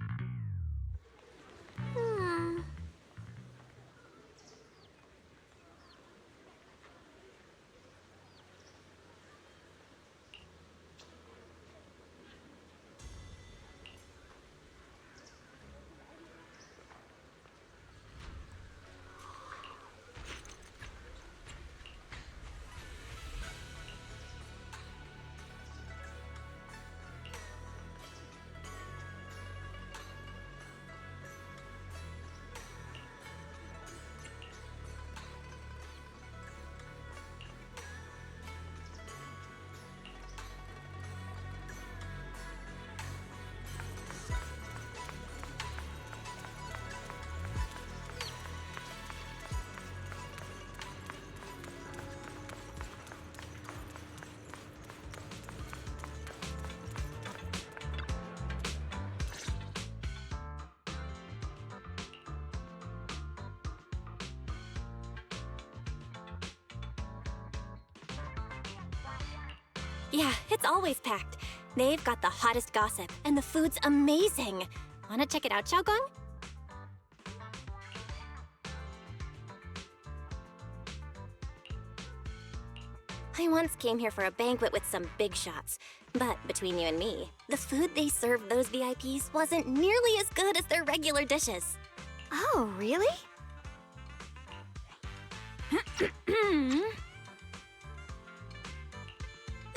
[SPEAKER 5] Yeah, it's always packed. They've got the hottest gossip, and the food's amazing. Wanna check it out, Xiaogong? I once came here for a banquet with some big shots, but between you and me, the food they served those VIPs wasn't nearly as good as their regular dishes.
[SPEAKER 4] Oh, really?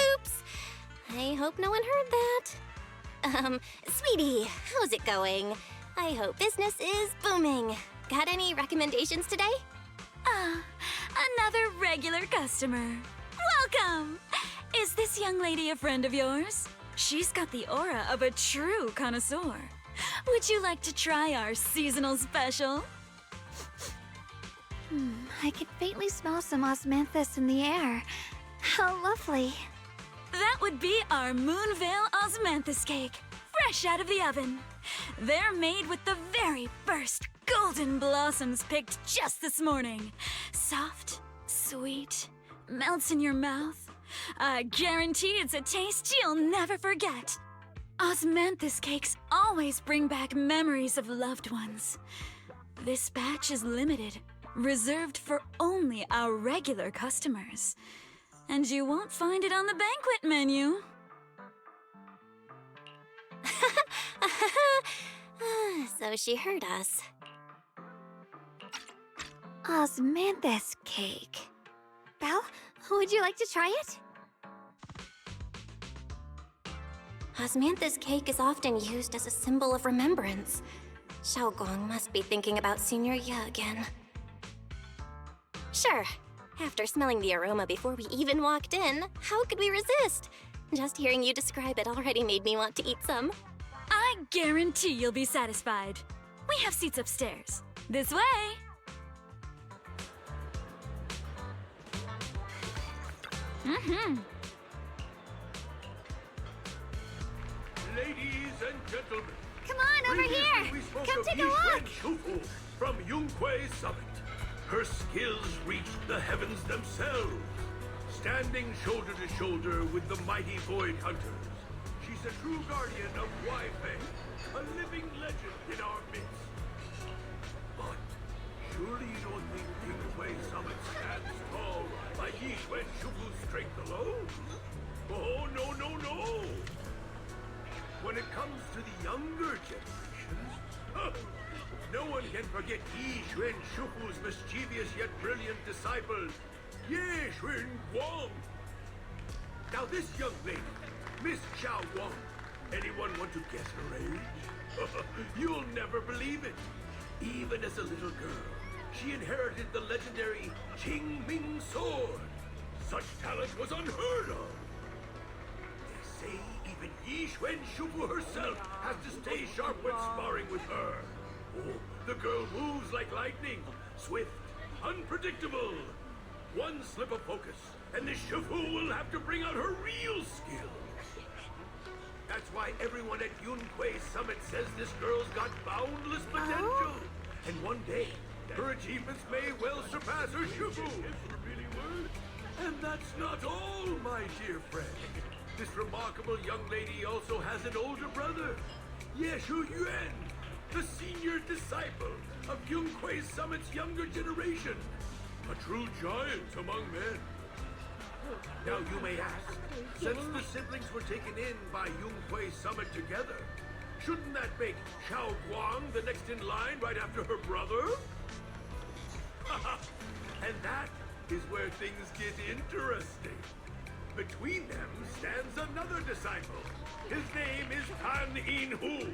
[SPEAKER 5] Oops. I hope no one heard that. Sweetie, how's it going? I hope business is booming. Got any recommendations today?
[SPEAKER 6] Another regular customer. Welcome! Is this young lady a friend of yours? She's got the aura of a true connoisseur. Would you like to try our seasonal special?
[SPEAKER 4] I can faintly smell some osmanthus in the air. How lovely.
[SPEAKER 6] That would be our Moonvale Osmanthus cake, fresh out of the oven. They're made with the very first golden blossoms picked just this morning. Soft, sweet, melts in your mouth. I guarantee it's a taste you'll never forget. Osmanthus cakes always bring back memories of loved ones. This batch is limited, reserved for only our regular customers. And you won't find it on the banquet menu.
[SPEAKER 5] So she heard us.
[SPEAKER 4] Osmanthus cake. Belle, would you like to try it?
[SPEAKER 5] Osmanthus cake is often used as a symbol of remembrance. Xiaogong must be thinking about Senior Ye again. Sure. After smelling the aroma before we even walked in, how could we resist? Just hearing you describe it already made me want to eat some.
[SPEAKER 6] I guarantee you'll be satisfied. We have seats upstairs. This way!
[SPEAKER 14] Ladies and gentlemen,
[SPEAKER 4] come on over here. Come take a look.
[SPEAKER 14] Shufu from Yunkwei Summit. Her skills reached the heavens themselves, standing shoulder to shoulder with the mighty Void Hunters. She's a true guardian of Weifei, a living legend in our midst. But surely you don't think Yunkwei Summit stands tall by Yixuan Shufu's strength alone? Oh, no, no, no! When it comes to the younger generations, no one can forget Yixuan Shufu's mischievous yet brilliant disciple, Ye Xuan Guang. Now this young lady, Miss Xiao Wang, anyone want to guess her age? You'll never believe it. Even as a little girl, she inherited the legendary Qing Ming Sword. Such talent was unheard of. They say even Yixuan Shufu herself has to stay sharp when sparring with her. Oh, the girl moves like lightning, swift, unpredictable. One slip of focus, and the Shufu will have to bring out her real skills. That's why everyone at Yunkwei Summit says this girl's got boundless potential. And one day, her achievements may well surpass her Shufu. And that's not all, my dear friend. This remarkable young lady also has an older brother, Ye Shu Yuan, the senior disciple of Yunkwei Summit's younger generation. A true giant among men. Now you may ask, since the siblings were taken in by Yunkwei Summit together, shouldn't that make Xiao Guang the next in line right after her brother? And that is where things get interesting. Between them stands another disciple. His name is Tan In Hu.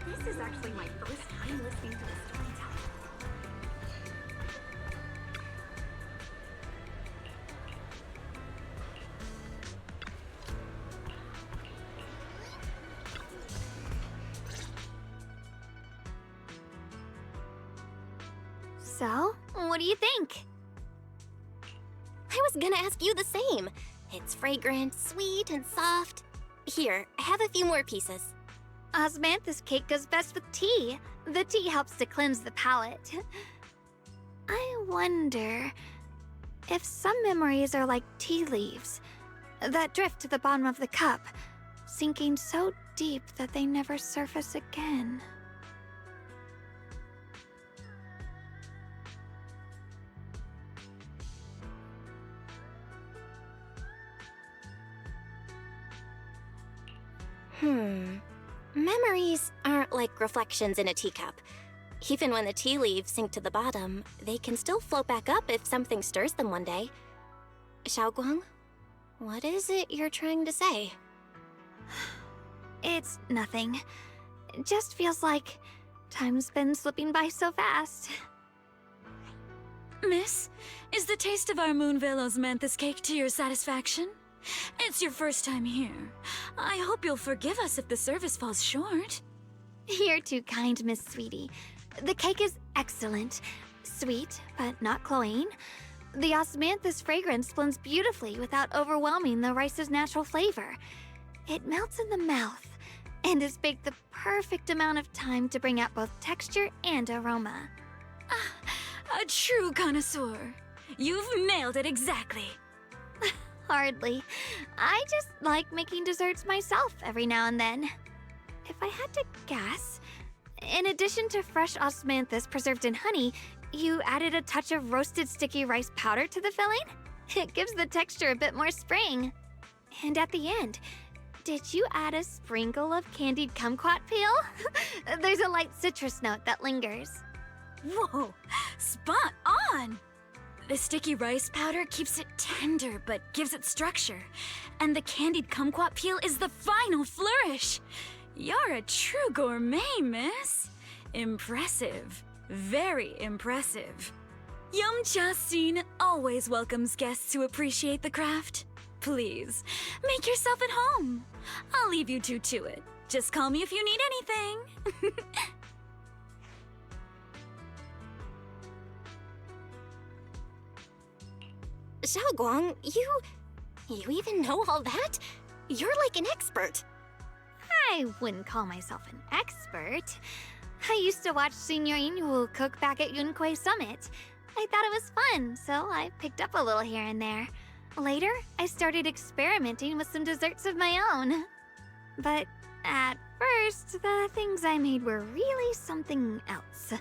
[SPEAKER 15] This is actually my first time listening to a storyteller.
[SPEAKER 4] So, what do you think?
[SPEAKER 5] I was gonna ask you the same. It's fragrant, sweet, and soft. Here, have a few more pieces.
[SPEAKER 4] Osmanthus cake goes best with tea. The tea helps to cleanse the palate. wonder if some memories are like tea leaves that drift to the bottom of the cup, sinking so deep that they never surface again.
[SPEAKER 5] Memories aren't like reflections in a teacup. Even when the tea leaves sink to the bottom, they can still float back up if something stirs them one day. Xiaoguang, what is it you're trying to say?
[SPEAKER 4] It's nothing. It just feels like time's been slipping by so fast.
[SPEAKER 6] Miss, is the taste of our Moonvale Osmanthus cake to your satisfaction? It's your first time here. I hope you'll forgive us if the service falls short.
[SPEAKER 4] You're too kind, Miss Sweetie. The cake is excellent. Sweet, but not cloying. The osmanthus fragrance blends beautifully without overwhelming the rice's natural flavor. It melts in the mouth and is baked the perfect amount of time to bring out both texture and aroma.
[SPEAKER 6] A true connoisseur. You've nailed it exactly.
[SPEAKER 4] Hardly. I just like making desserts myself every now and then. If I had to guess, in addition to fresh osmanthus preserved in honey, you added a touch of roasted sticky rice powder to the filling? It gives the texture a bit more spring. And at the end, did you add a sprinkle of candied kumquat peel? There's a light citrus note that lingers.
[SPEAKER 6] Whoa, spot on! The sticky rice powder keeps it tender but gives it structure. And the candied kumquat peel is the final flourish. You're a true gourmet, miss. Impressive. Very impressive. Yumcha Scene always welcomes guests who appreciate the craft. Please, make yourself at home. I'll leave you two to it. Just call me if you need anything.
[SPEAKER 5] Xiaoguang, you even know all that? You're like an expert.
[SPEAKER 4] I wouldn't call myself an expert. I used to watch Senior Inhu cook back at Yunquei Summit. I thought it was fun, so I picked up a little here and there. Later, I started experimenting with some desserts of my own. But at first, the things I made were really something else.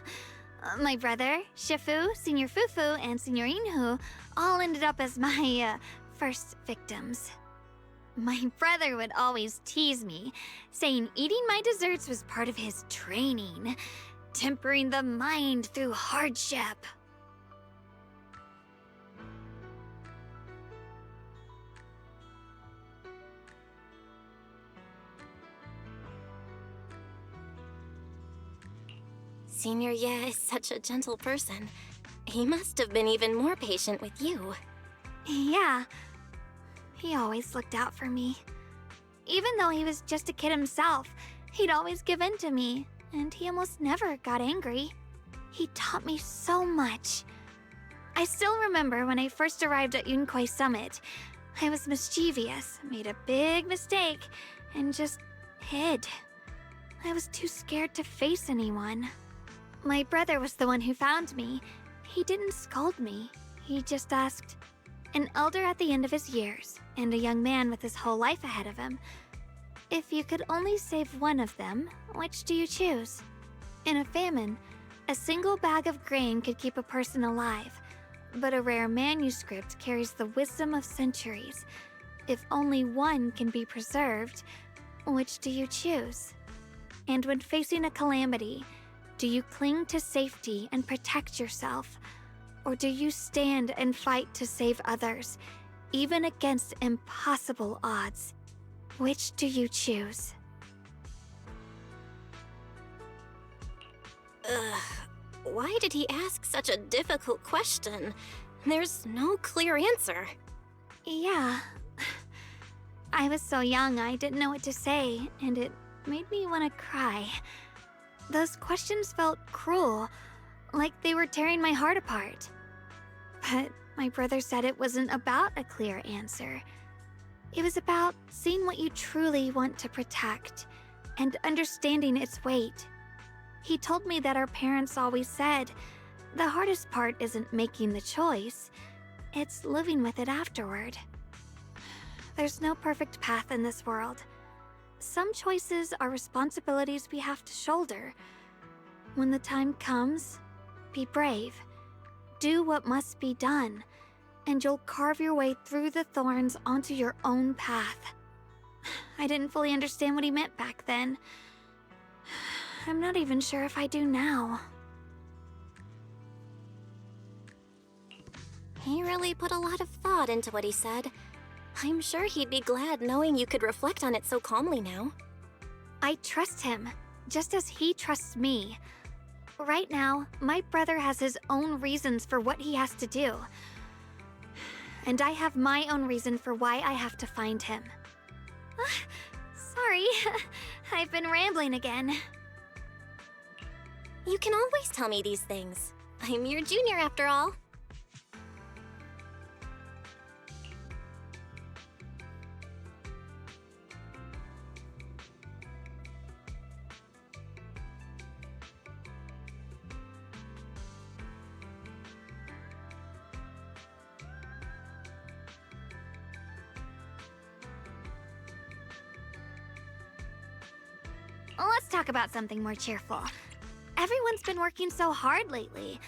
[SPEAKER 4] My brother, Shifu, Senior Fufu, and Senior Inhu all ended up as my first victims. My brother would always tease me, saying eating my desserts was part of his training, tempering the mind through hardship.
[SPEAKER 5] Senior Ye is such a gentle person. He must have been even more patient with you.
[SPEAKER 4] Yeah. He always looked out for me. Even though he was just a kid himself, he'd always give in to me, and he almost never got angry. He taught me so much. I still remember when I first arrived at Yunquei Summit. I was mischievous, made a big mistake, and just hid. I was too scared to face anyone. My brother was the one who found me. He didn't scold me. He just asked, an elder at the end of his years, and a young man with his whole life ahead of him, if you could only save one of them, which do you choose? In a famine, a single bag of grain could keep a person alive, but a rare manuscript carries the wisdom of centuries. If only one can be preserved, which do you choose? And when facing a calamity, do you cling to safety and protect yourself? Or do you stand and fight to save others, even against impossible odds? Which do you choose?
[SPEAKER 5] Why did he ask such a difficult question? There's no clear answer.
[SPEAKER 4] Yeah. I was so young I didn't know what to say, and it made me want to cry. Those questions felt cruel, like they were tearing my heart apart. But my brother said it wasn't about a clear answer. It was about seeing what you truly want to protect and understanding its weight. He told me that our parents always said, The hardest part isn't making the choice, it's living with it afterward. There's no perfect path in this world. Some choices are responsibilities we have to shoulder. When the time comes, be brave. Do what must be done, and you'll carve your way through the thorns onto your own path. I didn't fully understand what he meant back then. I'm not even sure if I do now.
[SPEAKER 5] He really put a lot of thought into what he said. I'm sure he'd be glad knowing you could reflect on it so calmly now.
[SPEAKER 4] I trust him, just as he trusts me. Right now, my brother has his own reasons for what he has to do. And I have my own reason for why I have to find him. Sorry, I've been rambling again.
[SPEAKER 5] You can always tell me these things. I'm your junior after all.
[SPEAKER 4] Let's talk about something more cheerful. Everyone's been working so hard lately.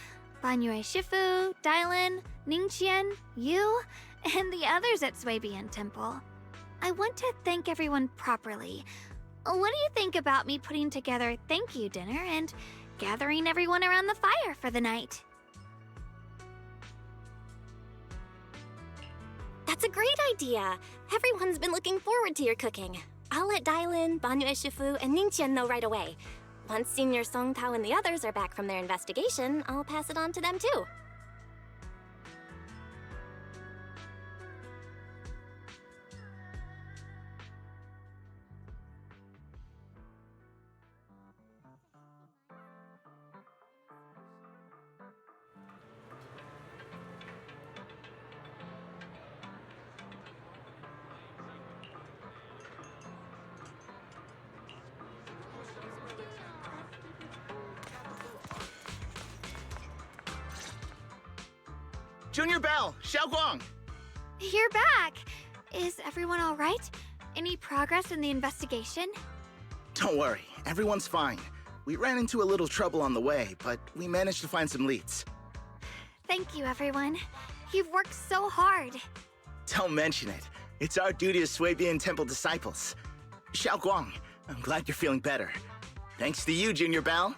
[SPEAKER 4] Banyue Shifu, Dylan, Ningqian, you, and the others at Swabian Temple. I want to thank everyone properly. What do you think about me putting together a thank you dinner and gathering everyone around the fire for the night?
[SPEAKER 5] That's a great idea. Everyone's been looking forward to your cooking. I'll let Dylan, Banyue Shifu, and Ningqian know right away. Once Senior Song Tao and the others are back from their investigation, I'll pass it on to them too.
[SPEAKER 10] Junior Bell, Xiaoguang!
[SPEAKER 4] You're back! Is everyone all right? Any progress in the investigation?
[SPEAKER 10] Don't worry, everyone's fine. We ran into a little trouble on the way, but we managed to find some leads.
[SPEAKER 4] Thank you, everyone. You've worked so hard.
[SPEAKER 10] Don't mention it. It's our duty as Swabian Temple disciples. Xiaoguang, I'm glad you're feeling better. Thanks to you, Junior Bell.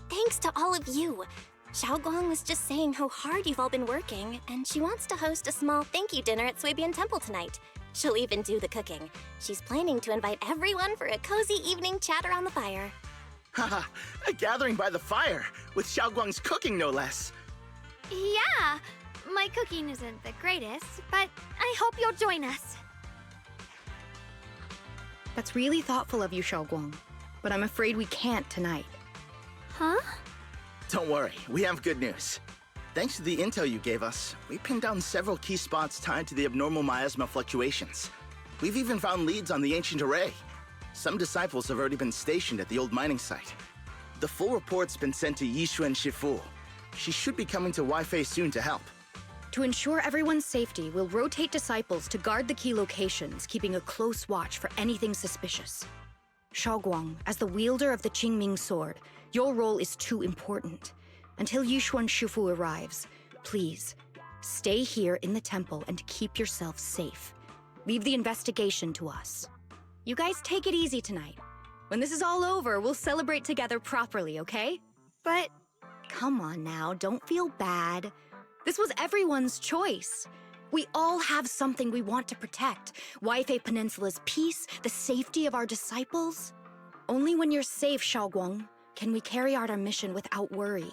[SPEAKER 5] Thanks to all of you. Xiaoguang was just saying how hard you've all been working, and she wants to host a small thank you dinner at Swabian Temple tonight. She'll even do the cooking. She's planning to invite everyone for a cozy evening chat around the fire.
[SPEAKER 10] Haha, a gathering by the fire, with Xiaoguang's cooking no less.
[SPEAKER 4] Yeah, my cooking isn't the greatest, but I hope you'll join us.
[SPEAKER 13] That's really thoughtful of you, Xiaoguang. But I'm afraid we can't tonight.
[SPEAKER 4] Huh?
[SPEAKER 10] Don't worry, we have good news. Thanks to the intel you gave us, we pinned down several key spots tied to the abnormal miasma fluctuations. We've even found leads on the ancient array. Some disciples have already been stationed at the old mining site. The full report's been sent to Yixuan Shifu. She should be coming to Waifei soon to help.
[SPEAKER 13] To ensure everyone's safety, we'll rotate disciples to guard the key locations, keeping a close watch for anything suspicious. Xiaoguang, as the wielder of the Qingming sword, your role is too important. Until Yixuan Shifu arrives, please, stay here in the temple and keep yourself safe. Leave the investigation to us. You guys take it easy tonight. When this is all over, we'll celebrate together properly, okay?
[SPEAKER 4] But...
[SPEAKER 13] Come on now, don't feel bad. This was everyone's choice. We all have something we want to protect. Waifei Peninsula's peace, the safety of our disciples. Only when you're safe, Xiaoguang, can we carry out our mission without worry.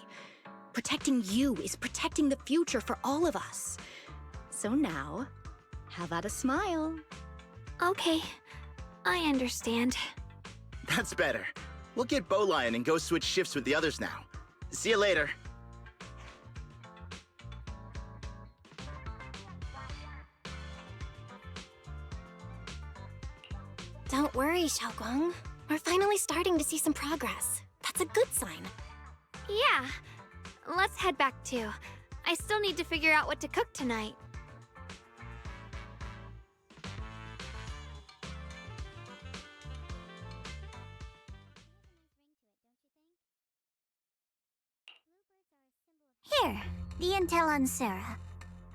[SPEAKER 13] Protecting you is protecting the future for all of us. So now, how about a smile?
[SPEAKER 4] Okay, I understand.
[SPEAKER 10] That's better. We'll get Bowlion and go switch shifts with the others now. See you later.
[SPEAKER 5] Don't worry, Xiaoguang. We're finally starting to see some progress. That's That's a good sign.
[SPEAKER 4] Yeah. Let's head back too. I still need to figure out what to cook tonight.
[SPEAKER 1] Here, the intel on Sarah.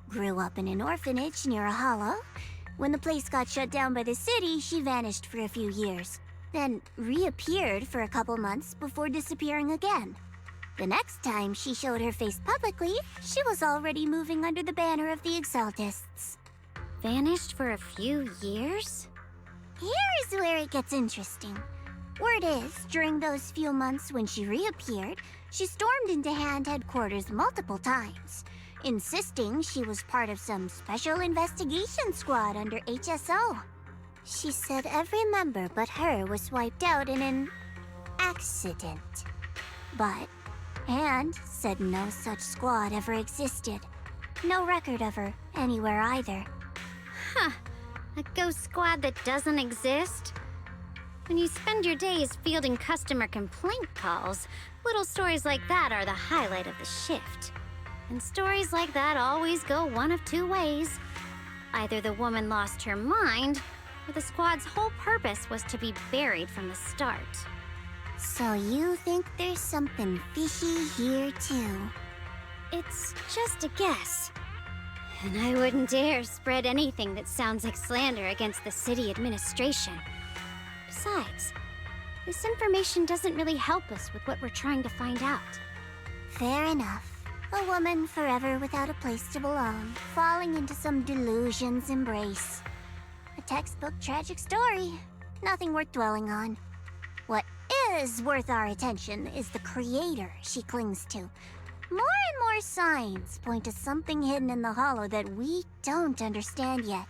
[SPEAKER 1] Grew up in an orphanage near a hollow. When the place got shut down by the city, she vanished for a few years. Then reappeared for a couple months before disappearing again. The next time she showed her face publicly, she was already moving under the banner of the Exaltists. Vanished for a few years? Here is where it gets interesting. Word is, during those few months when she reappeared, she stormed into Hand headquarters multiple times, insisting she was part of some special investigation squad under HSO. She said every member but her was wiped out in an accident. But Hand said no such squad ever existed. No record of her anywhere either. Huh. A ghost squad that doesn't exist? When you spend your days fielding customer complaint calls, little stories like that are the highlight of the shift. And stories like that always go one of two ways. Either the woman lost her mind, or the squad's whole purpose was to be buried from the start. So you think there's something fishy here too? It's just a guess. And I wouldn't dare spread anything that sounds like slander against the city administration. Besides, this information doesn't really help us with what we're trying to find out. Fair enough. A woman forever without a place to belong, falling into some delusion's embrace. A textbook tragic story. Nothing worth dwelling on. What is worth our attention is the creator she clings to. More and more signs point to something hidden in the hollow that we don't understand yet.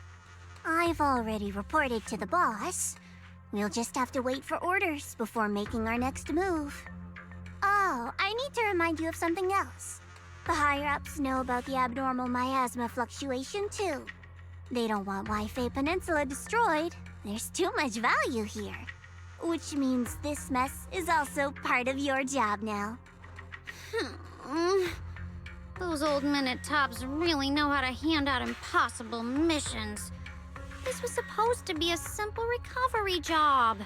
[SPEAKER 1] I've already reported to the boss. We'll just have to wait for orders before making our next move. Oh, I need to remind you of something else. The higher-ups know about the abnormal miasma fluctuation, too. They don't want Waifei Peninsula destroyed. There's too much value here. Which means this mess is also part of your job now. Those old men-at-tops really know how to hand out impossible missions. This was supposed to be a simple recovery job.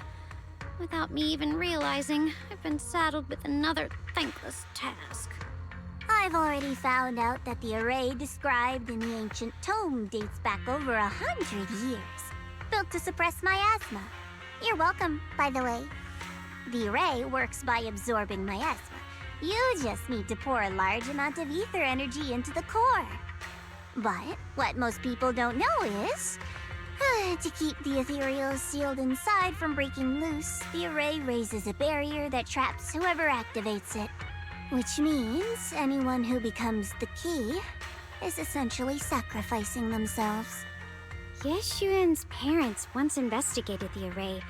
[SPEAKER 1] Without me even realizing, I've been saddled with another thankless task. I've already found out that the array described in the ancient tome dates back over 100 years. Built to suppress miasma. You're welcome, by the way. The array works by absorbing miasma. You just need to pour a large amount of ether energy into the core. But what most people don't know is, to keep the ethereal sealed inside from breaking loose, the array raises a barrier that traps whoever activates it. Which means anyone who becomes the key is essentially sacrificing themselves. Yeshuan's parents once investigated the array,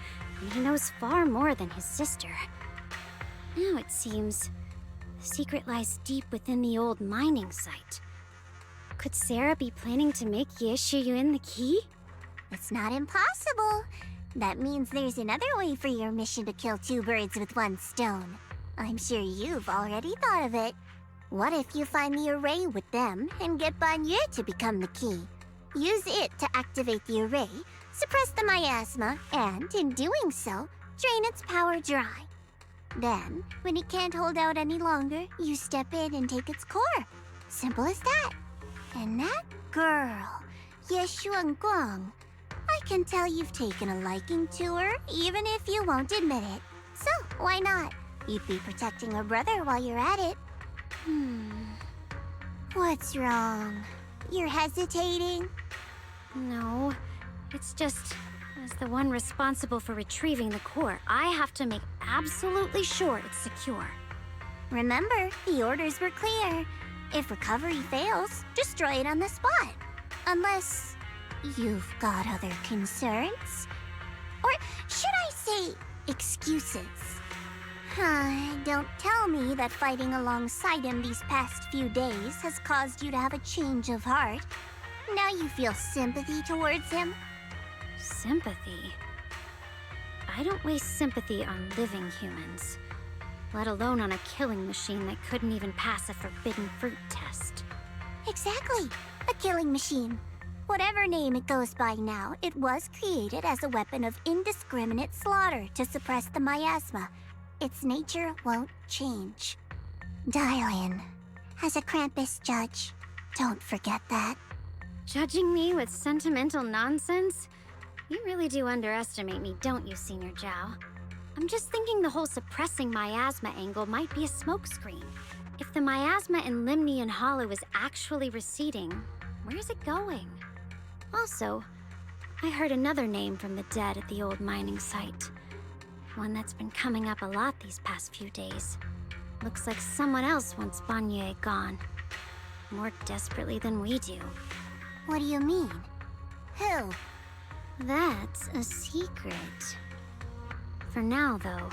[SPEAKER 1] and he knows far more than his sister. Now it seems the secret lies deep within the old mining site. Could Sarah be planning to make Yeshuyun the key? It's not impossible. That means there's another way for your mission to kill two birds with one stone. I'm sure you've already thought of it. What if you find the array with them and get Banyu to become the key? Use it to activate the array, suppress the miasma, and in doing so, drain its power dry. Then, when it can't hold out any longer, you step in and take its core. Simple as that. And that girl, Yeshuan Guang, I can tell you've taken a liking to her, even if you won't admit it. So, why not? You'd be protecting her brother while you're at it. What's wrong? You're hesitating? No, it's just, as the one responsible for retrieving the core, I have to make absolutely sure it's secure. Remember, the orders were clear. If recovery fails, destroy it on the spot. Unless you've got other concerns? Or should I say, excuses? Don't tell me that fighting alongside him these past few days has caused you to have a change of heart. Now you feel sympathy towards him? Sympathy? I don't waste sympathy on living humans. let alone on a killing machine that couldn't even pass a forbidden fruit test.
[SPEAKER 12] Exactly. A killing machine. Whatever name it goes by now, it was created as a weapon of indiscriminate slaughter to suppress the miasma. Its nature won't change. Dial in. As a Krampus judge, don't forget that.
[SPEAKER 1] Judging me with sentimental nonsense? You really do underestimate me, don't you, Senior Zhao? I'm just thinking the whole suppressing miasma angle might be a smokescreen. If the miasma in Limnian Hollow is actually receding, where's it going? Also, I heard another name from the dead at the old mining site. One that's been coming up a lot these past few days. Looks like someone else wants Banyue gone. More desperately than we do.
[SPEAKER 12] What do you mean? Who?
[SPEAKER 1] That's a secret. For now, though,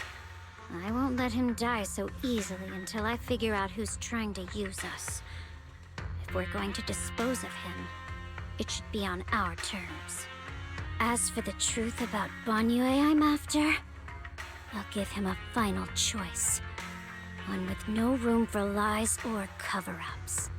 [SPEAKER 1] I won't let him die so easily until I figure out who's trying to use us. If we're going to dispose of him, it should be on our terms. As for the truth about Banyue I'm after, I'll give him a final choice. One with no room for lies or cover-ups.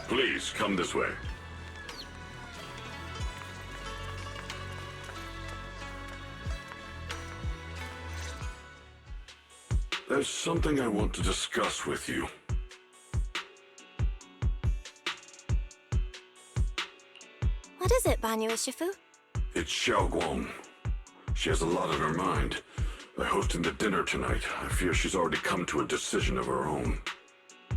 [SPEAKER 19] Please, come this way. There's something I want to discuss with you.
[SPEAKER 5] What is it, Banyue Shifu?
[SPEAKER 19] It's Xiaoguang. She has a lot on her mind. By hosting the dinner tonight, I fear she's already come to a decision of her own.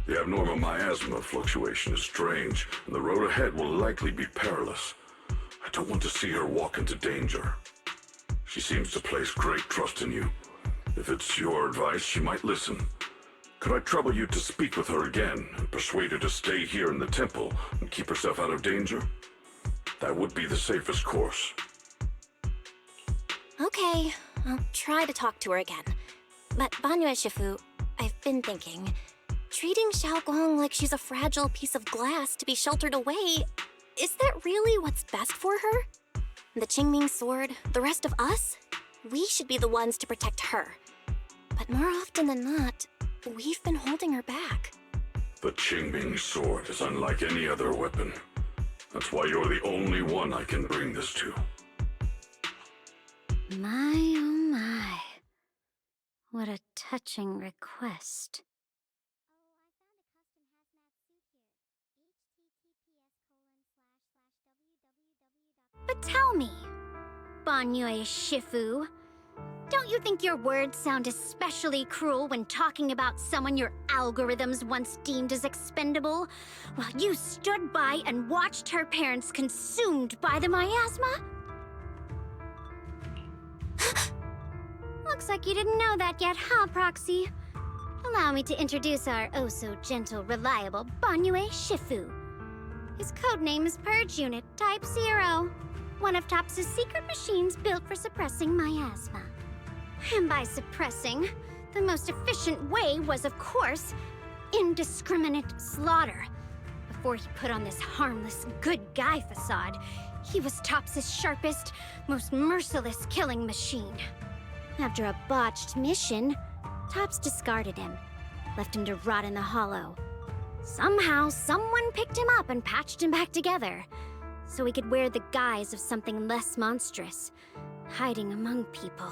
[SPEAKER 19] The abnormal miasma fluctuation is strange, and the road ahead will likely be perilous. I don't want to see her walk into danger. She seems to place great trust in you. If it's your advice, she might listen. Could I trouble you to speak with her again and persuade her to stay here in the temple and keep herself out of danger? That would be the safest course.
[SPEAKER 5] Okay, I'll try to talk to her again. But Banyue Shifu, I've been thinking, treating Xiaoguang like she's a fragile piece of glass to be sheltered away, is that really what's best for her? The Qingming sword, the rest of us? We should be the ones to protect her. But more often than not, we've been holding her back.
[SPEAKER 19] The Qingming sword is unlike any other weapon. That's why you're the only one I can bring this to.
[SPEAKER 1] My, oh my. What a touching request. But tell me, Banyue Shifu, don't you think your words sound especially cruel when talking about someone your algorithms once deemed as expendable, while you stood by and watched her parents consumed by the miasma? Looks like you didn't know that yet, huh, Proxy? Allow me to introduce our oh-so-gentle, reliable Banyue Shifu. His codename is Purge Unit Type 0, one of TOPS' secret machines built for suppressing miasma. And by suppressing, the most efficient way was, of course, indiscriminate slaughter. Before he put on this harmless, good guy facade, he was TOPS' sharpest, most merciless killing machine. After a botched mission, TOPS discarded him, left him to rot in the hollow. Somehow, someone picked him up and patched him back together. so he could wear the guise of something less monstrous, hiding among people.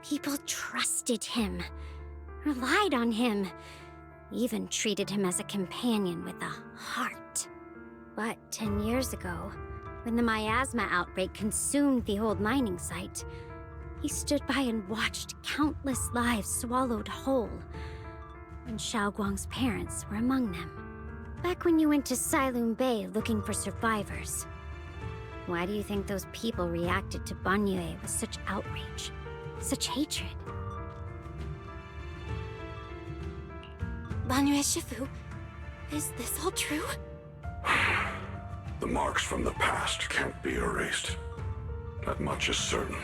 [SPEAKER 1] People trusted him, relied on him, even treated him as a companion with a heart. But 10 years ago, when the miasma outbreak consumed the old mining site, he stood by and watched countless lives swallowed whole, and Xiaoguang's parents were among them. Back when you went to Silum Bay looking for survivors, why do you think those people reacted to Banyue with such outrage, such hatred?
[SPEAKER 5] Banyue Shifu, is this all true?
[SPEAKER 19] The marks from the past can't be erased. That much is certain.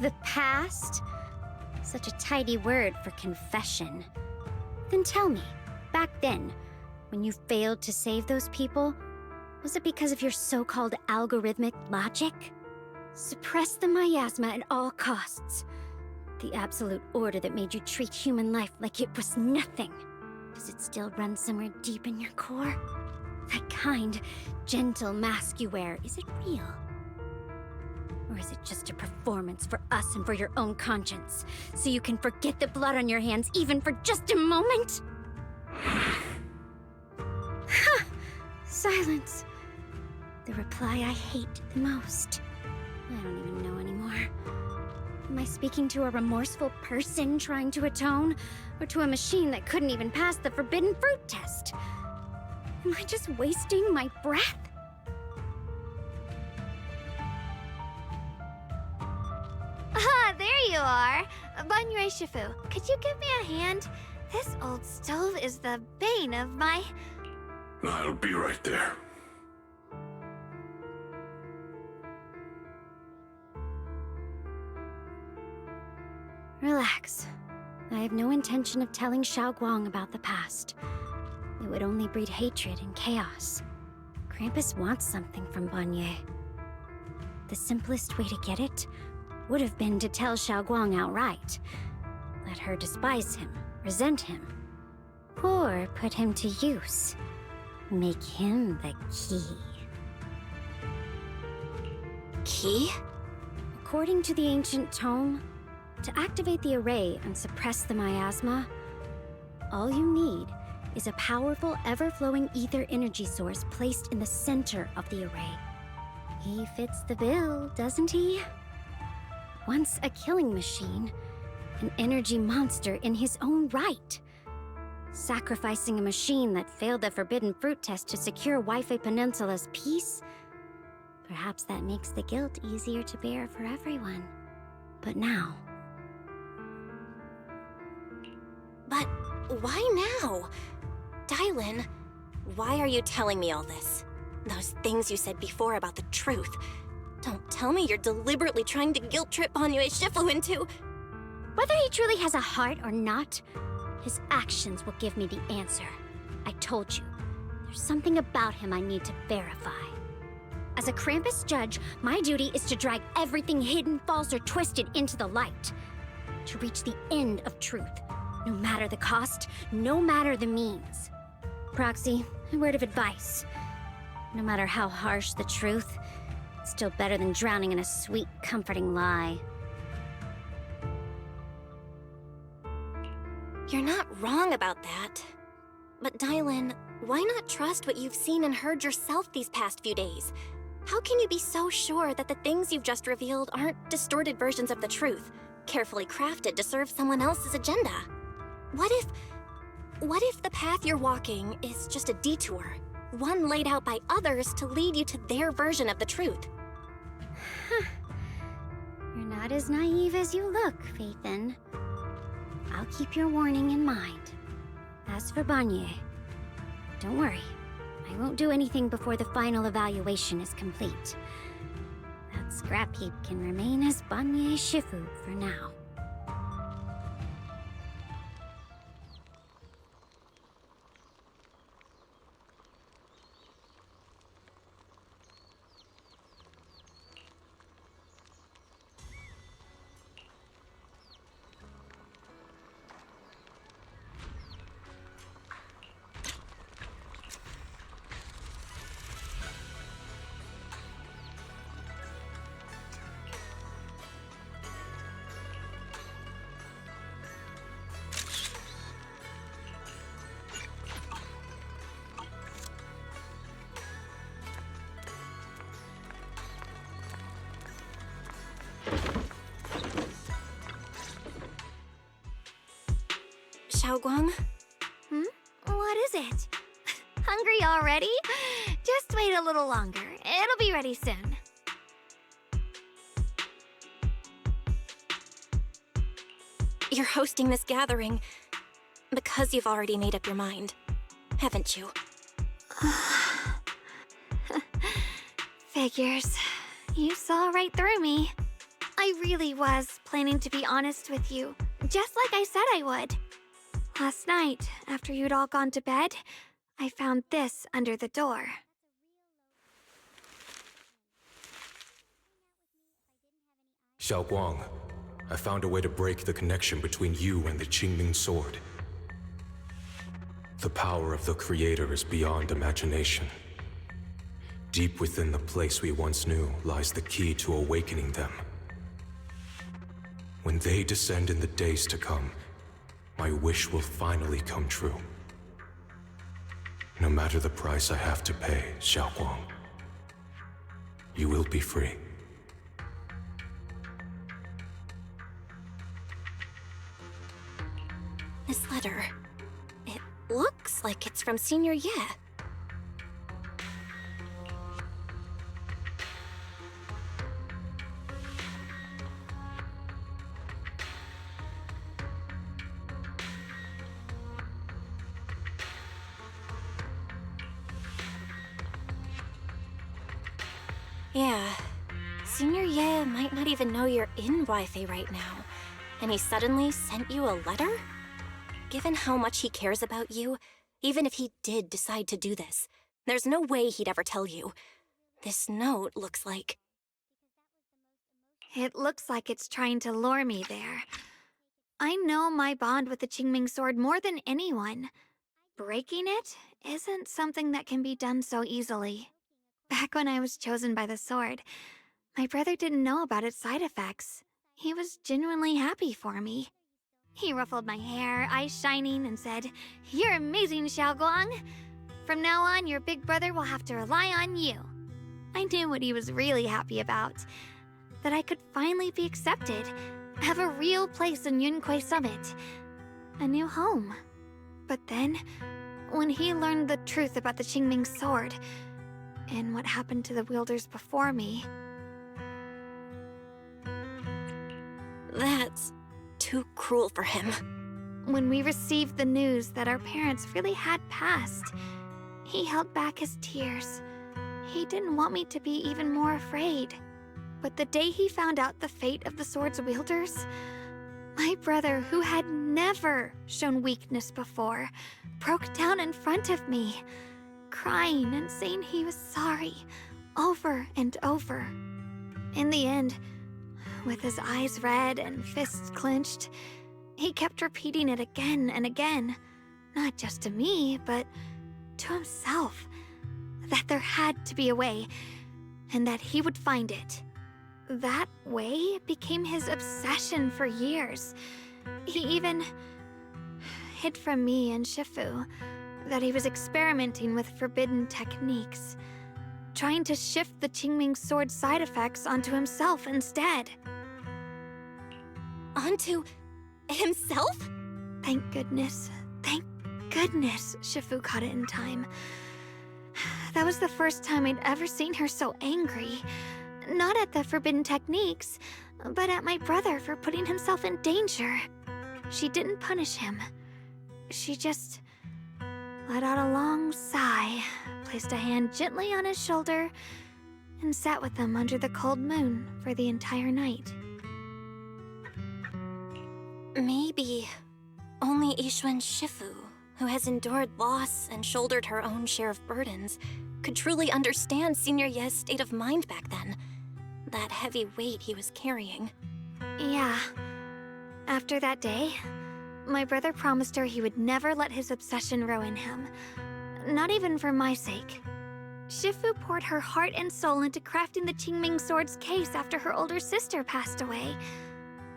[SPEAKER 1] The past? Such a tidy word for confession. Then tell me, back then, when you failed to save those people, was it because of your so-called algorithmic logic? Suppress the miasma at all costs. The absolute order that made you treat human life like it was nothing. Does it still run somewhere deep in your core? That kind, gentle mask you wear, is it real? Or is it just a performance for us and for your own conscience, so you can forget the blood on your hands even for just a moment? Silence. The reply I hate the most. I don't even know anymore. Am I speaking to a remorseful person trying to atone, or to a machine that couldn't even pass the forbidden fruit test? Am I just wasting my breath?
[SPEAKER 4] Ah, there you are! Banyue Shifu, could you give me a hand? This old stove is the bane of my...
[SPEAKER 19] I'll be right there.
[SPEAKER 1] Relax. I have no intention of telling Xiaoguang about the past. It would only breed hatred and chaos. Krampus wants something from Banyue. The simplest way to get it would have been to tell Xiaoguang outright. Let her despise him, resent him, or put him to use. Make him the key.
[SPEAKER 5] Key?
[SPEAKER 1] According to the ancient tome, to activate the array and suppress the miasma, all you need is a powerful, ever-flowing ether energy source placed in the center of the array. He fits the bill, doesn't he? Once a killing machine, an energy monster in his own right. Sacrificing a machine that failed the forbidden fruit test to secure Waifei Peninsula's peace? Perhaps that makes the guilt easier to bear for everyone. But now...
[SPEAKER 5] But why now? Dylan, why are you telling me all this? Those things you said before about the truth. Don't tell me you're deliberately trying to guilt-trip Banyue Shifu into...
[SPEAKER 1] Whether he truly has a heart or not, his actions will give me the answer. I told you, there's something about him I need to verify. As a Krampus judge, my duty is to drag everything hidden, false, or twisted into the light. To reach the end of truth. No matter the cost, no matter the means. Proxy, a word of advice. No matter how harsh the truth, it's still better than drowning in a sweet, comforting lie.
[SPEAKER 5] You're not wrong about that. But Dylan, why not trust what you've seen and heard yourself these past few days? How can you be so sure that the things you've just revealed aren't distorted versions of the truth, carefully crafted to serve someone else's agenda? What if the path you're walking is just a detour, one laid out by others to lead you to their version of the truth?
[SPEAKER 1] You're not as naive as you look, Phaethon. I'll keep your warning in mind. As for Banyue, don't worry. I won't do anything before the final evaluation is complete. That scrap heap can remain as Banyue Shifu for now.
[SPEAKER 5] Xiaoguang.
[SPEAKER 4] What is it? Hungry already? Just wait a little longer. It'll be ready soon.
[SPEAKER 5] You're hosting this gathering because you've already made up your mind, haven't you?
[SPEAKER 4] Figures. You saw right through me. I really was planning to be honest with you, just like I said I would. Last night, after you'd all gone to bed, I found this under the door.
[SPEAKER 2] Xiaoguang, I found a way to break the connection between you and the Qingming Sword. The power of the Creator is beyond imagination. Deep within the place we once knew lies the key to awakening them. When they descend in the days to come, my wish will finally come true. No matter the price I have to pay, Xiaoguang, you will be free.
[SPEAKER 5] This letter, it looks like it's from Senior Ye. Yeah, Senior Ye might not even know you're in Weifei right now, and he suddenly sent you a letter? Given how much he cares about you, even if he did decide to do this, there's no way he'd ever tell you. This note looks like...
[SPEAKER 4] It looks like it's trying to lure me there. I know my bond with the Qingming Sword more than anyone. Breaking it isn't something that can be done so easily. Back when I was chosen by the sword, my brother didn't know about its side effects. He was genuinely happy for me. He ruffled my hair, eyes shining, and said, "You're amazing, Xiaoguang. From now on, your big brother will have to rely on you." I knew what he was really happy about. That I could finally be accepted, have a real place in Yunquei Summit. A new home. But then, when he learned the truth about the Qingming Sword, and what happened to the wielders before me...
[SPEAKER 5] That's too cruel for him.
[SPEAKER 4] When we received the news that our parents really had passed, he held back his tears. He didn't want me to be even more afraid. But the day he found out the fate of the sword's wielders, my brother, who had never shown weakness before, broke down in front of me, crying and saying he was sorry, over and over. In the end, with his eyes red and fists clenched, he kept repeating it again and again, not just to me, but to himself, that there had to be a way, and that he would find it. That way became his obsession for years. He even hid from me and Shifu that he was experimenting with forbidden techniques, trying to shift the Qingming Sword side effects onto himself instead.
[SPEAKER 5] Onto himself?
[SPEAKER 4] Thank goodness Shifu caught it in time. That was the first time I'd ever seen her so angry. Not at the forbidden techniques, but at my brother for putting himself in danger. She didn't punish him. She just let out a long sigh, placed a hand gently on his shoulder, and sat with him under the cold moon for the entire night.
[SPEAKER 5] Maybe only Yixuan Shifu, who has endured loss and shouldered her own share of burdens, could truly understand Senior Ye's state of mind back then. That heavy weight he was carrying.
[SPEAKER 4] Yeah. After that day, my brother promised her he would never let his obsession ruin him. Not even for my sake. Shifu poured her heart and soul into crafting the Qingming Sword's case after her older sister passed away.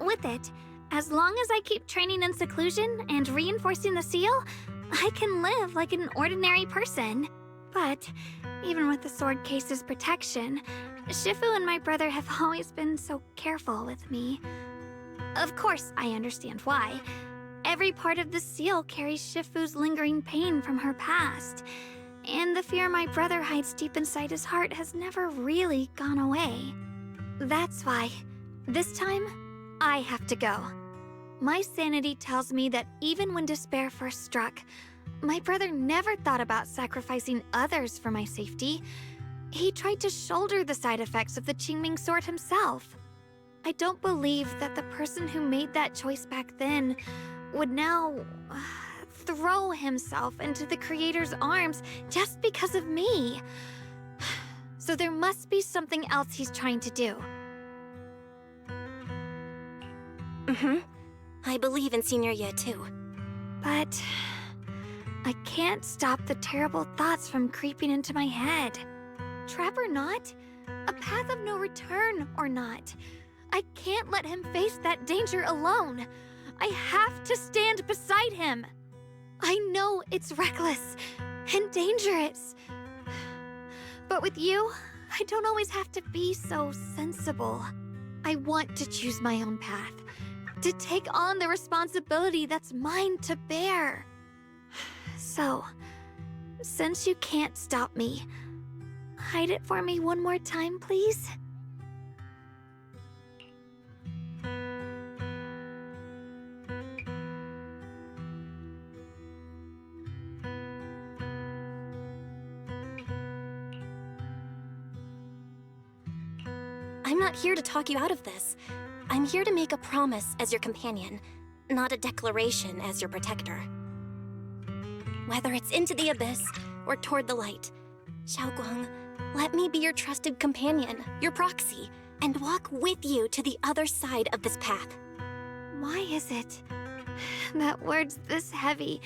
[SPEAKER 4] With it, as long as I keep training in seclusion and reinforcing the seal, I can live like an ordinary person. But even with the sword case's protection, Shifu and my brother have always been so careful with me. Of course, I understand why. Every part of the seal carries Shifu's lingering pain from her past. And the fear my brother hides deep inside his heart has never really gone away. That's why, this time, I have to go. My sanity tells me that even when despair first struck, my brother never thought about sacrificing others for my safety. He tried to shoulder the side effects of the Qingming sword himself. I don't believe that the person who made that choice back then would now throw himself into the Creator's arms just because of me. So there must be something else he's trying to do.
[SPEAKER 5] I believe in Senior Ye too.
[SPEAKER 4] But I can't stop the terrible thoughts from creeping into my head. Trap or not, a path of no return or not, I can't let him face that danger alone. I have to stand beside him. I know it's reckless and dangerous. But with you, I don't always have to be so sensible. I want to choose my own path, to take on the responsibility that's mine to bear. So, since you can't stop me, hide it for me one more time, please?
[SPEAKER 5] I'm not here to talk you out of this. I'm here to make a promise as your companion, not a declaration as your protector. Whether it's into the abyss or toward the light, Xiaoguang, let me be your trusted companion, your proxy, and walk with you to the other side of this path.
[SPEAKER 4] Why is it that words this heavy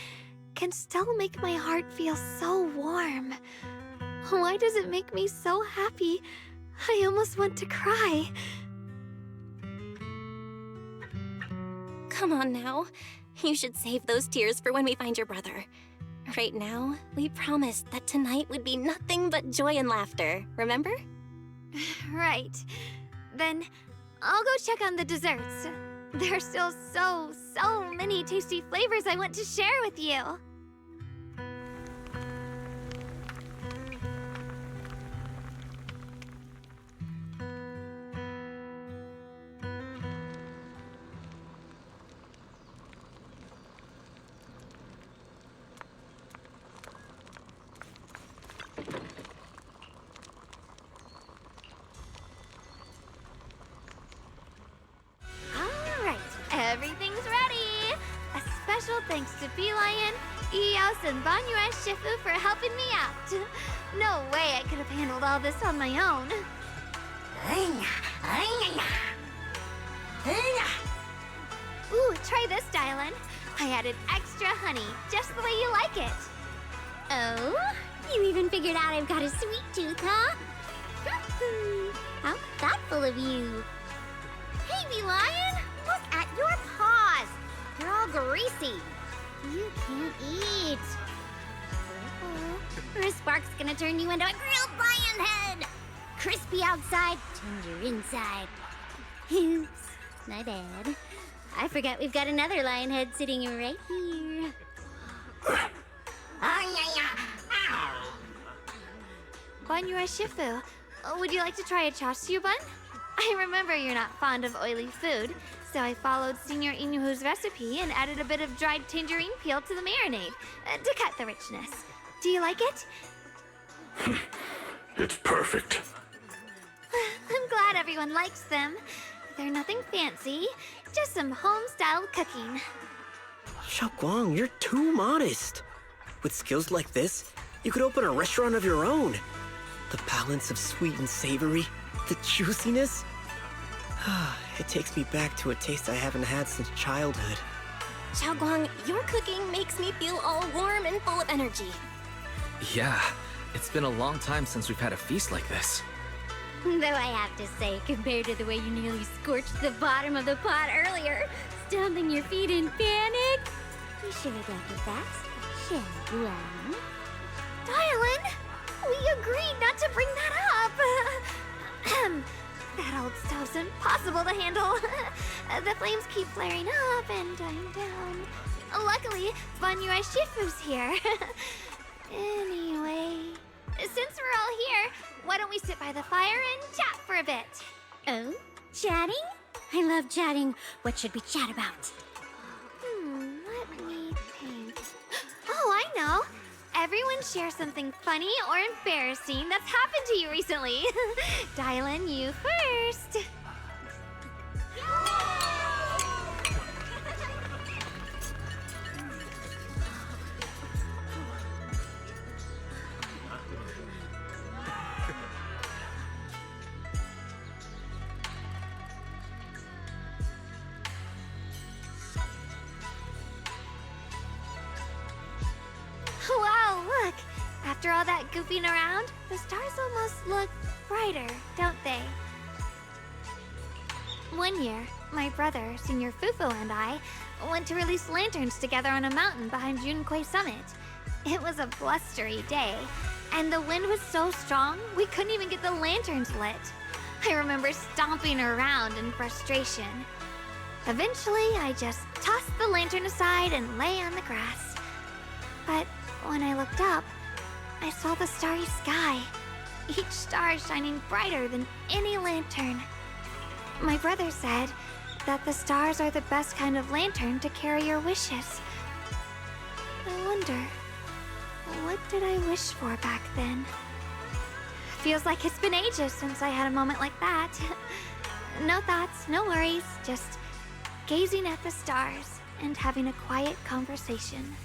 [SPEAKER 4] can still make my heart feel so warm? Why does it make me so happy I almost want to cry?
[SPEAKER 5] Come on now. You should save those tears for when we find your brother. Right now, we promised that tonight would be nothing but joy and laughter, remember?
[SPEAKER 4] Right. Then I'll go check on the desserts. There are still so many tasty flavors I want to share with you. Everything's ready! A special thanks to Beelion, Eos, and Banyue Shifu for helping me out. No way I could have handled all this on my own. Ooh, try this, Dylan. I added extra honey, just the way you like it.
[SPEAKER 1] Oh? You even figured out I've got a sweet tooth, huh? How thoughtful of you. Hey, Beelion! Look at your paws! They're all greasy. You can't eat. Or Spark's gonna turn you into a grilled lion head! Crispy outside, tender inside. Oops, my bad. I forgot we've got another lion head sitting right here.
[SPEAKER 4] Banyue Shifu, would you like to try a chashu bun? I remember you're not fond of oily food, so I followed Senior Inuhu's recipe and added a bit of dried tangerine peel to the marinade to cut the richness. Do you like it?
[SPEAKER 19] It's perfect.
[SPEAKER 4] I'm glad everyone likes them. They're nothing fancy, just some home-style cooking.
[SPEAKER 11] Xiaoguang, you're too modest. With skills like this, you could open a restaurant of your own. The balance of sweet and savory, the juiciness. It takes me back to a taste I haven't had since childhood.
[SPEAKER 5] Xiaoguang, your cooking makes me feel all warm and full of energy.
[SPEAKER 8] Yeah, it's been a long time since we've had a feast like this.
[SPEAKER 1] Though I have to say, compared to the way you nearly scorched the bottom of the pot earlier, stomping your feet in panic, you should have got the fast, Xiaoguang.
[SPEAKER 4] Dylan, we agreed not to bring that up. That old stove's impossible to handle. The flames keep flaring up and dying down. Luckily, Banyue Shifu's here. Anyway, since we're all here, why don't we sit by the fire and chat for a bit?
[SPEAKER 1] Oh? Chatting? I love chatting. What should we chat about?
[SPEAKER 4] Let me think. Oh, I know! Everyone share something funny or embarrassing that's happened to you recently. Dylan, you first. Wow, look! After all that goofing around, the stars almost look brighter, don't they? One year, my brother, Senior Fufu, and I went to release lanterns together on a mountain behind Junkui Summit. It was a blustery day, and the wind was so strong we couldn't even get the lanterns lit. I remember stomping around in frustration. Eventually, I just tossed the lantern aside and lay on the grass. But when I looked up, I saw the starry sky, each star shining brighter than any lantern. My brother said that the stars are the best kind of lantern to carry your wishes. I wonder, what did I wish for back then? Feels like it's been ages since I had a moment like that. No thoughts, no worries, just gazing at the stars and having a quiet conversation.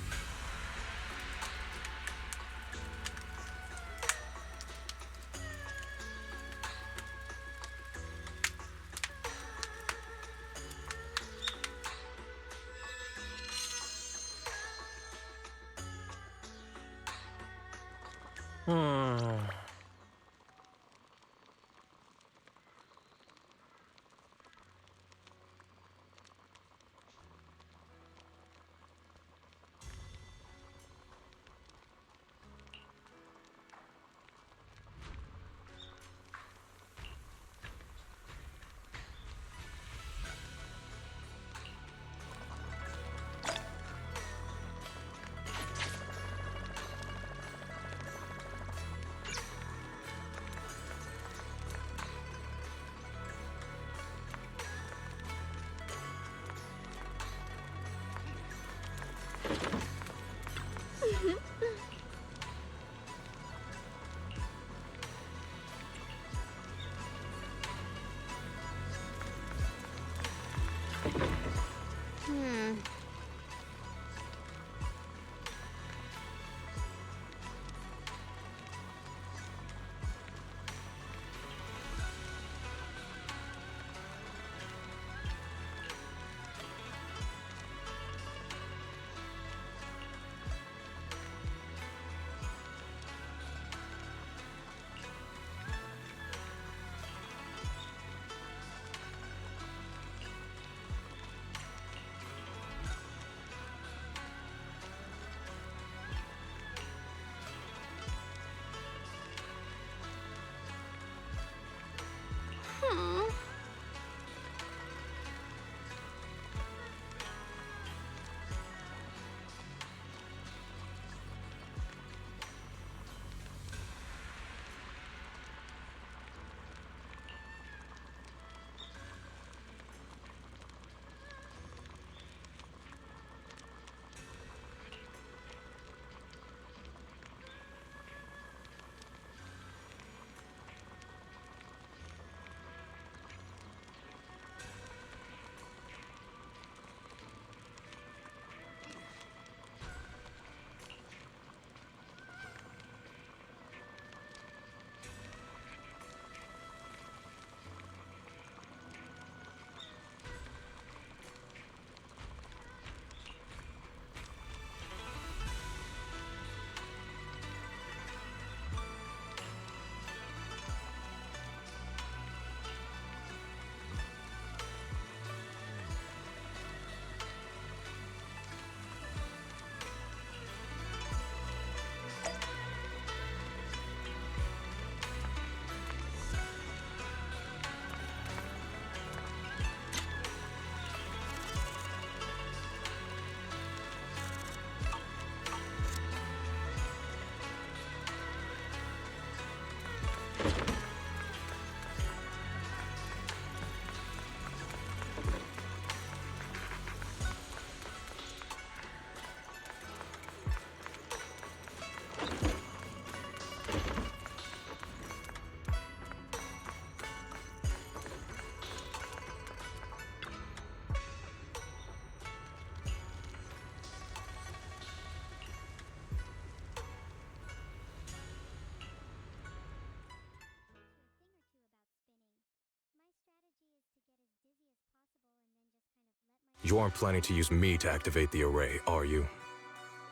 [SPEAKER 2] You aren't planning to use me to activate the array, are you?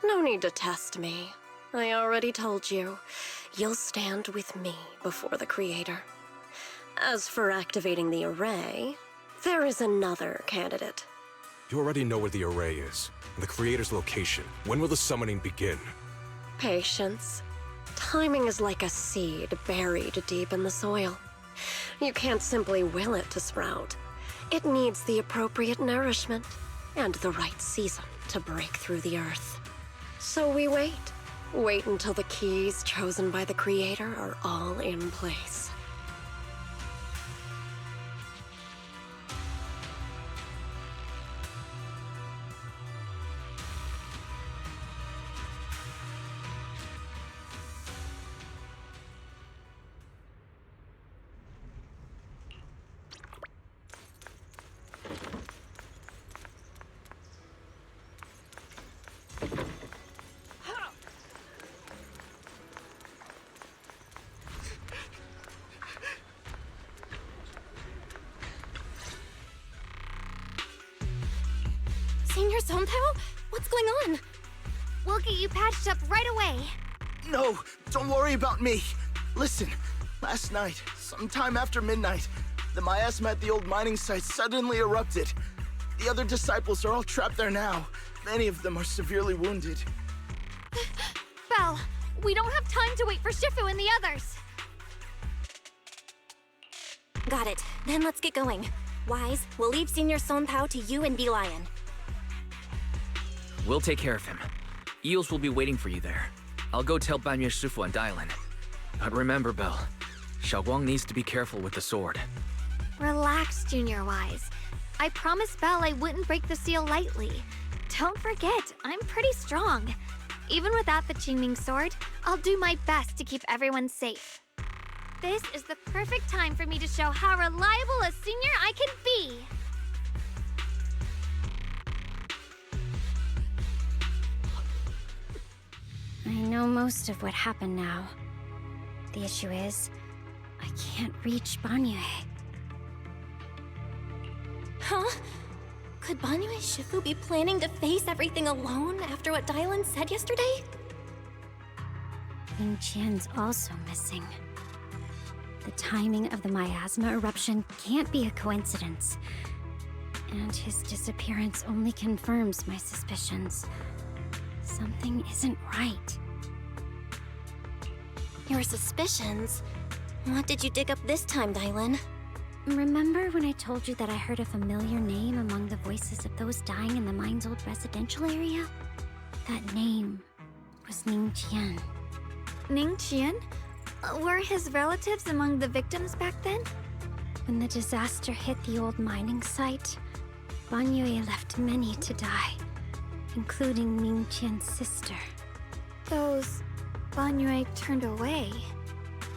[SPEAKER 7] No need to test me. I already told you. You'll stand with me before the Creator. As for activating the array, there is another candidate.
[SPEAKER 2] You already know where the array is, and the Creator's location. When will the summoning begin?
[SPEAKER 7] Patience. Timing is like a seed buried deep in the soil. You can't simply will it to sprout. It needs the appropriate nourishment and the right season to break through the earth. So we wait. Wait until the keys chosen by the Creator are all in place.
[SPEAKER 5] Senior Sontao? What's going on?
[SPEAKER 1] We'll get you patched up right away.
[SPEAKER 10] No, don't worry about me. Listen, last night, sometime after midnight, the miasma at the old mining site suddenly erupted. The other disciples are all trapped there now. Many of them are severely wounded.
[SPEAKER 1] Belle, we don't have time to wait for Shifu and the others.
[SPEAKER 5] Got it. Then let's get going. Wise, we'll leave Senior Sontao to you and Bee-Lion.
[SPEAKER 8] We'll take care of him. Eels will be waiting for you there. I'll go tell Banyue Shifu and Dylan. But remember, Belle, Xiaoguang needs to be careful with the sword.
[SPEAKER 1] Relax, Junior Wise. I promised Belle I wouldn't break the seal lightly. Don't forget, I'm pretty strong. Even without the Qingming sword, I'll do my best to keep everyone safe. This is the perfect time for me to show how reliable a senior I can be. I know most of what happened now. The issue is, I can't reach Banyue.
[SPEAKER 5] Huh? Could Banyue Shifu be planning to face everything alone after what Dylan said yesterday?
[SPEAKER 1] Ning Qian's also missing. The timing of the miasma eruption can't be a coincidence. And his disappearance only confirms my suspicions. Something isn't right.
[SPEAKER 5] Your suspicions? What did you dig up this time, Dylan?
[SPEAKER 1] Remember when I told you that I heard a familiar name among the voices of those dying in the mine's old residential area? That name was Ning Qian.
[SPEAKER 4] Ning Qian? Were his relatives among the victims back then?
[SPEAKER 1] When the disaster hit the old mining site, Banyue left many to die, including Ning Qian's sister.
[SPEAKER 4] Those Banyue turned away.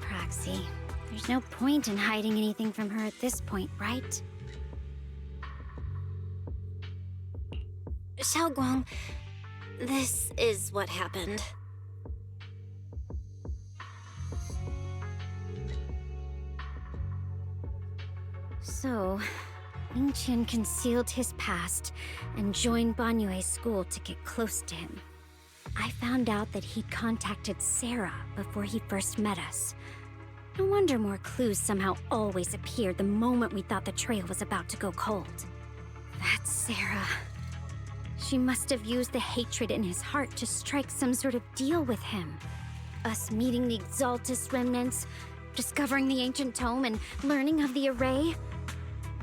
[SPEAKER 1] Praxi, there's no point in hiding anything from her at this point, right?
[SPEAKER 5] Xiaoguang, this is what happened.
[SPEAKER 1] So, Ning Qian concealed his past and joined Banyue's school to get close to him. I found out that he'd contacted Sarah before he first met us. No wonder more clues somehow always appeared the moment we thought the trail was about to go cold. That's Sarah. She must have used the hatred in his heart to strike some sort of deal with him. Us meeting the Exaltus remnants, discovering the ancient tome, and learning of the array.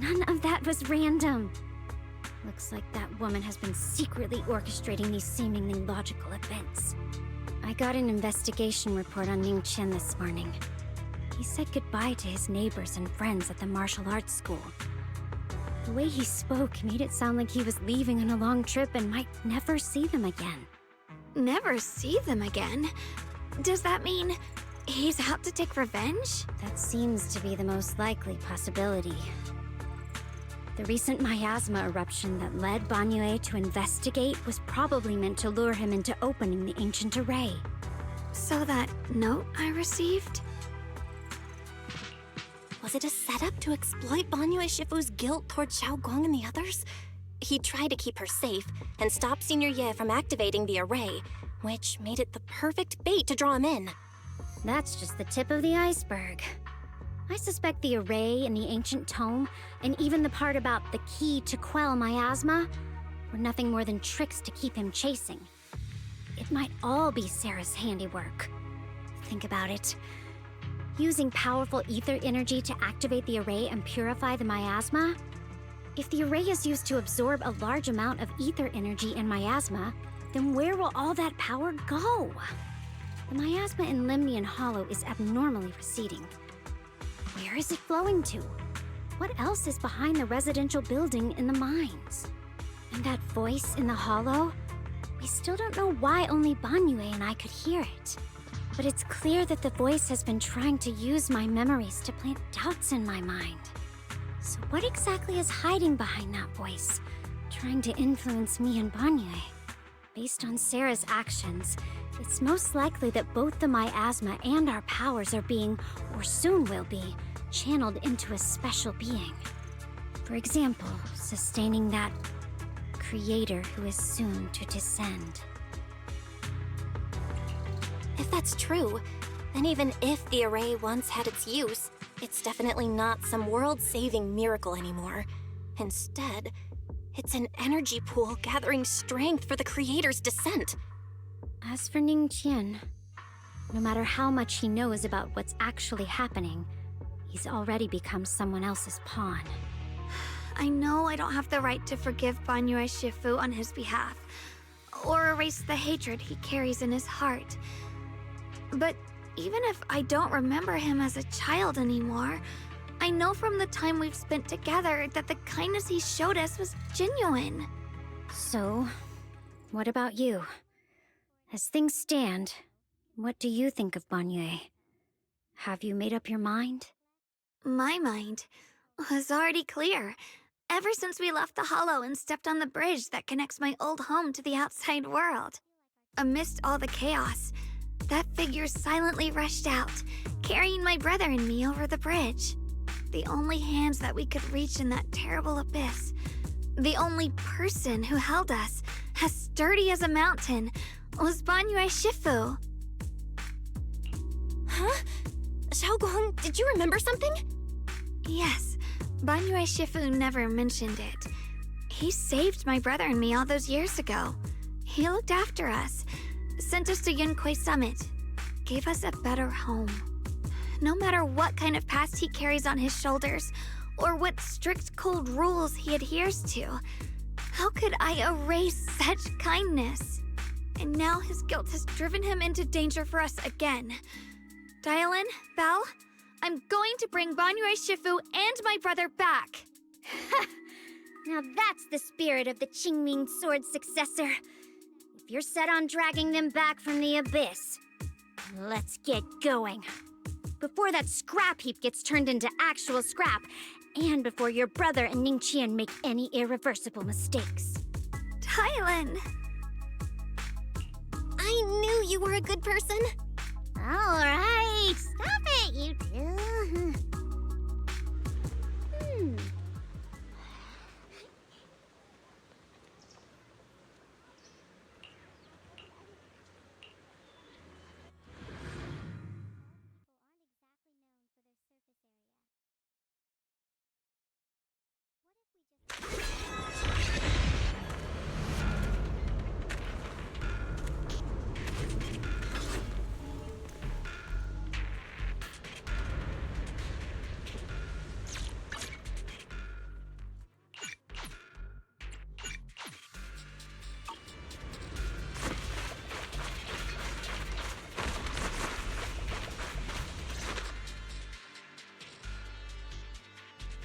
[SPEAKER 1] None of that was random. Looks like that woman has been secretly orchestrating these seemingly logical events. I got an investigation report on Ning Qian this morning. He said goodbye to his neighbors and friends at the martial arts school. The way he spoke made it sound like he was leaving on a long trip and might never see them again.
[SPEAKER 4] Never see them again? Does that mean he's out to take revenge?
[SPEAKER 1] That seems to be the most likely possibility. The recent miasma eruption that led Banyue to investigate was probably meant to lure him into opening the ancient array.
[SPEAKER 4] So that note I received?
[SPEAKER 5] Was it a setup to exploit Banyue Shifu's guilt toward Xiaoguang and the others? He tried to keep her safe and stop Senior Ye from activating the array, which made it the perfect bait to draw him in.
[SPEAKER 1] That's just the tip of the iceberg. I suspect the array in the ancient tome, and even the part about the key to quell miasma, were nothing more than tricks to keep him chasing. It might all be Sarah's handiwork. Think about it. Using powerful ether energy to activate the array and purify the miasma? If the array is used to absorb a large amount of ether energy in miasma, then where will all that power go? The miasma in Limnian Hollow is abnormally receding. Where is it flowing to? What else is behind the residential building in the mines? And that voice in the hollow? We still don't know why only Banyue and I could hear it. But it's clear that the voice has been trying to use my memories to plant doubts in my mind. So what exactly is hiding behind that voice, trying to influence me and Banyue? Based on Sarah's actions, it's most likely that both the miasma and our powers are being, or soon will be, channeled into a special being. For example, sustaining that creator who is soon to descend.
[SPEAKER 5] If that's true, then even if the array once had its use, it's definitely not some world-saving miracle anymore. Instead, it's an energy pool gathering strength for the creator's descent.
[SPEAKER 1] As for Ningqian, no matter how much he knows about what's actually happening, he's already become someone else's pawn.
[SPEAKER 4] I know I don't have the right to forgive Banyue Shifu on his behalf, or erase the hatred he carries in his heart. But even if I don't remember him as a child anymore, I know from the time we've spent together that the kindness he showed us was genuine.
[SPEAKER 1] So, what about you? As things stand, what do you think of Banyue? Have you made up your mind?
[SPEAKER 4] My mind was already clear. Ever since we left the Hollow and stepped on the bridge that connects my old home to the outside world. Amidst all the chaos, that figure silently rushed out, carrying my brother and me over the bridge. The only hands that we could reach in that terrible abyss. The only person who held us, as sturdy as a mountain, was Banyue Shifu.
[SPEAKER 5] Huh? Xiaoguang, did you remember something?
[SPEAKER 4] Yes, Banyue Shifu never mentioned it. He saved my brother and me all those years ago. He looked after us, sent us to Yunquei Summit, gave us a better home. No matter what kind of past he carries on his shoulders, or what strict cold rules he adheres to, how could I erase such kindness? And now his guilt has driven him into danger for us again. Dialin, Belle, I'm going to bring Banyue Shifu and my brother back.
[SPEAKER 1] Now that's the spirit of the Qingming Sword successor. If you're set on dragging them back from the abyss, let's get going. Before that scrap heap gets turned into actual scrap, and before your brother and Ningqian make any irreversible mistakes.
[SPEAKER 4] Dialin!
[SPEAKER 5] I knew you were a good person.
[SPEAKER 12] All right, stop it, you two.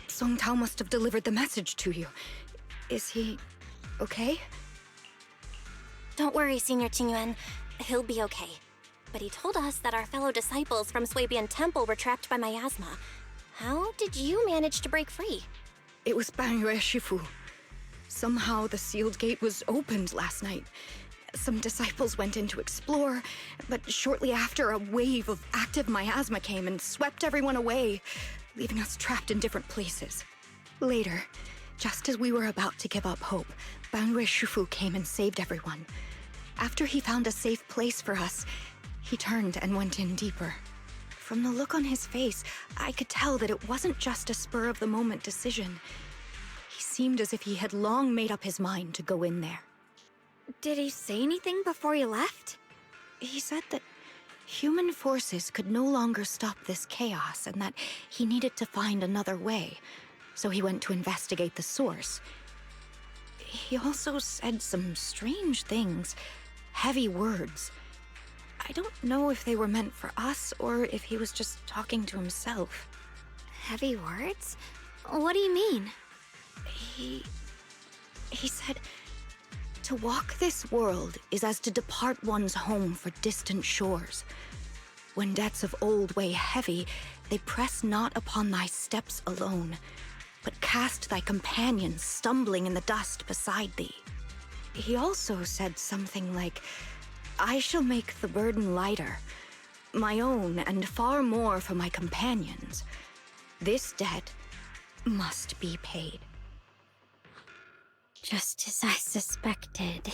[SPEAKER 13] Song Tao must have delivered the message to you. Is he okay?
[SPEAKER 5] Don't worry, Senior Qingyuan. He'll be okay. But he told us that our fellow disciples from Swabian Temple were trapped by miasma. How did you manage to break free?
[SPEAKER 13] It was Banyue Shifu. Somehow the sealed gate was opened last night. Some disciples went in to explore, but shortly after, a wave of active miasma came and swept everyone away, leaving us trapped in different places. Later, Just as we were about to give up hope, Bangyue Shifu came and saved everyone. After he found a safe place for us, he turned and went in deeper. From the look on his face, I could tell that it wasn't just a spur-of-the-moment decision. He seemed as if he had long made up his mind to go in there.
[SPEAKER 4] Did he say anything before he left?
[SPEAKER 13] He said that human forces could no longer stop this chaos and that he needed to find another way, so he went to investigate the source. He also said some strange things, heavy words. I don't know if they were meant for us or if he was just talking to himself.
[SPEAKER 4] Heavy words? What do you mean?
[SPEAKER 13] He said, to walk this world is as to depart one's home for distant shores. When debts of old weigh heavy, they press not upon thy steps alone, but cast thy companions stumbling in the dust beside thee. He also said something like, I shall make the burden lighter, my own and far more for my companions. This debt must be paid.
[SPEAKER 1] Just as I suspected.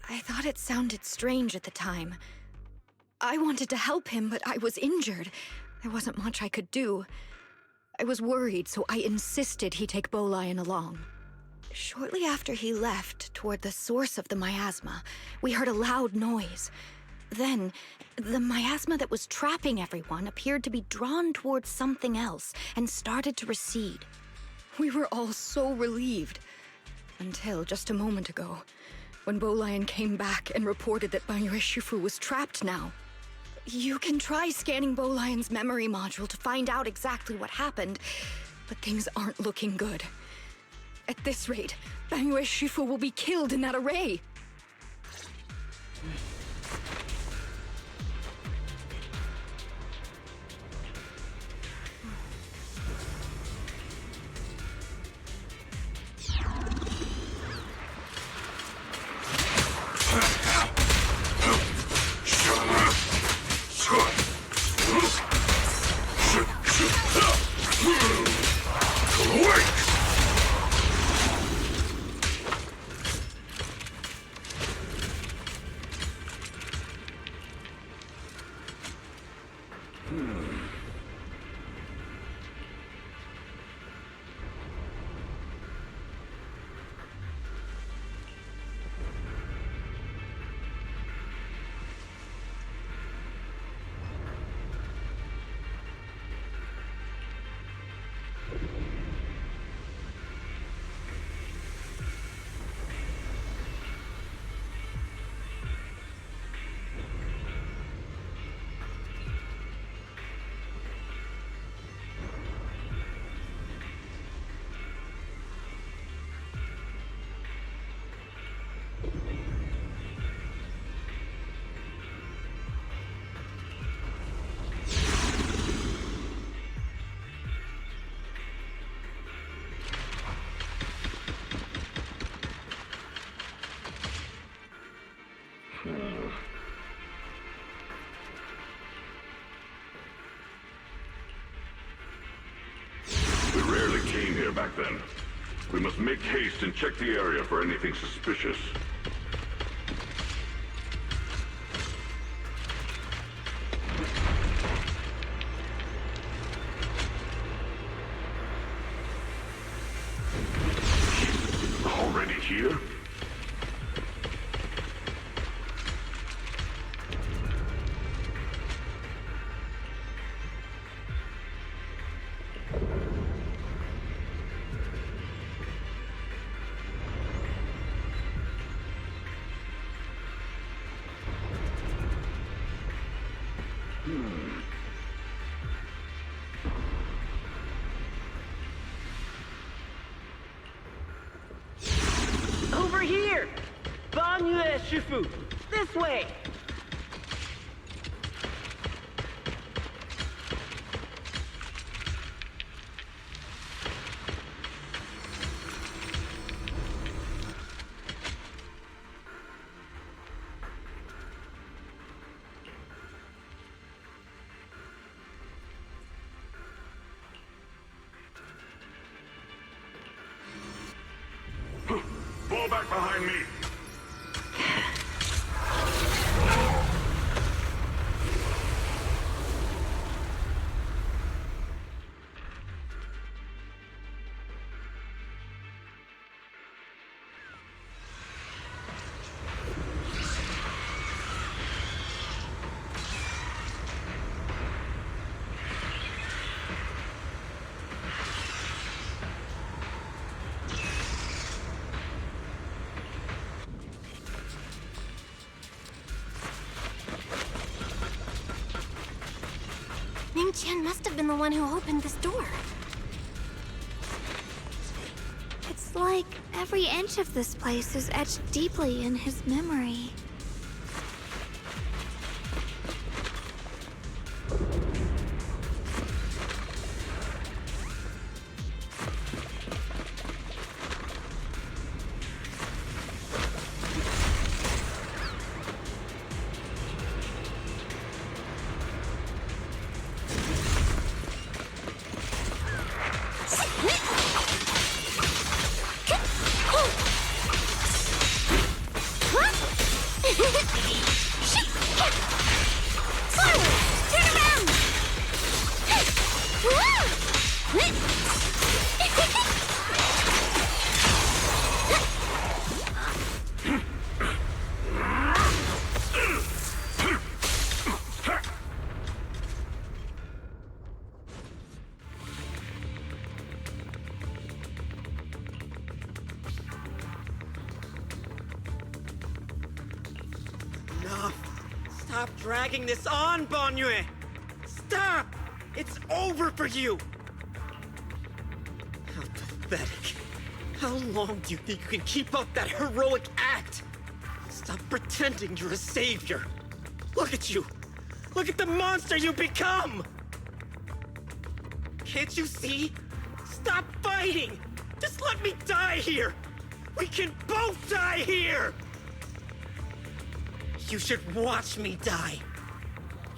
[SPEAKER 13] I thought it sounded strange at the time. I wanted to help him, but I was injured. There wasn't much I could do. I was worried, so I insisted he take Bolian along. Shortly after he left, toward the source of the miasma, we heard a loud noise. Then, the miasma that was trapping everyone appeared to be drawn towards something else and started to recede. We were all so relieved. Until just a moment ago, when Bolian came back and reported that Bangyue Shifu was trapped now. You can try scanning Bolian's memory module to find out exactly what happened, but things aren't looking good. At this rate, Bangyue Shifu will be killed in that array.
[SPEAKER 19] We rarely came here back then. We must make haste and check the area for anything suspicious. Already here?
[SPEAKER 16] Over here! Bangyue Shifu! This way!
[SPEAKER 19] Fall back behind me.
[SPEAKER 5] Ning Qian must have been the one who opened this door.
[SPEAKER 4] It's like every inch of this place is etched deeply in his memory.
[SPEAKER 11] Stop dragging this on, Banyue! Stop! It's over for you! How pathetic. How long do you think you can keep up that heroic act? Stop pretending you're a savior. Look at you! Look at the monster you become! Can't you see? Stop fighting! Just let me die here! We can both die here! You should watch me die.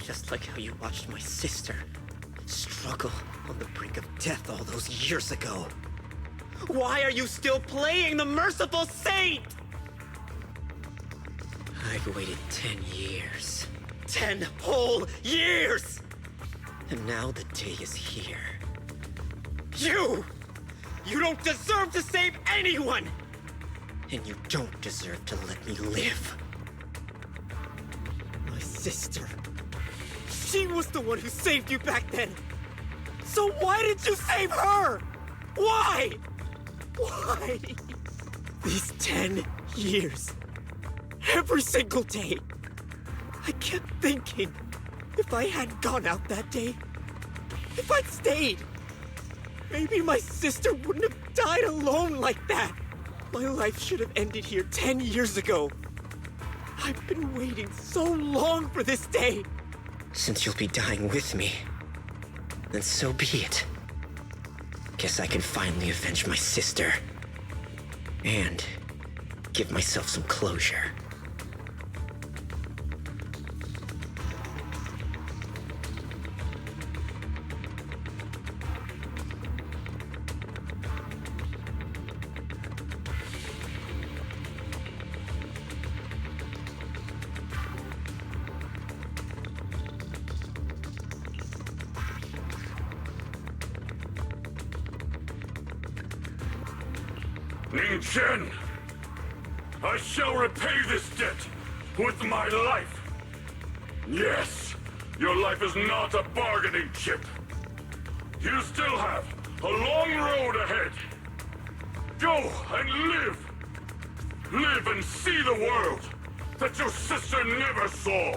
[SPEAKER 11] Just like how you watched my sister struggle on the brink of death all those years ago. Why are you still playing the merciful saint? I've waited 10 years. 10 whole years! And now the day is here. You don't deserve to save anyone! And you don't deserve to let me live. My sister. She was the one who saved you back then. So why did you save her? Why? Why? These 10 years. Every single day. I kept thinking, if I hadn't gone out that day, if I'd stayed, maybe my sister wouldn't have died alone like that. My life should have ended here 10 years ago. I've been waiting so long for this day. Since you'll be dying with me, then so be it. Guess I can finally avenge my sister. And give myself some closure.
[SPEAKER 19] Ning Qian! I shall repay this debt with my life! Yes, your life is not a bargaining chip. You still have a long road ahead. Go and live! Live and see the world that your sister never saw!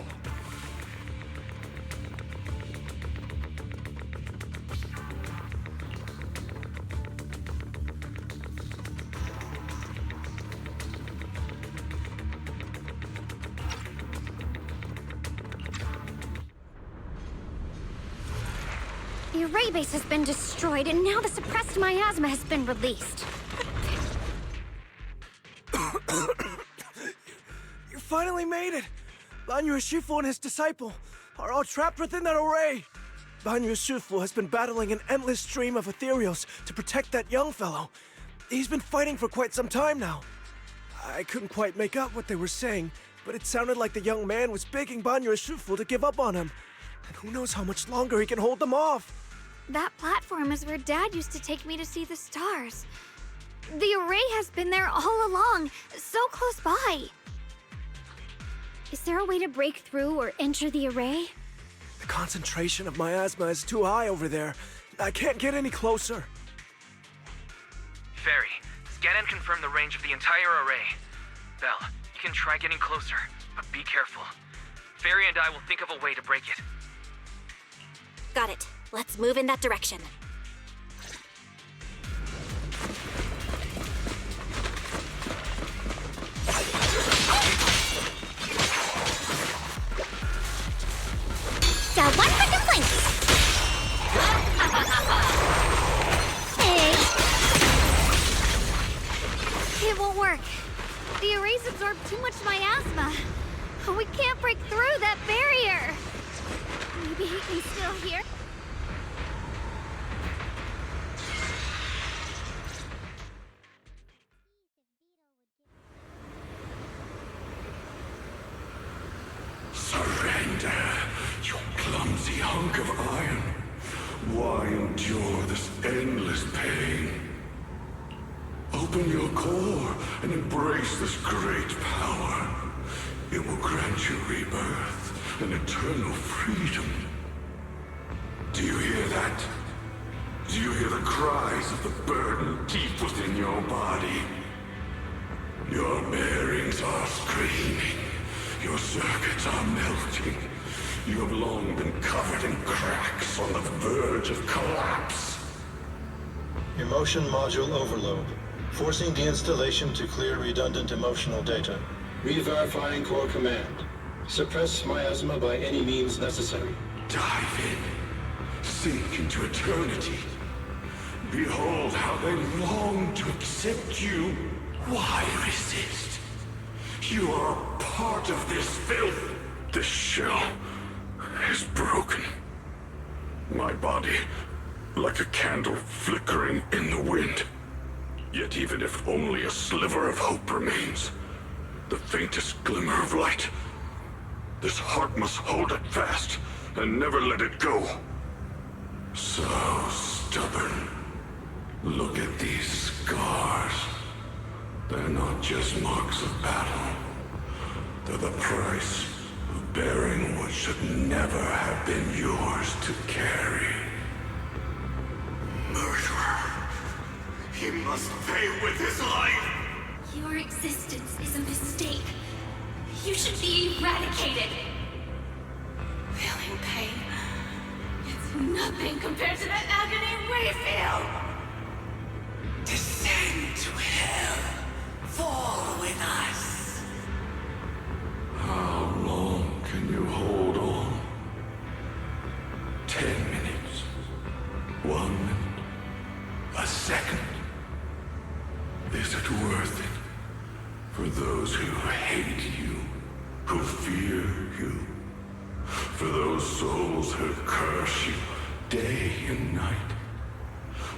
[SPEAKER 1] The array base has been destroyed, and now the suppressed miasma has been released.
[SPEAKER 21] You finally made it! Banyue Shifu and his disciple are all trapped within that array. Banyue Shifu has been battling an endless stream of ethereals to protect that young fellow. He's been fighting for quite some time now. I couldn't quite make out what they were saying, but it sounded like the young man was begging Banyu Shufu to give up on him. And who knows how much longer he can hold them off.
[SPEAKER 4] That platform is where Dad used to take me to see the stars. The array has been there all along, so close by.
[SPEAKER 1] Is there a way to break through or enter the array?
[SPEAKER 21] The concentration of miasma is too high over there. I can't get any closer.
[SPEAKER 8] Fairy, scan and confirm the range of the entire array. Belle, you can try getting closer, but be careful. Fairy and I will think of a way to break it.
[SPEAKER 5] Got it. Let's move in that direction.
[SPEAKER 12] So one for the point. Hey.
[SPEAKER 4] It won't work. The arrays absorb too much miasma. We can't break through that barrier.
[SPEAKER 1] Maybe he can still hear.
[SPEAKER 19] Surrender, you clumsy hunk of iron. Why endure this endless pain? Open your core and embrace this great power. It will grant you rebirth and eternal freedom. Do you hear that? Do you hear the cries of the burden deep within your body? Your bearings are screaming. Your circuits are melting. You have long been covered in cracks on the verge of collapse.
[SPEAKER 20] Emotion module overload. Forcing deinstallation to clear redundant emotional data. Re-verifying core command. Suppress miasma by any means necessary.
[SPEAKER 19] Dive in. Sink into eternity. Behold how they long to accept you. Why resist? You are a part of this filth. This shell is broken. My body, like a candle flickering in the wind. Yet even if only a sliver of hope remains, the faintest glimmer of light, this heart must hold it fast and never let it go. So stubborn. Look at these scars. They're not just marks of battle. They're the price of bearing what should never have been yours to carry. Murderer. He must pay with his life.
[SPEAKER 3] Your existence is a mistake. You should be eradicated. Feeling pain. It's nothing compared to the agony we feel.
[SPEAKER 19] Descend to hell. Fall with us. How long can you hold on? 10 minutes. 1 minute. A second. Is it worth it? For those who hate you, who fear you, for those souls who curse you day and night,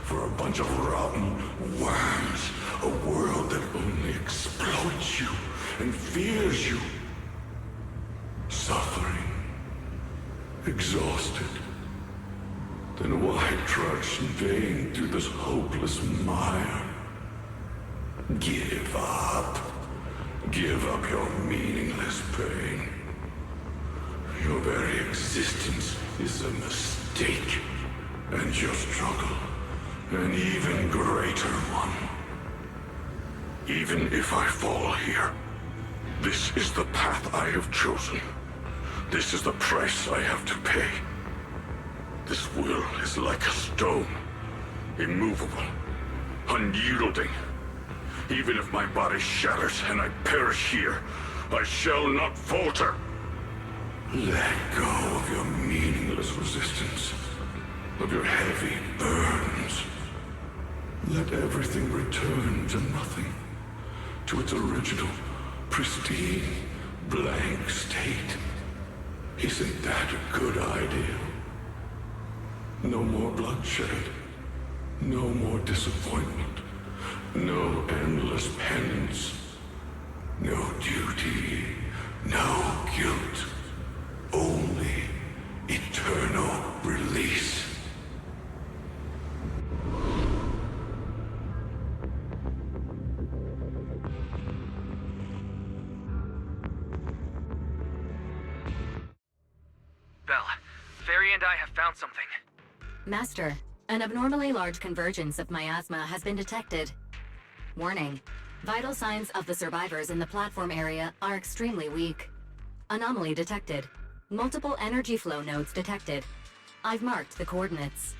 [SPEAKER 19] for a bunch of rotten worms, a world that only exploits you and fears you, suffering, exhausted. Then why trudge in vain through this hopeless mire? Give up. Give up your meaningless pain. Your very existence is a mistake, and your struggle, an even greater one. Even if I fall here, this is the path I have chosen. This is the price I have to pay. This will is like a stone, immovable, unyielding. Even if my body shatters and I perish here, I shall not falter. Let go of your meaningless resistance, of your heavy burdens. Let everything return to nothing, to its original, pristine, blank state. Isn't that a good idea? No more bloodshed, no more disappointment. No endless penance.
[SPEAKER 14] No duty, no guilt, only eternal release.
[SPEAKER 8] Belle, Fairy and I have found something.
[SPEAKER 17] Master, an abnormally large convergence of miasma has been detected. Warning. Vital signs of the survivors in the platform area are extremely weak. Anomaly detected. Multiple energy flow nodes detected. I've marked the coordinates.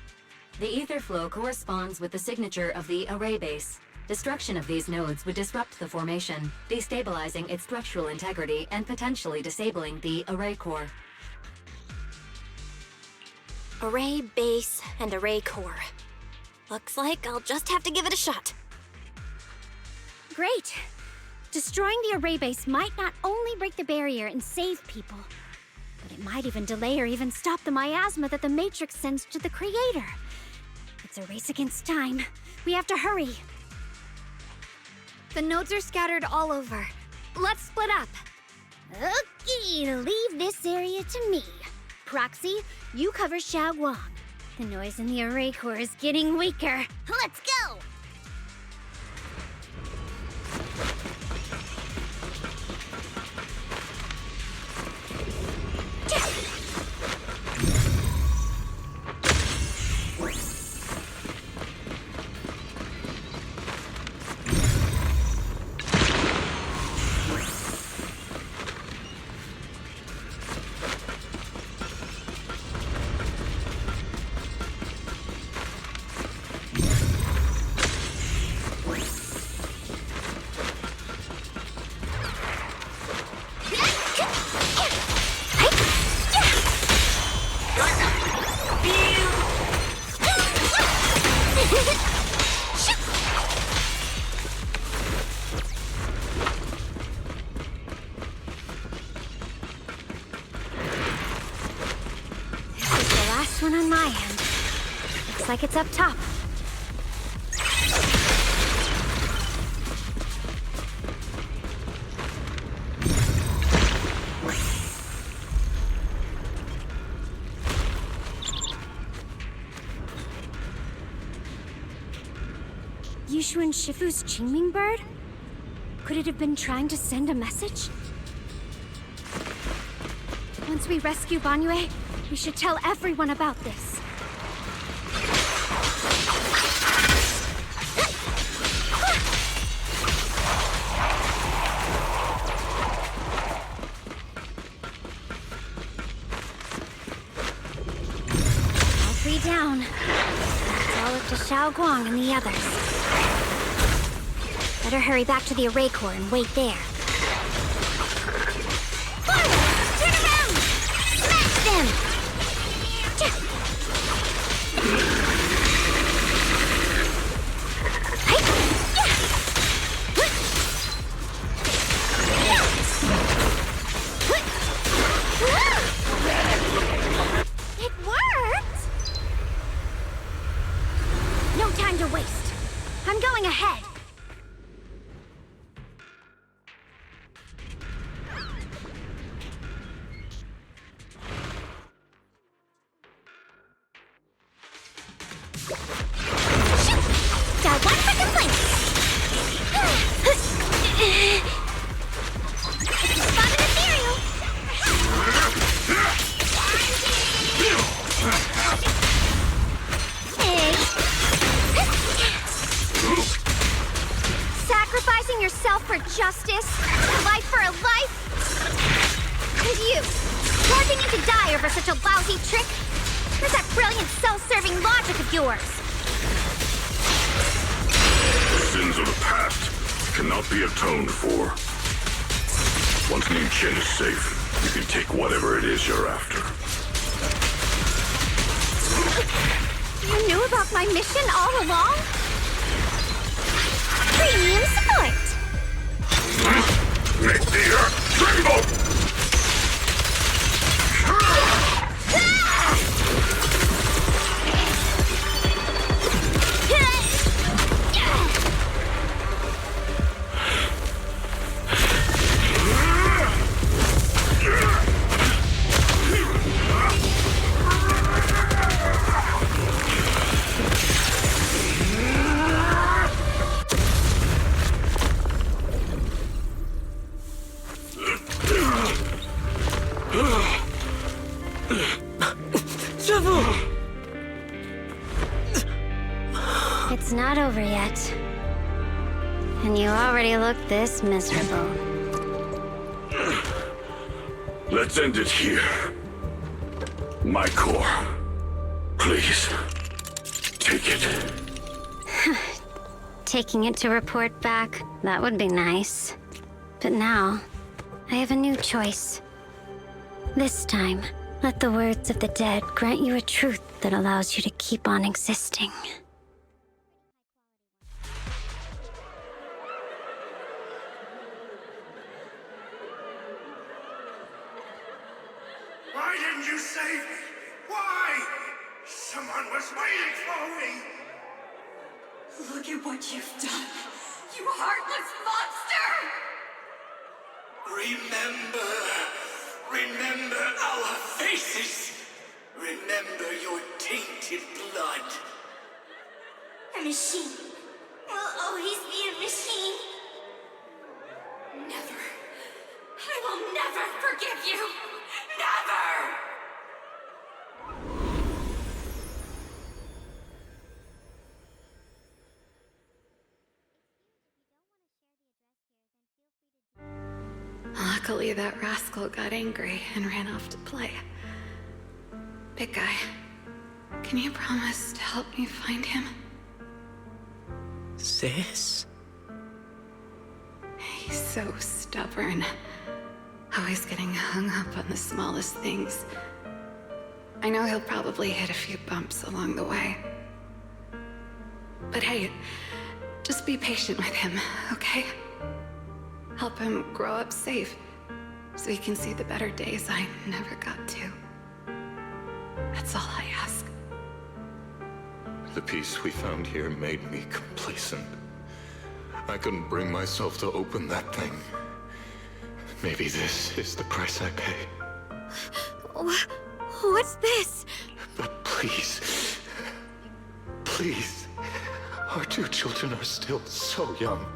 [SPEAKER 17] The ether flow corresponds with the signature of the array base. Destruction of these nodes would disrupt the formation, destabilizing its structural integrity and potentially disabling the array core.
[SPEAKER 5] Array base and array core. Looks like I'll just have to give it a shot.
[SPEAKER 1] Great. Destroying the array base might not only break the barrier and save people, but it might even delay or even stop the miasma that the Matrix sends to the Creator. It's a race against time. We have to hurry.
[SPEAKER 4] The nodes are scattered all over. Let's split up.
[SPEAKER 1] Okay, leave this area to me. Proxy, you cover Xiaoguang. The noise in the array core is getting weaker. Let's go! One on my end. Looks like it's up top. Yushuan Shifu's Qingming bird? Could it have been trying to send a message? Once we rescue Banyue, we should tell everyone about this. All three down. It's all up to Xiaoguang and the others. Better hurry back to the array core and wait there. Turn around! Smash them! It worked! No time to waste. I'm going ahead. Sacrificing yourself for justice? A life for a life? And you, plunging into die over such a lousy trick? Where's that brilliant self-serving logic of yours?
[SPEAKER 19] The sins of the past cannot be atoned for. Once Ning Chen is safe, you can take whatever it is you're after.
[SPEAKER 1] You knew about my mission all along? Premium support!
[SPEAKER 19] Make the earth tremble!
[SPEAKER 1] It's not over yet. And you already look this miserable.
[SPEAKER 19] Let's end it here. My core. Please. Take it.
[SPEAKER 1] Taking it to report back, that would be nice. But now, I have a new choice. This time, let the words of the dead grant you a truth that allows you to keep on existing.
[SPEAKER 14] Why didn't you save me? Why? Someone was waiting for me!
[SPEAKER 3] Look at what you've done, you heartless monster!
[SPEAKER 14] Remember our faces! Remember your tainted blood!
[SPEAKER 12] A machine will always be a machine.
[SPEAKER 3] Never. I will never forgive you! Never! Luckily, that rascal got angry and ran off to play. Big guy, can you promise to help me find him?
[SPEAKER 11] Sis?
[SPEAKER 3] He's so stubborn. Always getting hung up on the smallest things. I know he'll probably hit a few bumps along the way. But hey, just be patient with him, okay? Help him grow up safe, so he can see the better days I never got to. That's all I ask.
[SPEAKER 9] The peace we found here made me complacent. I couldn't bring myself to open that thing. Maybe this is the price I pay.
[SPEAKER 3] What's this?
[SPEAKER 9] But please, please, our two children are still so young.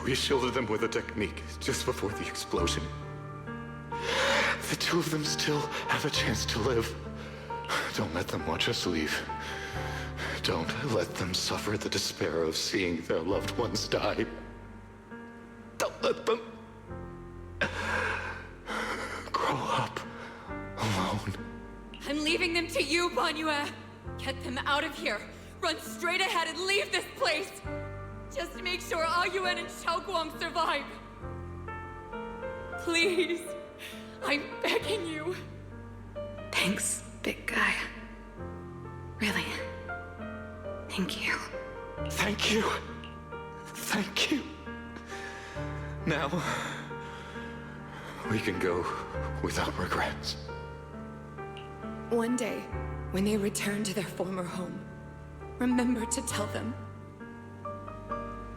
[SPEAKER 9] We shielded them with a technique just before the explosion. The two of them still have a chance to live. Don't let them watch us leave. Don't let them suffer the despair of seeing their loved ones die. Don't let them grow up alone.
[SPEAKER 3] I'm leaving them to you, Banyue. Get them out of here. Run straight ahead and leave this place. Just to make sure Ayuan and Xiaoguang survive. Please. I'm begging you. Thanks, big guy. Really. Thank you.
[SPEAKER 9] Thank you. Thank you. Now, we can go without regrets.
[SPEAKER 3] One day, when they return to their former home, remember to tell them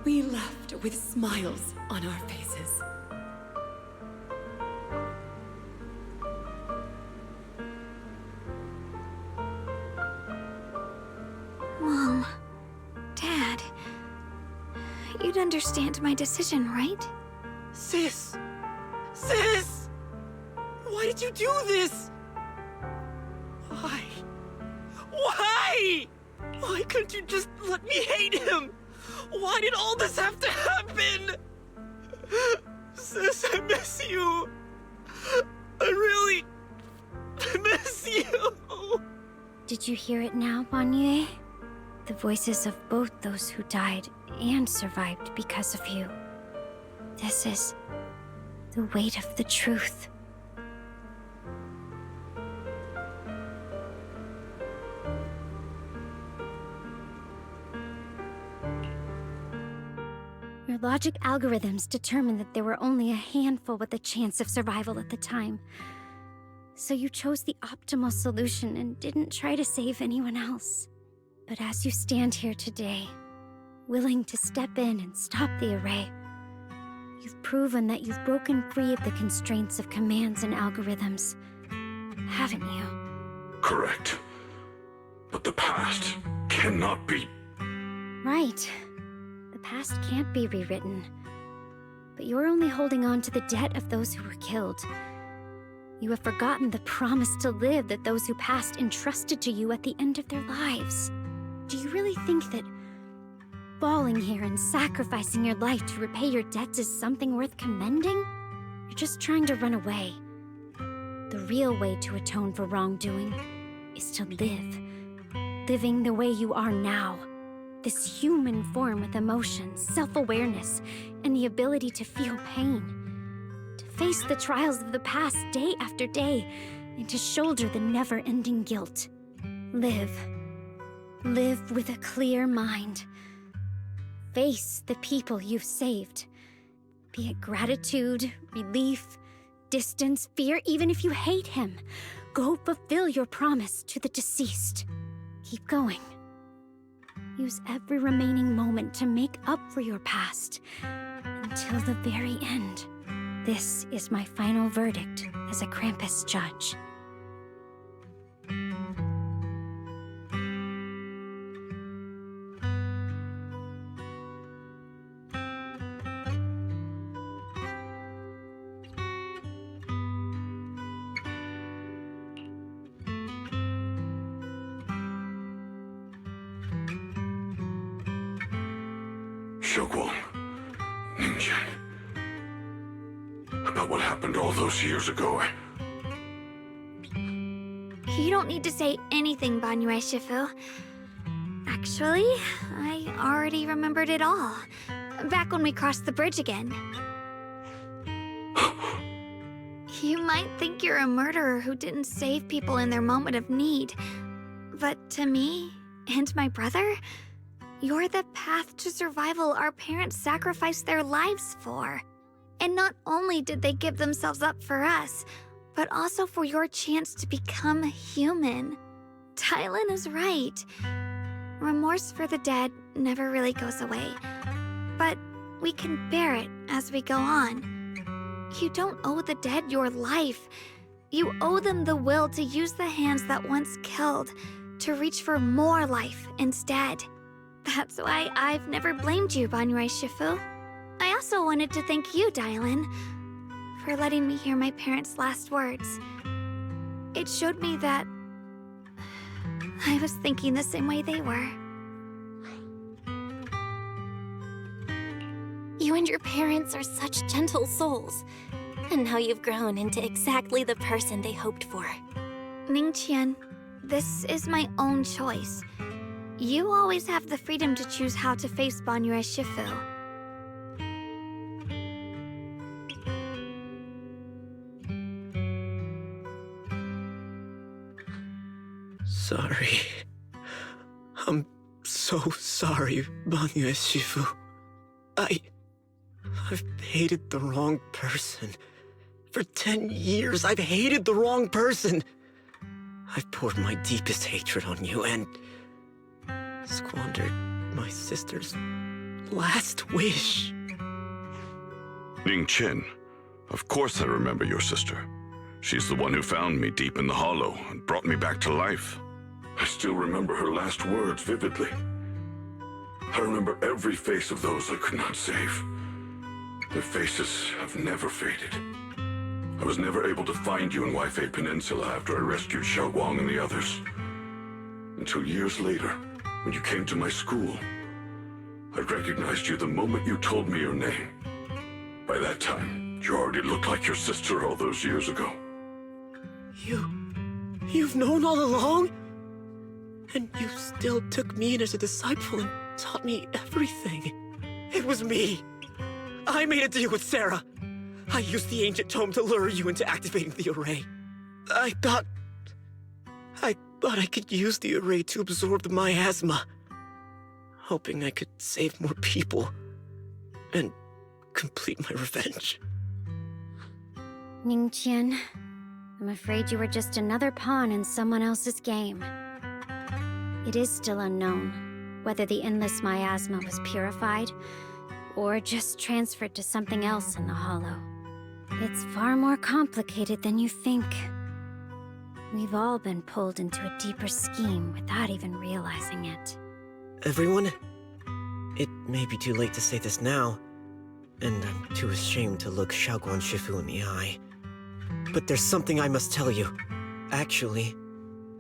[SPEAKER 3] we left with smiles on our faces.
[SPEAKER 4] Mom, Dad, you'd understand my decision, right?
[SPEAKER 21] Sis! Sis! Why did you do this? Why? Why? Why couldn't you just let me hate him? Why did all this have to happen? Sis, I miss you. I really miss you.
[SPEAKER 1] Did you hear it now, Banyue? The voices of both those who died and survived because of you. This is the weight of the truth. Your logic algorithms determined that there were only a handful with a chance of survival at the time. So you chose the optimal solution and didn't try to save anyone else. But as you stand here today, willing to step in and stop the array, you've proven that you've broken free of the constraints of commands and algorithms, haven't you?
[SPEAKER 19] Correct. But the past cannot be...
[SPEAKER 1] Right. The past can't be rewritten. But you're only holding on to the debt of those who were killed. You have forgotten the promise to live that those who passed entrusted to you at the end of their lives. Do you really think that falling here and sacrificing your life to repay your debts is something worth commending, you're just trying to run away. The real way to atone for wrongdoing is to live. Living the way you are now. This human form with emotions, self-awareness, and the ability to feel pain. To face the trials of the past day after day, and to shoulder the never-ending guilt. Live. Live with a clear mind. Face the people you've saved. Be it gratitude, relief, distance, fear, even if you hate him. Go fulfill your promise to the deceased. Keep going. Use every remaining moment to make up for your past, until the very end. This is my final verdict as a Krampus judge.
[SPEAKER 19] Xiaoguang, Ningqian. About what happened all those years ago.
[SPEAKER 4] You don't need to say anything, Banyue Shifu. Actually, I already remembered it all. Back when we crossed the bridge again. You might think you're a murderer who didn't save people in their moment of need. But to me, and my brother, you're the path to survival our parents sacrificed their lives for. And not only did they give themselves up for us, but also for your chance to become human. Tylan is right. Remorse for the dead never really goes away. But we can bear it as we go on. You don't owe the dead your life. You owe them the will to use the hands that once killed to reach for more life instead. That's why I've never blamed you, Banyue Shifu. I also wanted to thank you, Dylan, for letting me hear my parents' last words. It showed me that I was thinking the same way they were.
[SPEAKER 5] You and your parents are such gentle souls. And now you've grown into exactly the person they hoped for.
[SPEAKER 4] Ningqian, this is my own choice. You always have the freedom to choose how to face Banyue Shifu.
[SPEAKER 11] Sorry. I'm so sorry, Banyue Shifu. I've hated the wrong person. For 10 years, I've hated the wrong person. I've poured my deepest hatred on you and squandered my sister's last wish.
[SPEAKER 19] Ningqian, of course I remember your sister. She's the one who found me deep in the hollow and brought me back to life. I still remember her last words vividly. I remember every face of those I could not save. Their faces have never faded. I was never able to find you in Waifei Peninsula after I rescued Xiaoguang and the others. Until years later, when you came to my school, I recognized you the moment you told me your name. By that time, you already looked like your sister all those years ago.
[SPEAKER 11] You've known all along? And you still took me in as a disciple and taught me everything. It was me. I made a deal with Sarah. I used the ancient tome to lure you into activating the array. I thought I could use the array to absorb the miasma, hoping I could save more people and complete my revenge.
[SPEAKER 1] Ningqian, I'm afraid you were just another pawn in someone else's game. It is still unknown whether the endless miasma was purified or just transferred to something else in the hollow. It's far more complicated than you think. We've all been pulled into a deeper scheme without even realizing it.
[SPEAKER 11] Everyone, it may be too late to say this now, and I'm too ashamed to look Xiaoguang Shifu in the eye. But there's something I must tell you. Actually,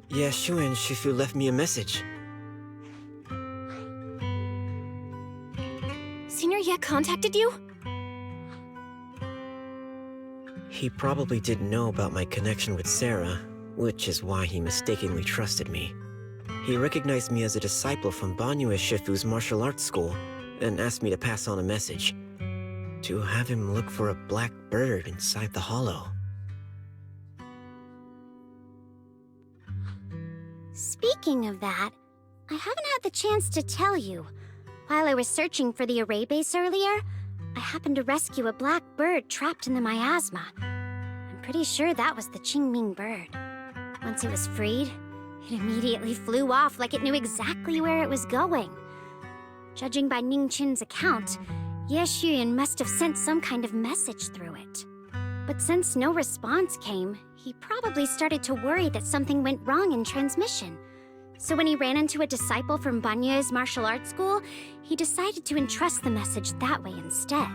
[SPEAKER 11] Ye Xuan Shifu left me a message.
[SPEAKER 5] Ye contacted you?
[SPEAKER 11] He probably didn't know about my connection with Sarah, which is why he mistakenly trusted me. He recognized me as a disciple from Banyue Shifu's martial arts school, and asked me to pass on a message. To have him look for a black bird inside the hollow.
[SPEAKER 1] Speaking of that, I haven't had the chance to tell you. While I was searching for the array base earlier, I happened to rescue a black bird trapped in the miasma. I'm pretty sure that was the Qingming bird. Once it was freed, it immediately flew off like it knew exactly where it was going. Judging by Ningqin's account, Ye Xuyan must have sent some kind of message through it. But since no response came, he probably started to worry that something went wrong in transmission. So when he ran into a disciple from Banyue's martial arts school, he decided to entrust the message that way instead.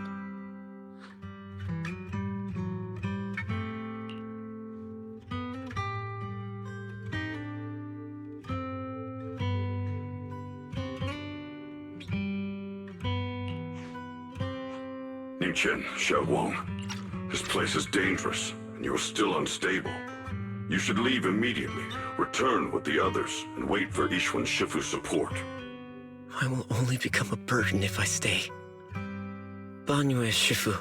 [SPEAKER 19] Ningqian, Xiaoguang, this place is dangerous, and you're still unstable. You should leave immediately, return with the others, and wait for Yixuan Shifu's support.
[SPEAKER 11] I will only become a burden if I stay. Banyue Shifu,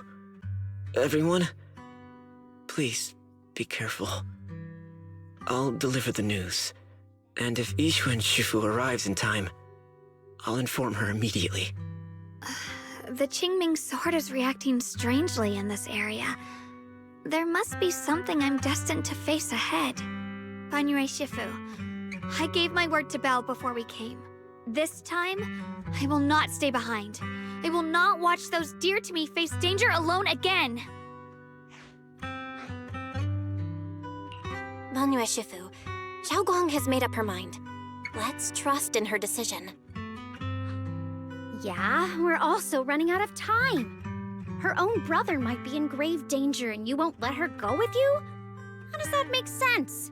[SPEAKER 11] everyone, please be careful. I'll deliver the news, and if Yixuan Shifu arrives in time, I'll inform her immediately.
[SPEAKER 4] The Qingming sword is reacting strangely in this area. There must be something I'm destined to face ahead. Banyue Shifu, I gave my word to Belle before we came. This time, I will not stay behind. I will not watch those dear to me face danger alone again.
[SPEAKER 5] Banyue Shifu, Xiaoguang has made up her mind. Let's trust in her decision.
[SPEAKER 1] Yeah, we're also running out of time. Her own brother might be in grave danger and you won't let her go with you? How does that make sense?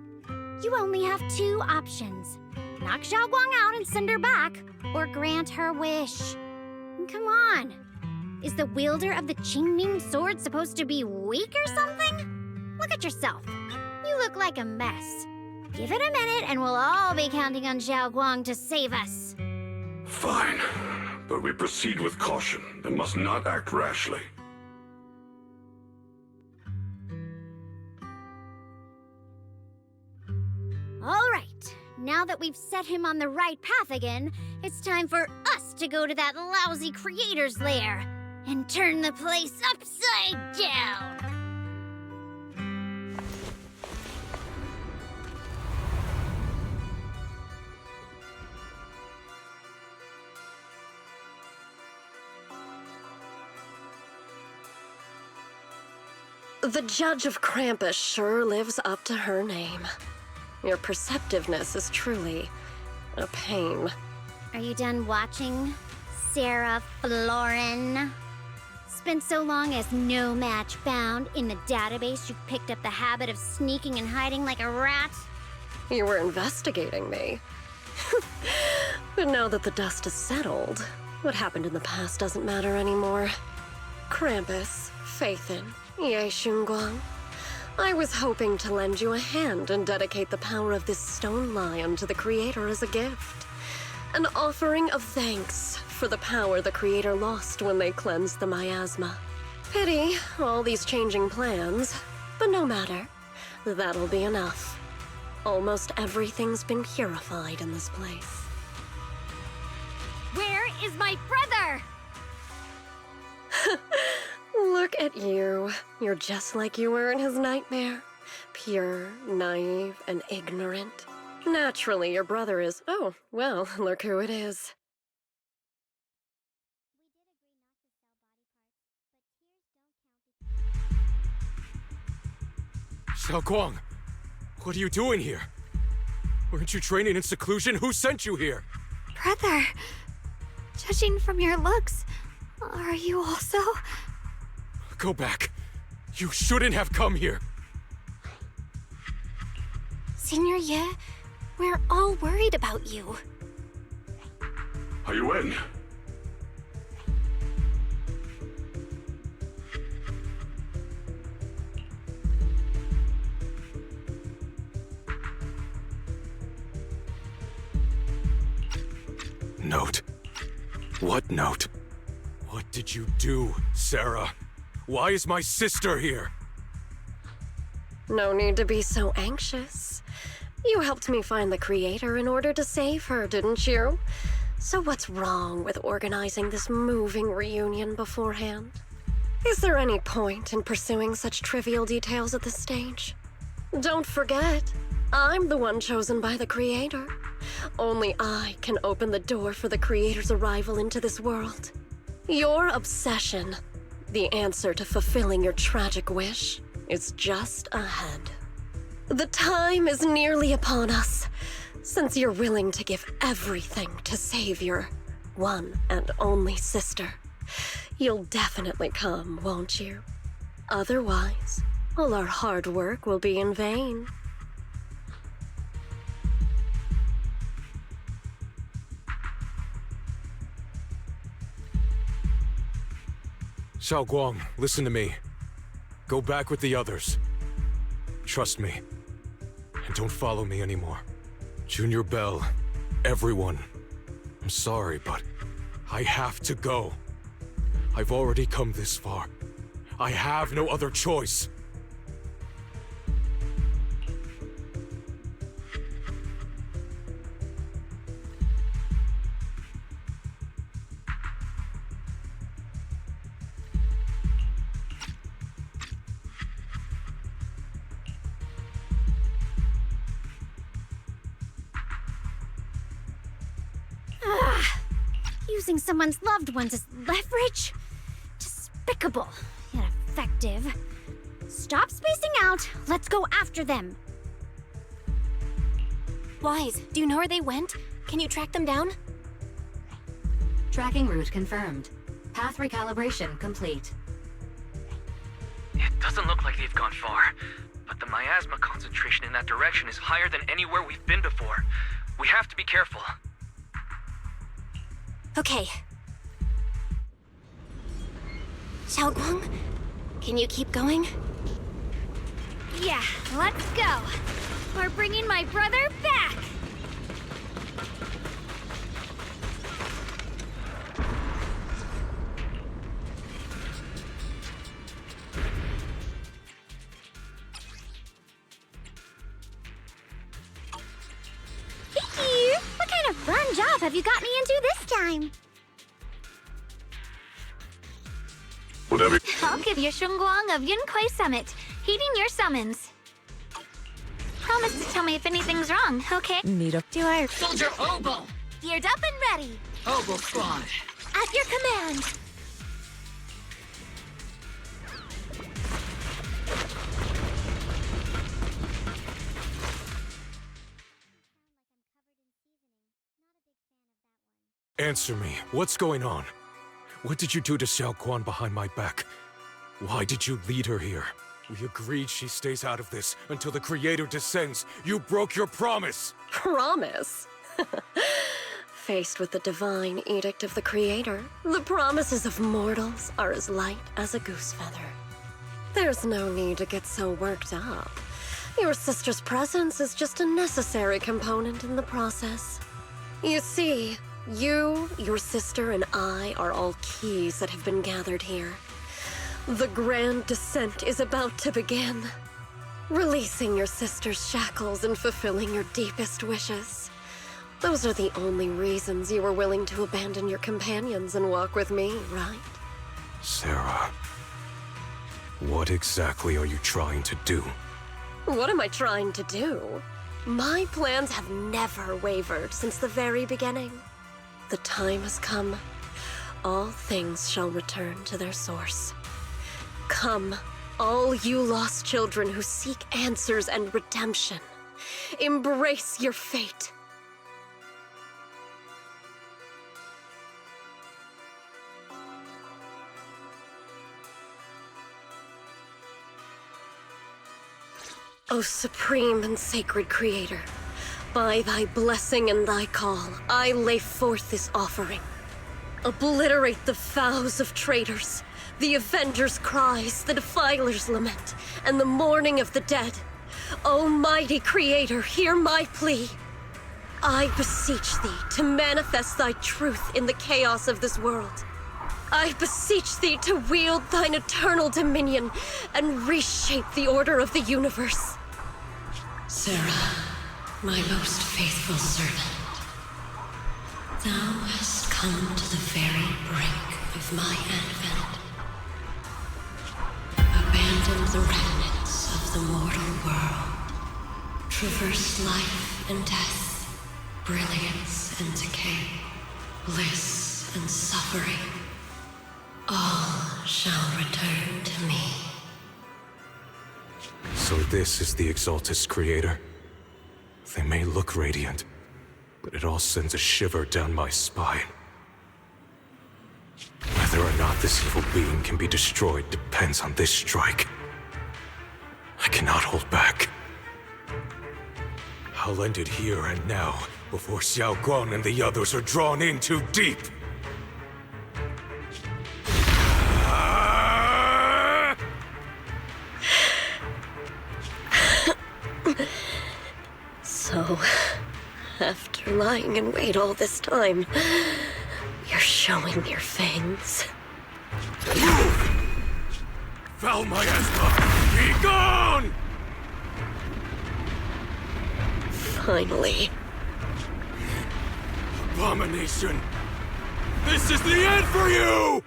[SPEAKER 1] You only have two options. Knock Xiaoguang out and send her back, or grant her wish. Come on. Is the wielder of the Qingming sword supposed to be weak or something? Look at yourself. You look like a mess. Give it a minute and we'll all be counting on Xiaoguang to save us.
[SPEAKER 19] Fine, but we proceed with caution and must not act rashly.
[SPEAKER 1] All right, now that we've set him on the right path again, it's time for us to go to that lousy creator's lair and turn the place upside down.
[SPEAKER 7] The Judge of Krampus sure lives up to her name. Your perceptiveness is truly a pain.
[SPEAKER 1] Are you done watching, Sarah Florin? Spent so long as no match found in the database, you picked up the habit of sneaking and hiding like a rat?
[SPEAKER 7] You were investigating me. But now that the dust has settled, what happened in the past doesn't matter anymore. Krampus, Phaethon, Ye Xuanguang. I was hoping to lend you a hand and dedicate the power of this stone lion to the Creator as a gift. An offering of thanks for the power the Creator lost when they cleansed the miasma. Pity, all these changing plans, but no matter. That'll be enough. Almost everything's been purified in this place.
[SPEAKER 1] Where is my brother?
[SPEAKER 7] Look at you. You're just like you were in his nightmare. Pure, naive, and ignorant. Naturally, your brother is... Oh, well, look who it is.
[SPEAKER 2] Xiaoguang, what are you doing here? Weren't you training in seclusion? Who sent you here?
[SPEAKER 4] Brother, judging from your looks, are you also...
[SPEAKER 2] Go back. You shouldn't have come here.
[SPEAKER 5] Senior Ye, we're all worried about you.
[SPEAKER 19] Are you in?
[SPEAKER 2] Note? What note? What did you do, Sarah? Why is my sister here?
[SPEAKER 7] No need to be so anxious. You helped me find the Creator in order to save her, didn't you? So what's wrong with organizing this moving reunion beforehand? Is there any point in pursuing such trivial details at this stage? Don't forget, I'm the one chosen by the Creator. Only I can open the door for the Creator's arrival into this world. Your obsession, the answer to fulfilling your tragic wish, is just ahead. The time is nearly upon us, since you're willing to give everything to save your one and only sister. You'll definitely come, won't you? Otherwise, all our hard work will be in vain.
[SPEAKER 2] Xiaoguang, listen to me. Go back with the others. Trust me. And don't follow me anymore. Junior Bell, everyone. I'm sorry, but I have to go. I've already come this far. I have no other choice.
[SPEAKER 1] Using someone's loved ones as leverage? Despicable, yet effective. Stop spacing out. Let's go after them.
[SPEAKER 5] Wise, do you know where they went? Can you track them down?
[SPEAKER 17] Tracking route confirmed. Path recalibration complete.
[SPEAKER 8] It doesn't look like they've gone far, but the miasma concentration in that direction is higher than anywhere we've been before. We have to be careful.
[SPEAKER 5] Okay. Xiaoguang, can you keep going?
[SPEAKER 1] Yeah, let's go. We're bringing my brother back. Hickey, what kind of fun job have you got me into this time?
[SPEAKER 19] Whatever.
[SPEAKER 4] I'll give you Shunguang of Yunquei Summit, heeding your summons. Promise to tell me if anything's wrong, okay?
[SPEAKER 18] Need a...
[SPEAKER 4] Do I...
[SPEAKER 18] Soldier Oboe!
[SPEAKER 5] Geared up and ready.
[SPEAKER 18] Oboe Squad!
[SPEAKER 5] At your command.
[SPEAKER 2] Answer me. What's going on? What did you do to Xiaoguang behind my back? Why did you lead her here? We agreed she stays out of this until the Creator descends. You broke your promise!
[SPEAKER 7] Promise? Faced with the divine edict of the Creator, the promises of mortals are as light as a goose feather. There's no need to get so worked up. Your sister's presence is just a necessary component in the process. You see, you, your sister, and I are all keys that have been gathered here. The grand descent is about to begin. Releasing your sister's shackles and fulfilling your deepest wishes. Those are the only reasons you were willing to abandon your companions and walk with me, right?
[SPEAKER 2] Sarah, what exactly are you trying to do?
[SPEAKER 7] What am I trying to do? My plans have never wavered since the very beginning. The time has come. All things shall return to their source. Come, all you lost children who seek answers and redemption. Embrace your fate. O supreme and sacred Creator, by thy blessing and thy call, I lay forth this offering. Obliterate the vows of traitors, the avengers' cries, the defilers' lament, and the mourning of the dead. O mighty Creator, hear my plea. I beseech thee to manifest thy truth in the chaos of this world. I beseech thee to wield thine eternal dominion and reshape the order of the universe.
[SPEAKER 18] Sarah, my most faithful servant, thou hast come to the very brink of my advent. Abandon the remnants of the mortal world. Traverse life and death, brilliance and decay, bliss and suffering. All shall return to me.
[SPEAKER 2] So this is the Exaltus creator. They may look radiant, but it all sends a shiver down my spine. Whether or not this evil being can be destroyed depends on this strike. I cannot hold back. I'll end it here and now, before Xiao Guang and the others are drawn in too deep.
[SPEAKER 7] So, after lying in wait all this time, you're showing your fangs.
[SPEAKER 2] Val Miasma, be gone!
[SPEAKER 7] Finally.
[SPEAKER 2] Abomination! This is the end for you!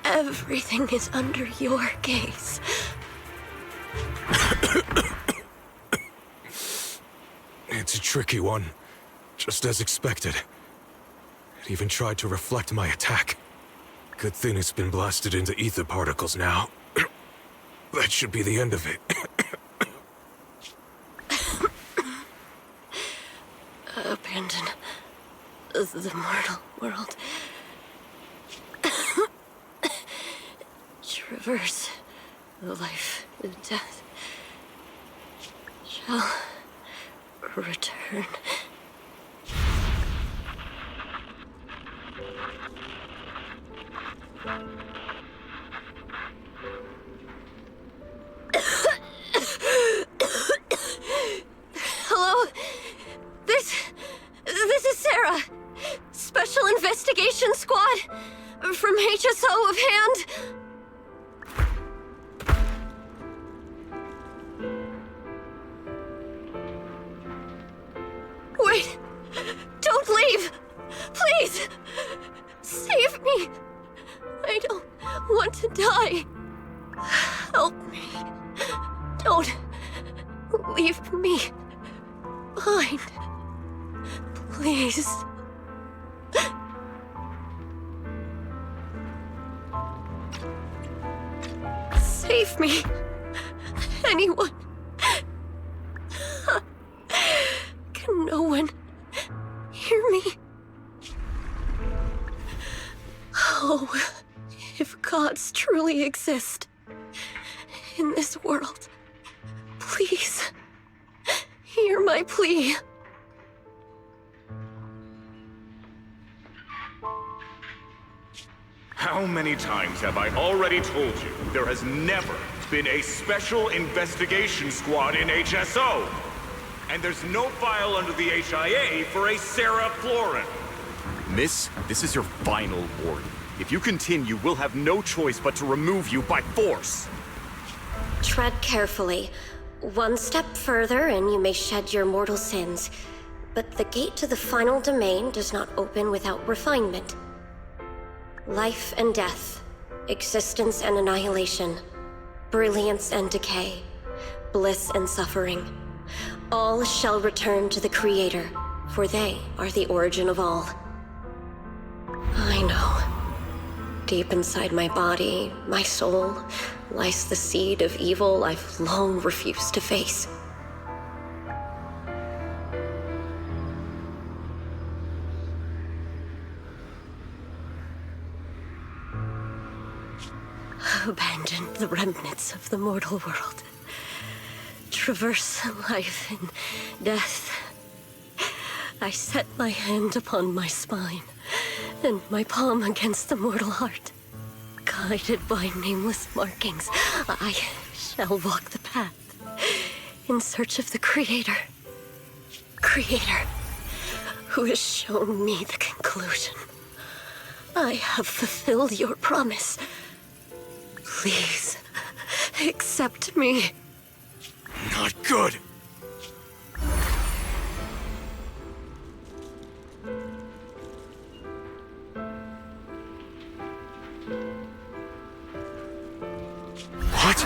[SPEAKER 7] Everything is under your gaze.
[SPEAKER 2] It's a tricky one, just as expected. It even tried to reflect my attack. Good thing it's been blasted into ether particles now. That should be the end of it.
[SPEAKER 7] Abandon the mortal world. Traverse life and death. Shall return. Hello? This is Sarah. Special Investigation Squad from HSO of Hand. Wait! Don't leave! Please! Save me! I don't want to die. Help me. Don't leave me behind. Please. Save me. Anyone. Can no one hear me? Oh, if gods truly exist in this world, please hear my plea.
[SPEAKER 22] How many times have I already told you there has never been a special investigation squad in HSO? And there's no file under the HIA for a Sarah Florin.
[SPEAKER 23] Miss, this is your final warning. If you continue, we'll have no choice but to remove you by force.
[SPEAKER 7] Tread carefully. One step further and you may shed your mortal sins. But the gate to the final domain does not open without refinement. Life and death, existence and annihilation, brilliance and decay, bliss and suffering. All shall return to the Creator, for they are the origin of all. I know. Deep inside my body, my soul, lies the seed of evil I've long refused to face. Abandon the remnants of the mortal world. Traverse life and death. I set my hand upon my spine and my palm against the mortal heart. Guided by nameless markings, I shall walk the path in search of the Creator. Creator, who has shown me the conclusion. I have fulfilled your promise. Please, accept me.
[SPEAKER 2] Not good. What?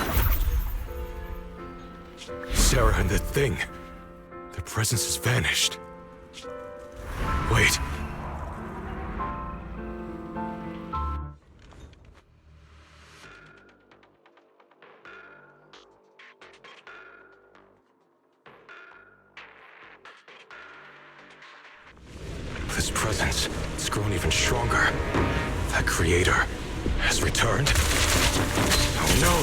[SPEAKER 2] Sarah and the thing. Their presence has vanished. Wait. This presence, it's grown even stronger. That creator has returned. Oh no!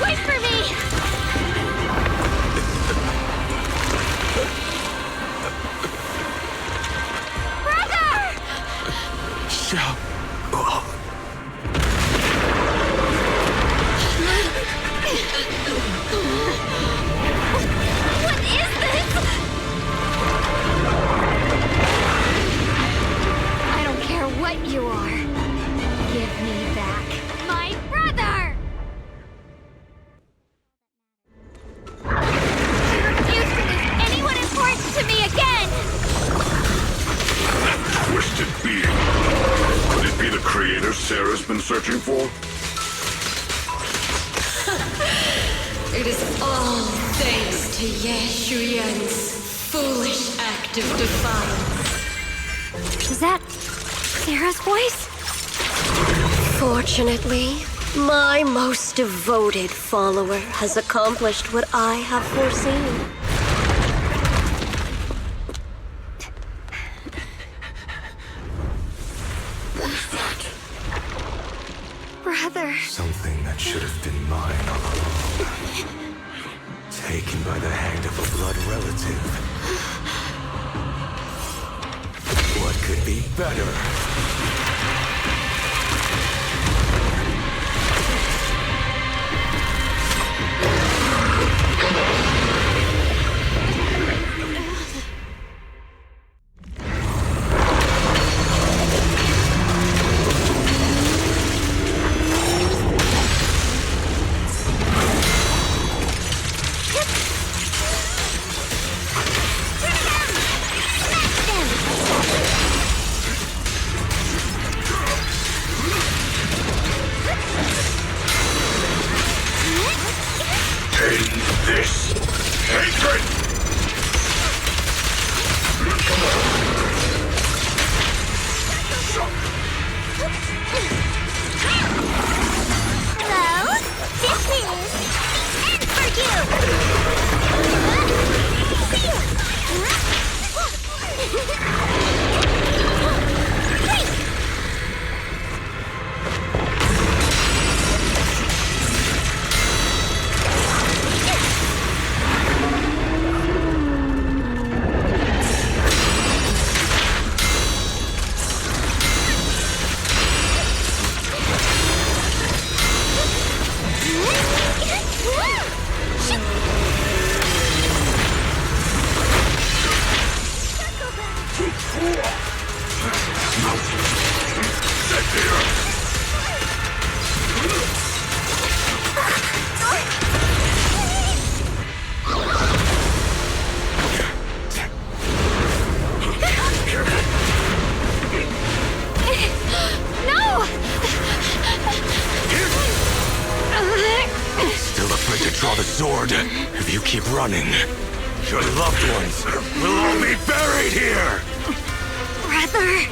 [SPEAKER 1] Wait for me! Brother!
[SPEAKER 2] Xiao.
[SPEAKER 1] What is this? I don't care what you are. Give me back my brother! I refuse to lose anyone important to me again!
[SPEAKER 19] That twisted being. Could it be the creator Sarah's been searching for?
[SPEAKER 18] It is all thanks to Ye Shuyan's foolish act of defiance.
[SPEAKER 1] Is that Sarah's voice?
[SPEAKER 7] Fortunately, my most devoted follower has accomplished what I have foreseen.
[SPEAKER 1] Brother.
[SPEAKER 2] Something that should have been mine all along. Taken by the hand of a blood relative. What could be better?
[SPEAKER 1] Hello? This is the end for you!
[SPEAKER 2] Draw the sword if you keep running. Your loved ones will all be buried here!
[SPEAKER 1] Brother!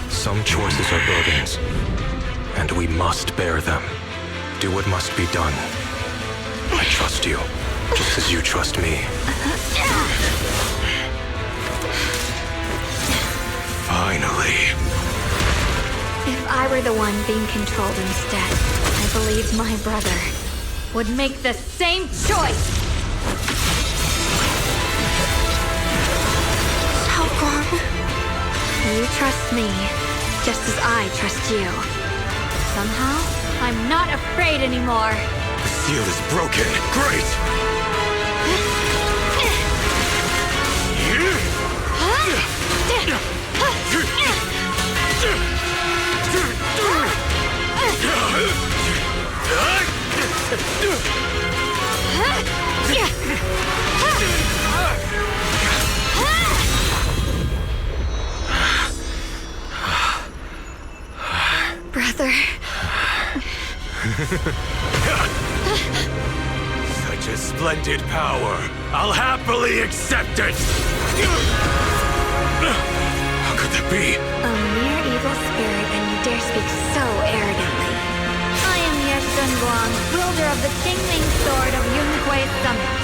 [SPEAKER 2] Some choices are burdens, and we must bear them. Do what must be done. I trust you. Just as you trust me. Finally.
[SPEAKER 4] If I were the one being controlled instead, I believe my brother would make the same choice!
[SPEAKER 12] Xiaoguang.
[SPEAKER 4] You trust me, just as I trust you. Somehow, I'm not afraid anymore.
[SPEAKER 2] The seal is broken. Great!
[SPEAKER 4] Brother.
[SPEAKER 2] Such a splendid power. I'll happily accept it. How could that be?
[SPEAKER 4] A mere evil spirit, and you dare speak so arrogantly. I am Ye Shenguang, wielder of the Qingming Sword of Yunhui Summit.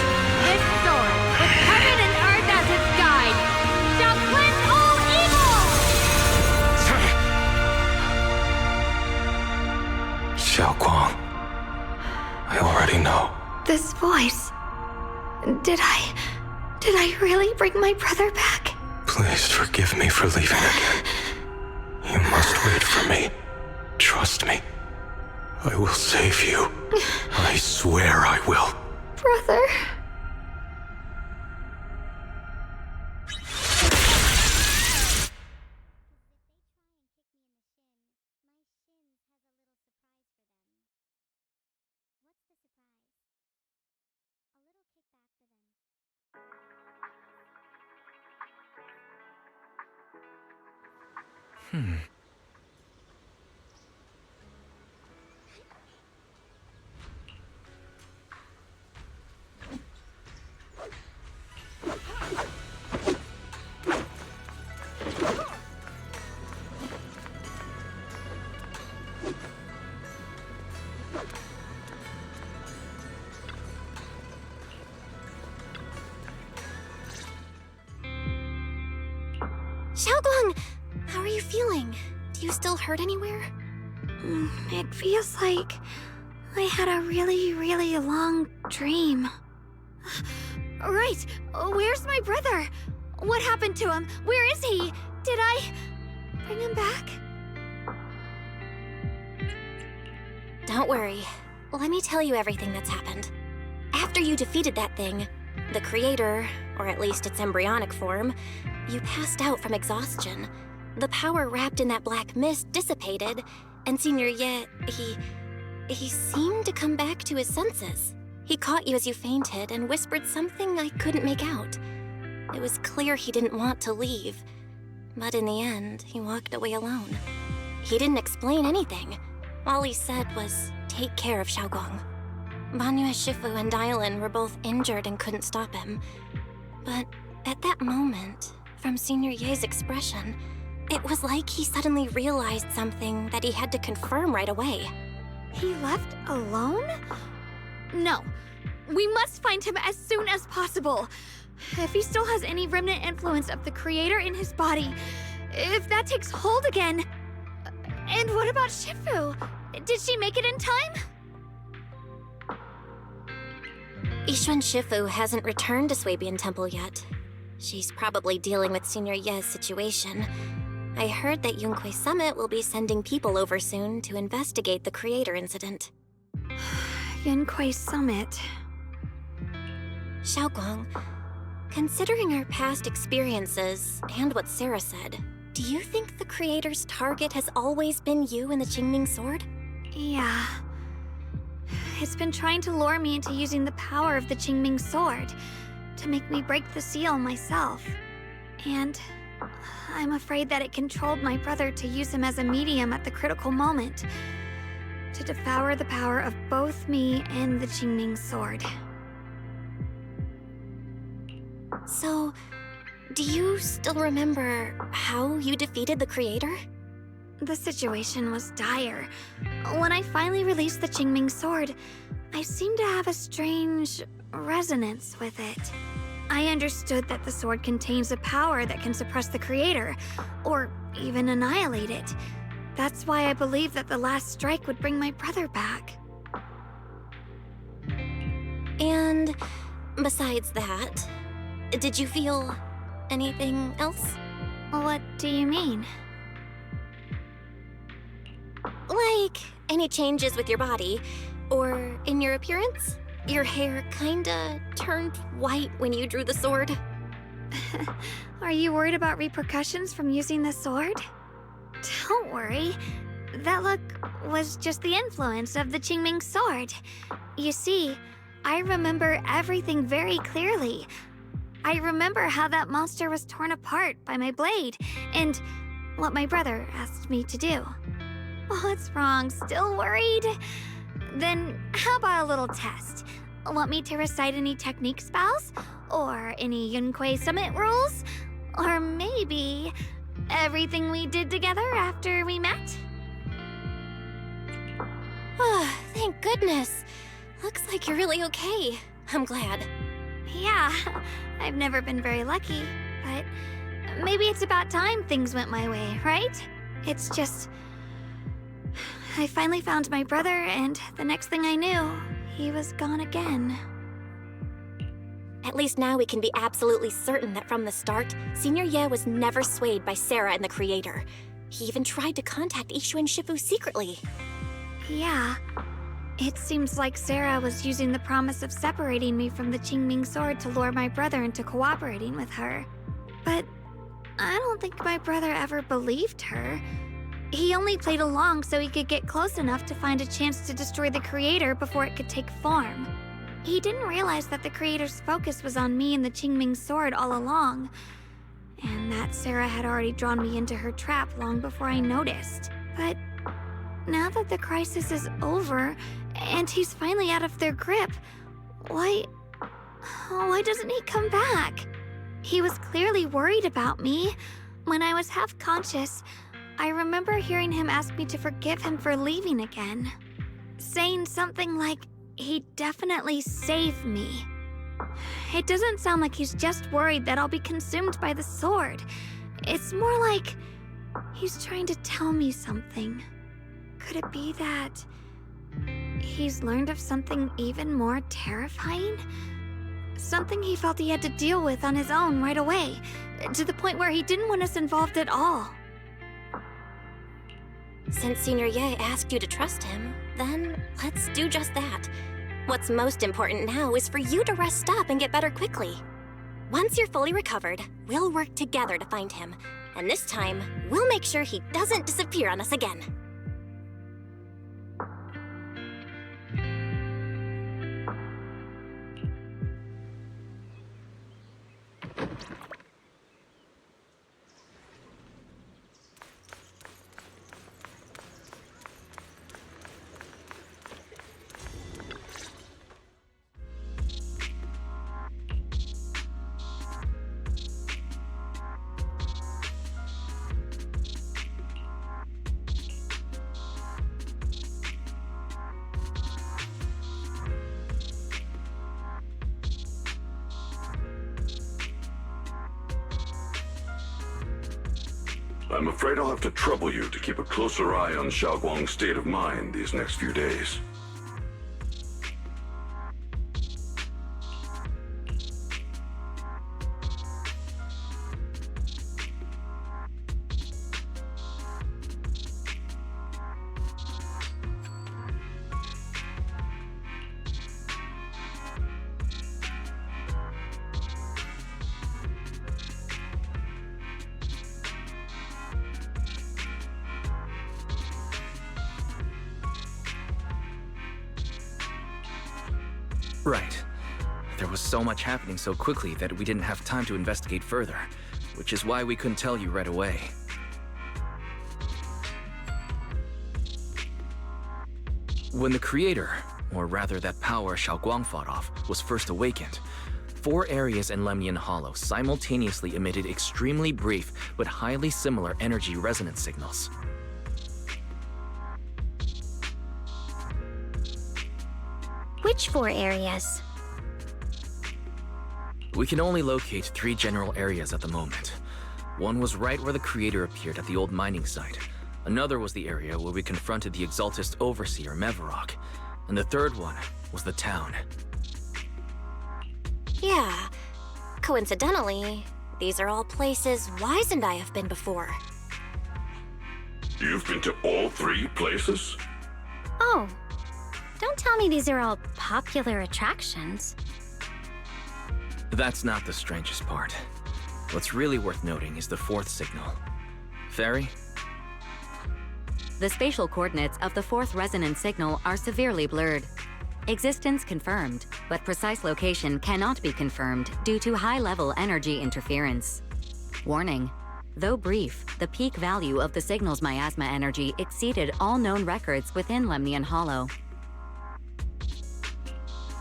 [SPEAKER 4] This sword, with heaven and earth as its guide, shall cleanse all evil!
[SPEAKER 2] Xiaoguang. I already know.
[SPEAKER 4] This voice... Did I really bring my brother back?
[SPEAKER 2] Please forgive me for leaving again. You must wait for me. Trust me. I will save you. I swear I will.
[SPEAKER 4] Brother...
[SPEAKER 5] Xiaoguang! How are you feeling? Do you still hurt anywhere?
[SPEAKER 4] It feels like I had a really, really long dream. Right! Where's my brother? What happened to him? Where is he? Did I bring him back?
[SPEAKER 5] Don't worry. Let me tell you everything that's happened. After you defeated that thing, the creator, or at least its embryonic form, you passed out from exhaustion. The power wrapped in that black mist dissipated, and Senior Ye, he seemed to come back to his senses. He caught you as you fainted and whispered something I couldn't make out. It was clear he didn't want to leave, but in the end, he walked away alone. He didn't explain anything. All he said was, take care of Xiaoguang. Banyue Shifu and Dylan were both injured and couldn't stop him. But at that moment, from Senior Ye's expression, it was like he suddenly realized something that he had to confirm right away.
[SPEAKER 4] He left alone? No. We must find him as soon as possible. If he still has any remnant influence of the creator in his body, if that takes hold again... And what about Shifu? Did she make it in time?
[SPEAKER 5] Yixuan Shifu hasn't returned to Swabian Temple yet. She's probably dealing with Senior Ye's situation. I heard that Yunhui Summit will be sending people over soon to investigate the creator incident.
[SPEAKER 4] Yunhui Summit.
[SPEAKER 5] Xiaoguang, considering our past experiences and what Sarah said, do you think the creator's target has always been you and the Qingming Sword?
[SPEAKER 4] Yeah. It's been trying to lure me into using the power of the Qingming Sword to make me break the seal myself. And I'm afraid that it controlled my brother to use him as a medium at the critical moment, to devour the power of both me and the Qingming Sword.
[SPEAKER 5] So, do you still remember how you defeated the creator?
[SPEAKER 4] The situation was dire. When I finally released the Qingming Sword, I seemed to have a strange resonance with it. I understood that the sword contains a power that can suppress the creator, or even annihilate it. That's why I believed that the last strike would bring my brother back.
[SPEAKER 5] And besides that, did you feel anything else?
[SPEAKER 4] What do you mean?
[SPEAKER 5] Like any changes with your body, or in your appearance? Your hair kinda turned white when you drew the sword.
[SPEAKER 4] Are you worried about repercussions from using the sword? Don't worry. That look was just the influence of the Qingming sword. You see, I remember everything very clearly. I remember how that monster was torn apart by my blade, and what my brother asked me to do. What's wrong? Still worried? Then how about a little test? Want me to recite any technique spells? Or any Yunquei Summit rules? Or maybe everything we did together after we met?
[SPEAKER 5] Oh, thank goodness. Looks like you're really okay. I'm glad.
[SPEAKER 4] Yeah, I've never been very lucky, but maybe it's about time things went my way, right? It's just... I finally found my brother, and the next thing I knew, he was gone again.
[SPEAKER 5] At least now we can be absolutely certain that from the start, Senior Ye was never swayed by Sarah and the Creator. He even tried to contact Ishu and Shifu secretly.
[SPEAKER 4] Yeah. It seems like Sarah was using the promise of separating me from the Qingming sword to lure my brother into cooperating with her. But I don't think my brother ever believed her. He only played along so he could get close enough to find a chance to destroy the Creator before it could take form. He didn't realize that the Creator's focus was on me and the Qingming sword all along, and that Sarah had already drawn me into her trap long before I noticed. But now that the crisis is over, and he's finally out of their grip, why doesn't he come back? He was clearly worried about me. When I was half conscious, I remember hearing him ask me to forgive him for leaving again, saying something like, he'd definitely save me. It doesn't sound like he's just worried that I'll be consumed by the sword. It's more like he's trying to tell me something. Could it be that he's learned of something even more terrifying? Something he felt he had to deal with on his own right away, to the point where he didn't want us involved at all.
[SPEAKER 5] Since Senior Ye asked you to trust him, then let's do just that. What's most important now is for you to rest up and get better quickly. Once you're fully recovered, we'll work together to find him. And this time, we'll make sure he doesn't disappear on us again.
[SPEAKER 19] I'm afraid I'll have to trouble you to keep a closer eye on Xiaoguang's state of mind these next few days.
[SPEAKER 8] Right. There was so much happening so quickly that we didn't have time to investigate further, which is why we couldn't tell you right away. When the Creator, or rather that power Xiaoguang fought off, was first awakened, 4 areas in Lemnian Hollow simultaneously emitted extremely brief but highly similar energy resonance signals.
[SPEAKER 1] Which 4 areas?
[SPEAKER 8] We can only locate 3 general areas at the moment. One was right where the Creator appeared at the old mining site. Another was the area where we confronted the Exaltist Overseer, Mevarok. And the third one was the town.
[SPEAKER 5] Yeah. Coincidentally, these are all places Wise and I have been before.
[SPEAKER 19] You've been to all 3 places?
[SPEAKER 1] Oh, don't tell me these are all popular attractions.
[SPEAKER 8] That's not the strangest part. What's really worth noting is the 4th signal. Fairy?
[SPEAKER 17] The spatial coordinates of the 4th resonance signal are severely blurred. Existence confirmed, but precise location cannot be confirmed due to high-level energy interference. Warning: though brief, the peak value of the signal's miasma energy exceeded all known records within Lemnian Hollow.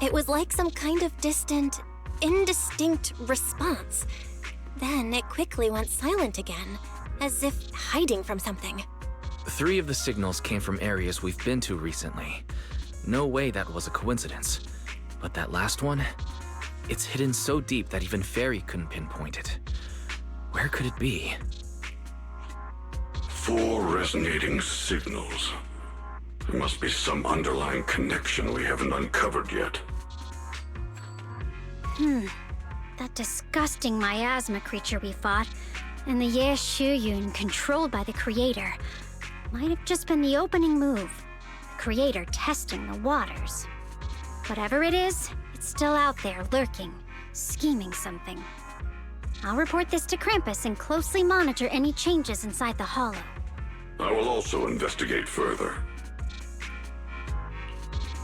[SPEAKER 5] It was like some kind of distant, indistinct response. Then it quickly went silent again, as if hiding from something.
[SPEAKER 8] 3 of the signals came from areas we've been to recently. No way that was a coincidence. But that last one? It's hidden so deep that even Fairy couldn't pinpoint it. Where could it be?
[SPEAKER 19] 4 resonating signals. There must be some underlying connection we haven't uncovered yet.
[SPEAKER 1] That disgusting miasma creature we fought, and the Ye Shuyun controlled by the Creator, might have just been the opening move. The Creator testing the waters. Whatever it is, it's still out there lurking, scheming something. I'll report this to Krampus and closely monitor any changes inside the Hollow.
[SPEAKER 19] I will also investigate further.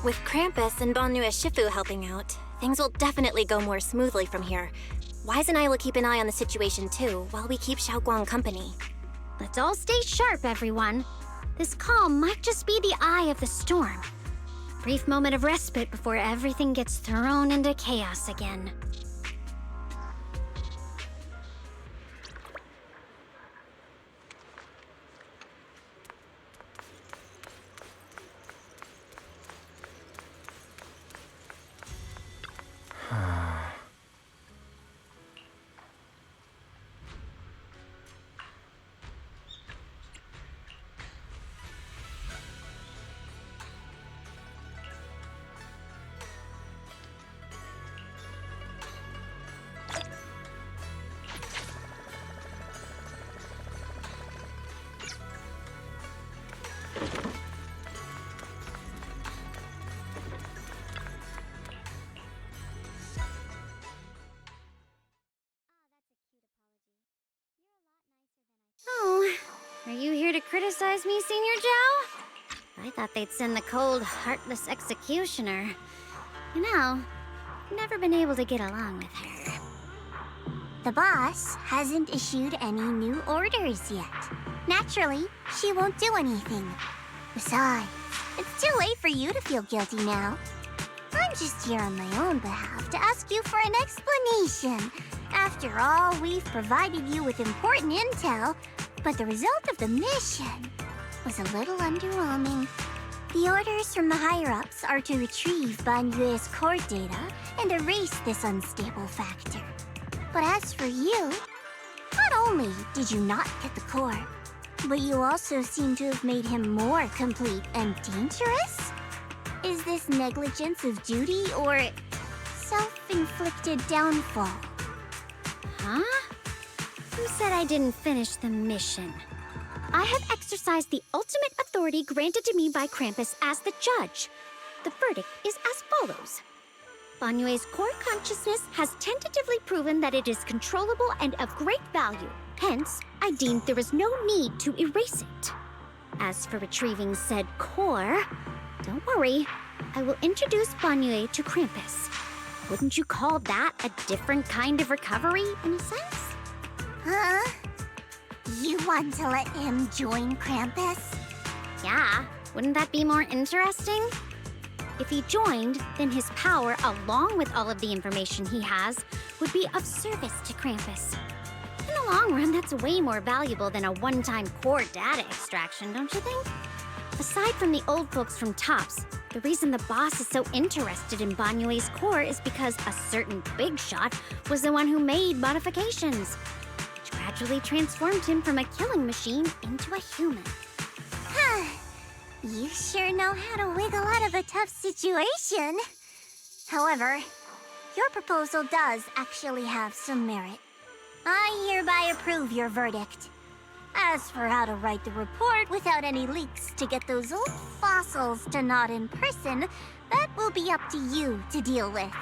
[SPEAKER 5] With Krampus and Banue Shifu helping out, things will definitely go more smoothly from here. Wise and I will keep an eye on the situation too, while we keep Xiaoguang company.
[SPEAKER 1] Let's all stay sharp, everyone. This calm might just be the eye of the storm. Brief moment of respite before everything gets thrown into chaos again. Oh, are you here to criticize me, Senior Zhao? I thought they'd send the cold, heartless executioner. You know, I've never been able to get along with her.
[SPEAKER 12] The boss hasn't issued any new orders yet. Naturally, she won't do anything. Besides, it's too late for you to feel guilty now. I'm just here on my own behalf to ask you for an explanation. After all, we've provided you with important intel, but the result of the mission was a little underwhelming. The orders from the higher-ups are to retrieve Banyue's core data and erase this unstable factor. But as for you, not only did you not get the core, but you also seem to have made him more complete and dangerous? Is this negligence of duty or self-inflicted downfall?
[SPEAKER 1] Huh? Who said I didn't finish the mission? I have exercised the ultimate authority granted to me by Krampus as the judge. The verdict is as follows. Banyue's core consciousness has tentatively proven that it is controllable and of great value. Hence, I deemed there is no need to erase it. As for retrieving said core, don't worry. I will introduce Banyue to Krampus. Wouldn't you call that a different kind of recovery, in a sense?
[SPEAKER 12] Huh? You want to let him join Krampus?
[SPEAKER 1] Yeah, wouldn't that be more interesting? If he joined, then his power, along with all of the information he has, would be of service to Krampus. In the long run, that's way more valuable than a one-time core data extraction, don't you think? Aside from the old folks from Tops, the reason the boss is so interested in Banyue's core is because a certain big shot was the one who made modifications, which gradually transformed him from a killing machine into a human.
[SPEAKER 12] You sure know how to wiggle out of a tough situation. However, your proposal does actually have some merit. I hereby approve your verdict. As for how to write the report without any leaks to get those old fossils to nod in person, that will be up to you to deal with.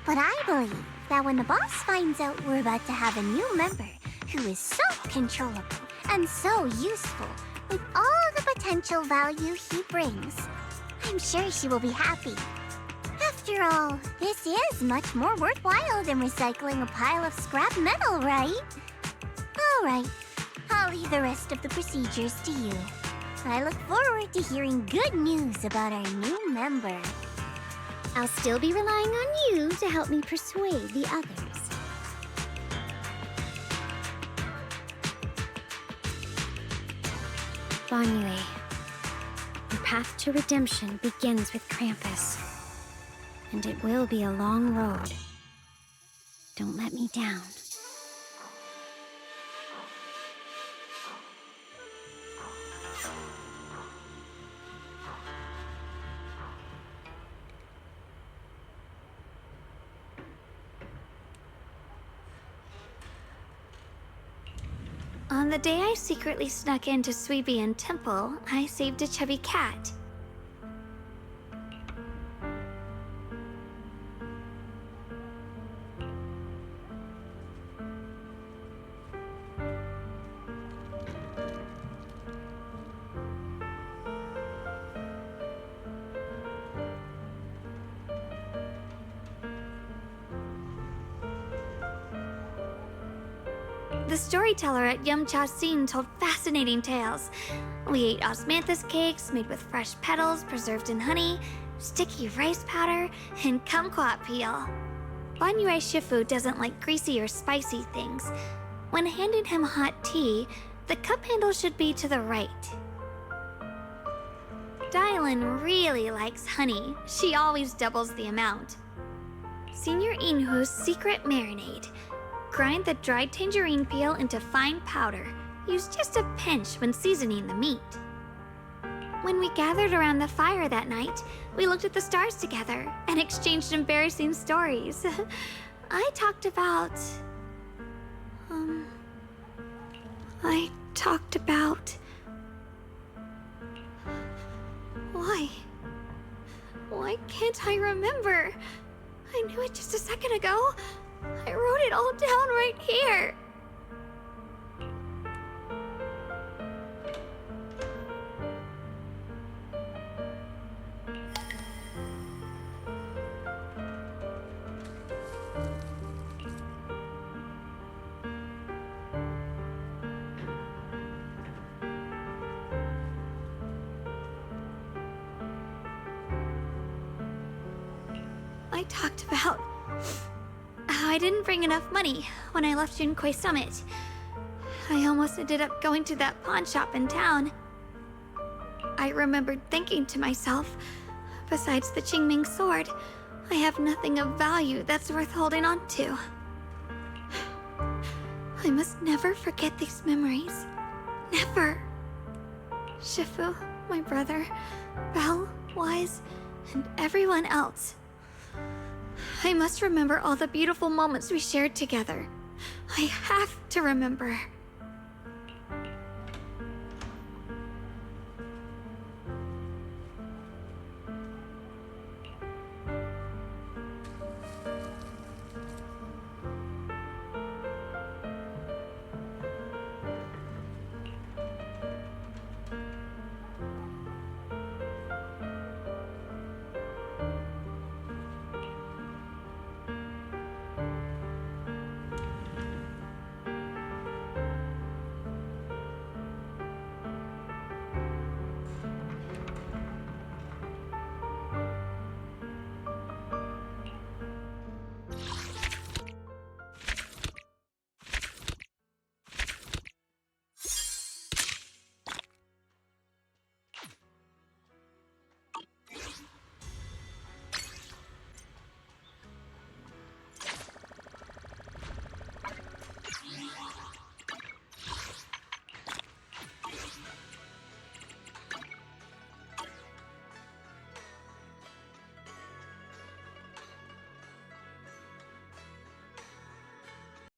[SPEAKER 12] But I believe that when the boss finds out we're about to have a new member who is so controllable and so useful with all the potential value he brings, I'm sure she will be happy. After all, this is much more worthwhile than recycling a pile of scrap metal, right? All right. I'll leave the rest of the procedures to you. I look forward to hearing good news about our new member.
[SPEAKER 1] I'll still be relying on you to help me persuade the others. Banyue, your path to redemption begins with Krampus. And it will be a long road. Don't let me down.
[SPEAKER 4] On the day I secretly snuck into Suibian Temple, I saved a chubby cat. The storyteller at Yumcha Scene told fascinating tales. We ate osmanthus cakes made with fresh petals preserved in honey, sticky rice powder, and kumquat peel. Banyue Shifu doesn't like greasy or spicy things. When handing him hot tea, the cup handle should be to the right. Dylan really likes honey. She always doubles the amount. Senior Inhu's secret marinade. Grind the dried tangerine peel into fine powder. Use just a pinch when seasoning the meat. When we gathered around the fire that night, we looked at the stars together and exchanged embarrassing stories. I talked about... Why can't I remember? I knew it just a second ago. I wrote it all down right here. I talked about how I didn't bring enough money when I left Junkoi Summit. I almost ended up going to that pawn shop in town. I remembered thinking to myself, besides the Qingming sword, I have nothing of value that's worth holding on to. I must never forget these memories. Never. Shifu, my brother, Belle, Wise, and everyone else. I must remember all the beautiful moments we shared together. I have to remember.